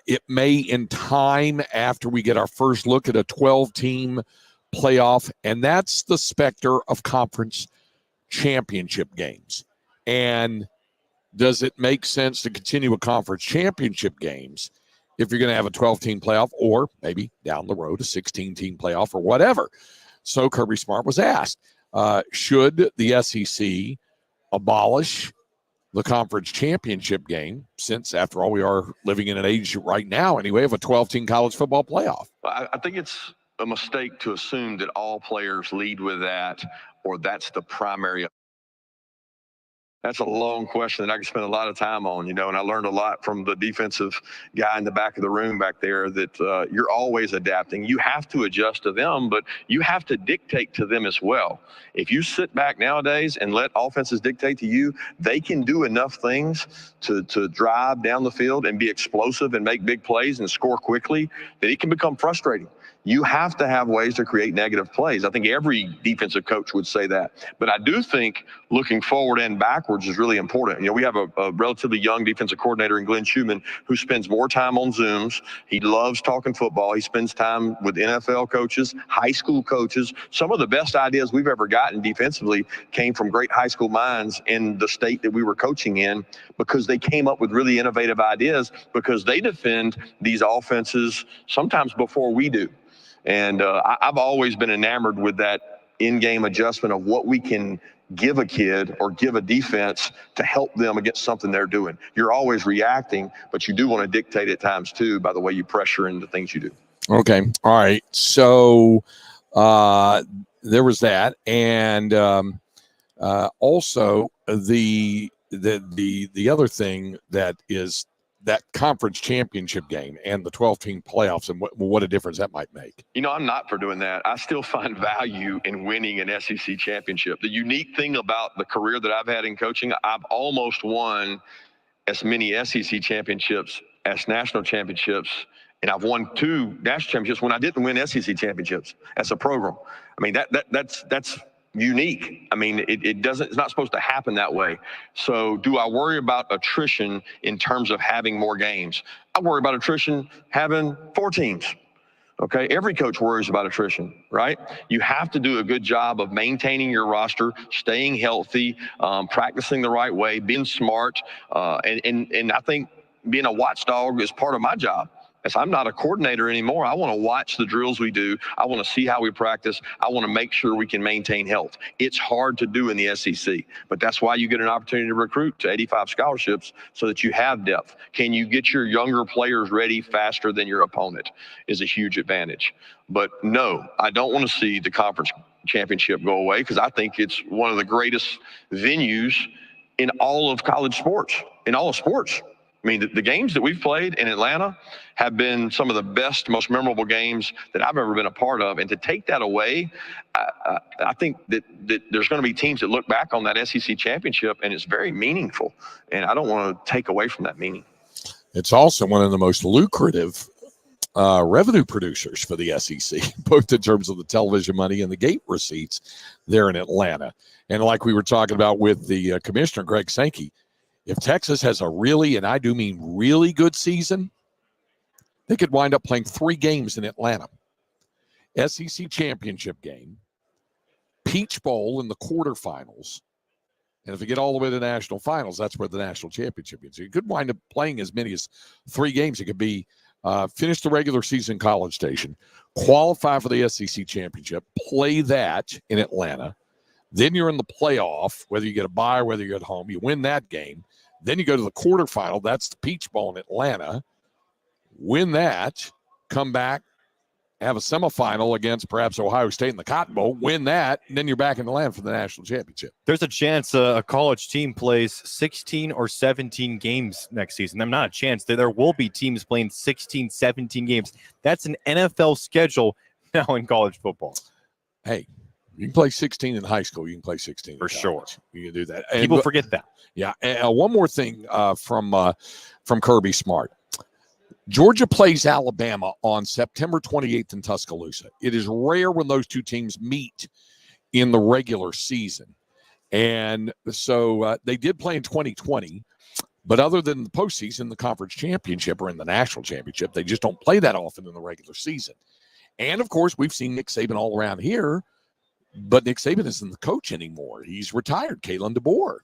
It may in time after we get our first look at a 12-team playoff, and that's the specter of conference championship games. And does it make sense to continue a conference championship games if you're going to have a 12-team playoff, or maybe down the road a 16-team playoff or whatever? So Kirby Smart was asked, should the SEC abolish the conference championship game, since, after all, we are living in an age right now, anyway, of a 12-team college football playoff? I think it's a mistake to assume that all players lead with that, or that's the primary. That's a long question that I could spend a lot of time on, and I learned a lot from the defensive guy in the back of the room back there that you're always adapting. You have to adjust to them, but you have to dictate to them as well. If you sit back nowadays and let offenses dictate to you, they can do enough things to drive down the field and be explosive and make big plays and score quickly that it can become frustrating. You have to have ways to create negative plays. I think every defensive coach would say that. But I do think looking forward and backwards is really important. We have a relatively young defensive coordinator in Glenn Schumann who spends more time on Zooms. He loves talking football. He spends time with NFL coaches, high school coaches. Some of the best ideas we've ever gotten defensively came from great high school minds in the state that we were coaching in, because they came up with really innovative ideas, because they defend these offenses sometimes before we do. And I've always been enamored with that in-game adjustment of what we can give a kid or give a defense to help them against something they're doing. You're always reacting, but you do want to dictate at times too by the way you pressure into things you do. Okay. All right. So there was that. And also the other thing that is that conference championship game and the 12-team playoffs, and what a difference that might make. I'm not for doing that. I still find value in winning an SEC championship. The unique thing about the career that I've had in coaching, I've almost won as many SEC championships as national championships, and I've won 2 national championships when I didn't win SEC championships as a program. I mean, that's unique. I mean, it's not supposed to happen that way. So do I worry about attrition in terms of having more games? I worry about attrition having 4 teams. Okay, every coach worries about attrition, right? You have to do a good job of maintaining your roster, staying healthy, practicing the right way, being smart, and I think being a watchdog is part of my job. As I'm not a coordinator anymore, I want to watch the drills we do. I want to see how we practice. I want to make sure we can maintain health. It's hard to do in the SEC, but that's why you get an opportunity to recruit to 85 scholarships so that you have depth. Can you get your younger players ready faster than your opponent is a huge advantage. But no, I don't want to see the conference championship go away, because I think it's one of the greatest venues in all of college sports, in all of sports. I mean, the games that we've played in Atlanta have been some of the best, most memorable games that I've ever been a part of. And to take that away, I think that there's going to be teams that look back on that SEC championship, and it's very meaningful. And I don't want to take away from that meaning. It's also one of the most lucrative revenue producers for the SEC, both in terms of the television money and the gate receipts there in Atlanta. And like we were talking about with the commissioner, Greg Sankey, if Texas has a really, and I do mean really good season, they could wind up playing 3 games in Atlanta. SEC championship game, Peach Bowl in the quarterfinals, and if you get all the way to the national finals, that's where the national championship is. So you could wind up playing as many as 3 games. It could be finish the regular season College Station, qualify for the SEC championship, play that in Atlanta. Then you're in the playoff, whether you get a bye or whether you're at home. You win that game. Then you go to the quarterfinal. That's the Peach Bowl in Atlanta. Win that. Come back. Have a semifinal against perhaps Ohio State in the Cotton Bowl. Win that. And then you're back in the land for the national championship. There's a chance a college team plays 16 or 17 games next season. I'm not a chance. There will be teams playing 16, 17 games. That's an NFL schedule now in college football. Hey, you can play 16 in high school. You can play 16 for sure. You can do that. People forget that. Yeah. And one more thing from Kirby Smart. Georgia plays Alabama on September 28th in Tuscaloosa. It is rare when those 2 teams meet in the regular season. And so they did play in 2020. But other than the postseason, the conference championship or in the national championship, they just don't play that often in the regular season. And, of course, we've seen Nick Saban all around here. But Nick Saban isn't the coach anymore. He's retired. Kalen DeBoer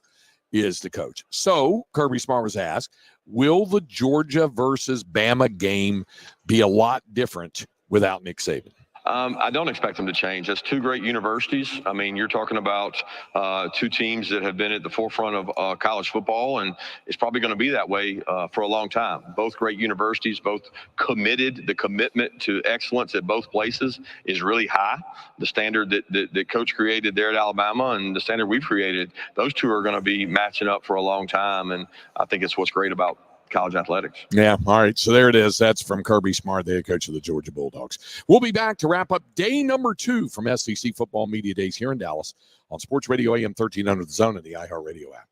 is the coach. So Kirby Smart was asked, will the Georgia versus Bama game be a lot different without Nick Saban? I don't expect them to change. That's 2 great universities. I mean, you're talking about 2 teams that have been at the forefront of college football, and it's probably going to be that way for a long time. Both great universities, both committed. The commitment to excellence at both places is really high. The standard that Coach created there at Alabama and the standard we've created, those 2 are going to be matching up for a long time, and I think it's what's great about college athletics. Yeah. All right. So there it is. That's from Kirby Smart, the head coach of the Georgia Bulldogs. We'll be back to wrap up day number 2 from SEC Football Media Days here in Dallas on Sports Radio AM 1300 The Zone and the iHeartRadio app.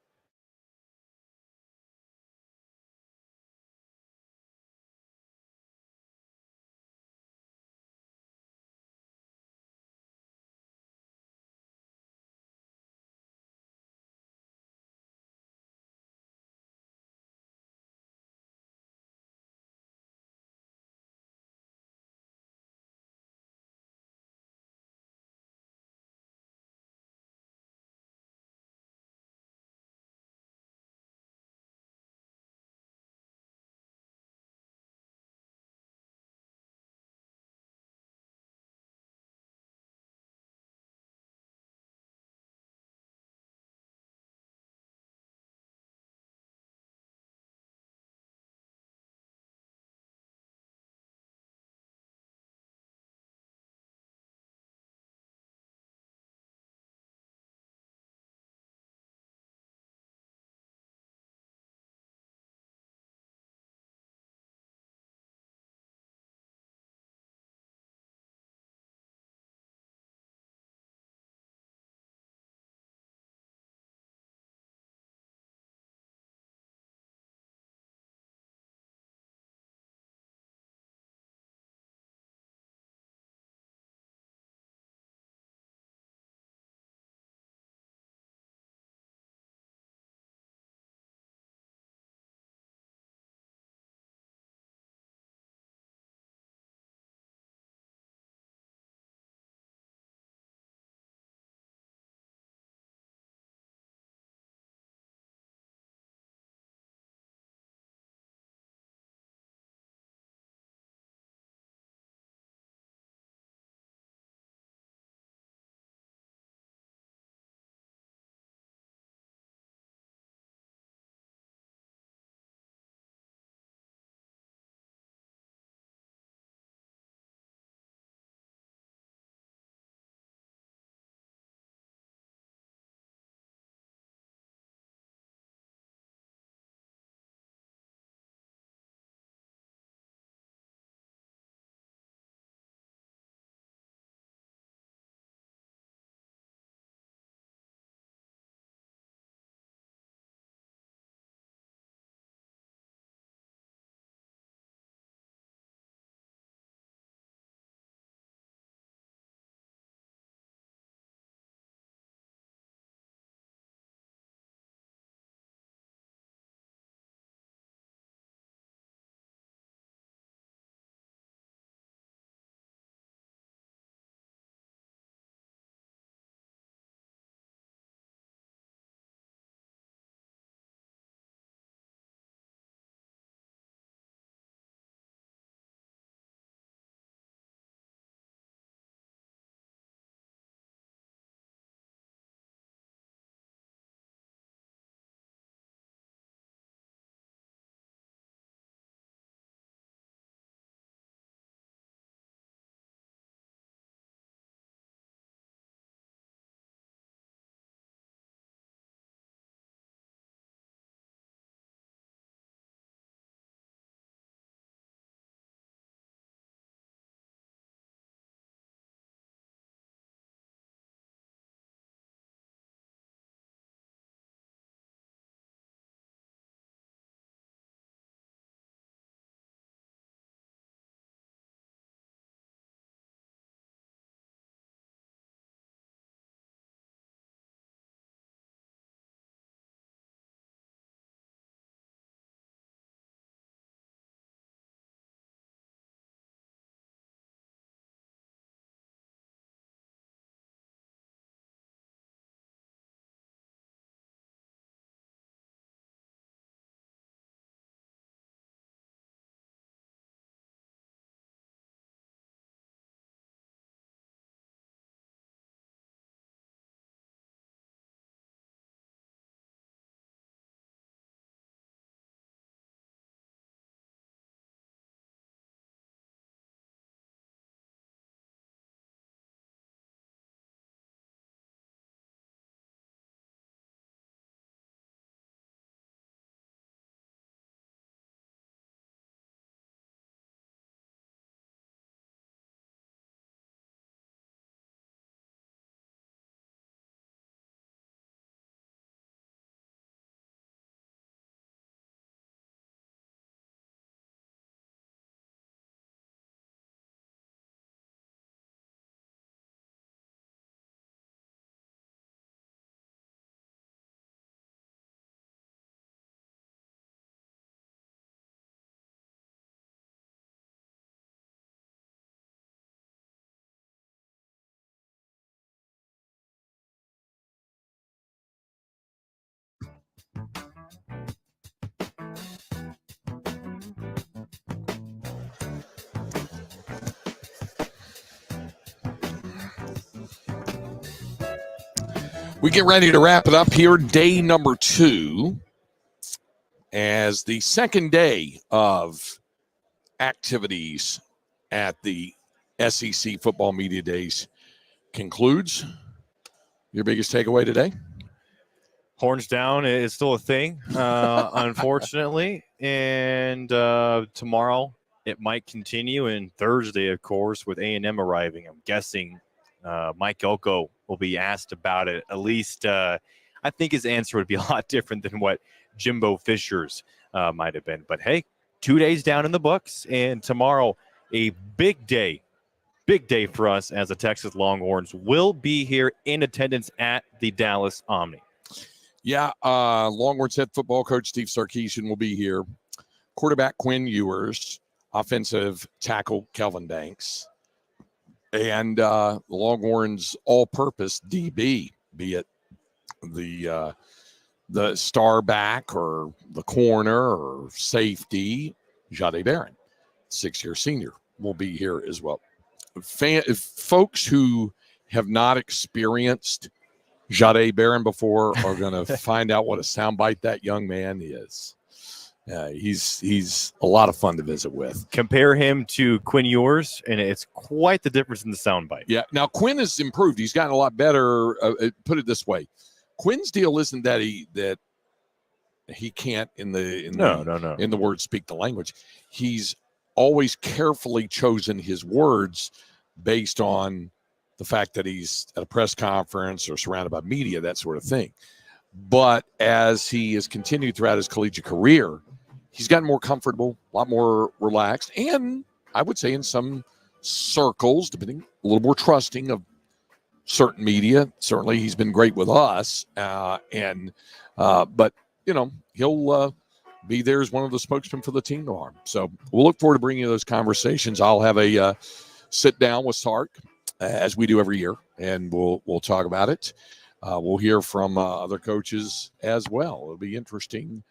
We get ready to wrap it up here. Day number 2, as the second day of activities at the SEC Football Media Days concludes. Your biggest takeaway today? Horns down is still a thing, unfortunately. And tomorrow it might continue. And Thursday, of course, with A&M arriving, I'm guessing Mike Elko will be asked about it. At least I think his answer would be a lot different than what Jimbo Fisher's might have been. But, hey, 2 days down in the books. And tomorrow, a big day for us as the Texas Longhorns will be here in attendance at the Dallas Omni. Yeah, Longhorns head football coach Steve Sarkisian will be here. Quarterback Quinn Ewers, offensive tackle Kelvin Danks, and the Longhorns all-purpose DB, be it the star back or the corner or safety, Jade Barron, 6-year senior, will be here as well. Folks who have not experienced Jade Barron before are going to find out what a soundbite that young man is. He's a lot of fun to visit with. Compare him to Quinn Ewers, and it's quite the difference in the soundbite. Yeah. Now, Quinn has improved. He's gotten a lot better. Put it this way. Quinn's deal isn't that he can't in the word speak the language. He's always carefully chosen his words based on the fact that he's at a press conference or surrounded by media, that sort of thing. But as he has continued throughout his collegiate career, he's gotten more comfortable, a lot more relaxed, and I would say in some circles, depending, a little more trusting of certain media. Certainly he's been great with us. But, he'll be there as one of the spokesmen for the team tomorrow. So we'll look forward to bringing you those conversations. I'll have a sit down with Sark, as we do every year, and we'll talk about it. We'll hear from other coaches as well. It'll be interesting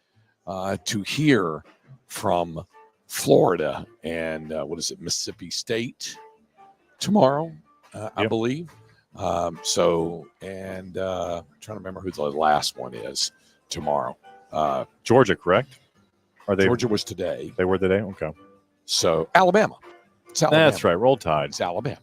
to hear from Florida and Mississippi State tomorrow, I believe. I'm trying to remember who the last one is tomorrow. Georgia, correct? Georgia was today. They were today? Okay. So Alabama. It's Alabama. That's right. Roll Tide. It's Alabama.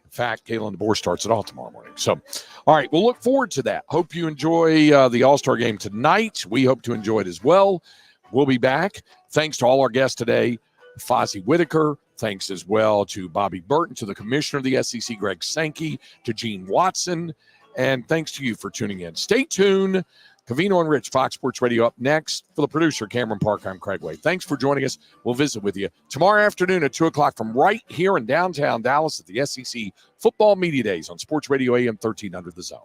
In fact, Kalen DeBoer starts it all tomorrow morning. So, all right, we'll look forward to that. Hope you enjoy the All-Star game tonight. We hope to enjoy it as well. We'll be back. Thanks to all our guests today, Fozzy Whittaker. Thanks as well to Bobby Burton, to the commissioner of the SEC, Greg Sankey, to Gene Watson. And thanks to you for tuning in. Stay tuned. Covino and Rich, Fox Sports Radio up next. For the producer, Cameron Parker, I'm Craig Wade. Thanks for joining us. We'll visit with you tomorrow afternoon at 2 o'clock from right here in downtown Dallas at the SEC Football Media Days on Sports Radio AM 1300 The Zone.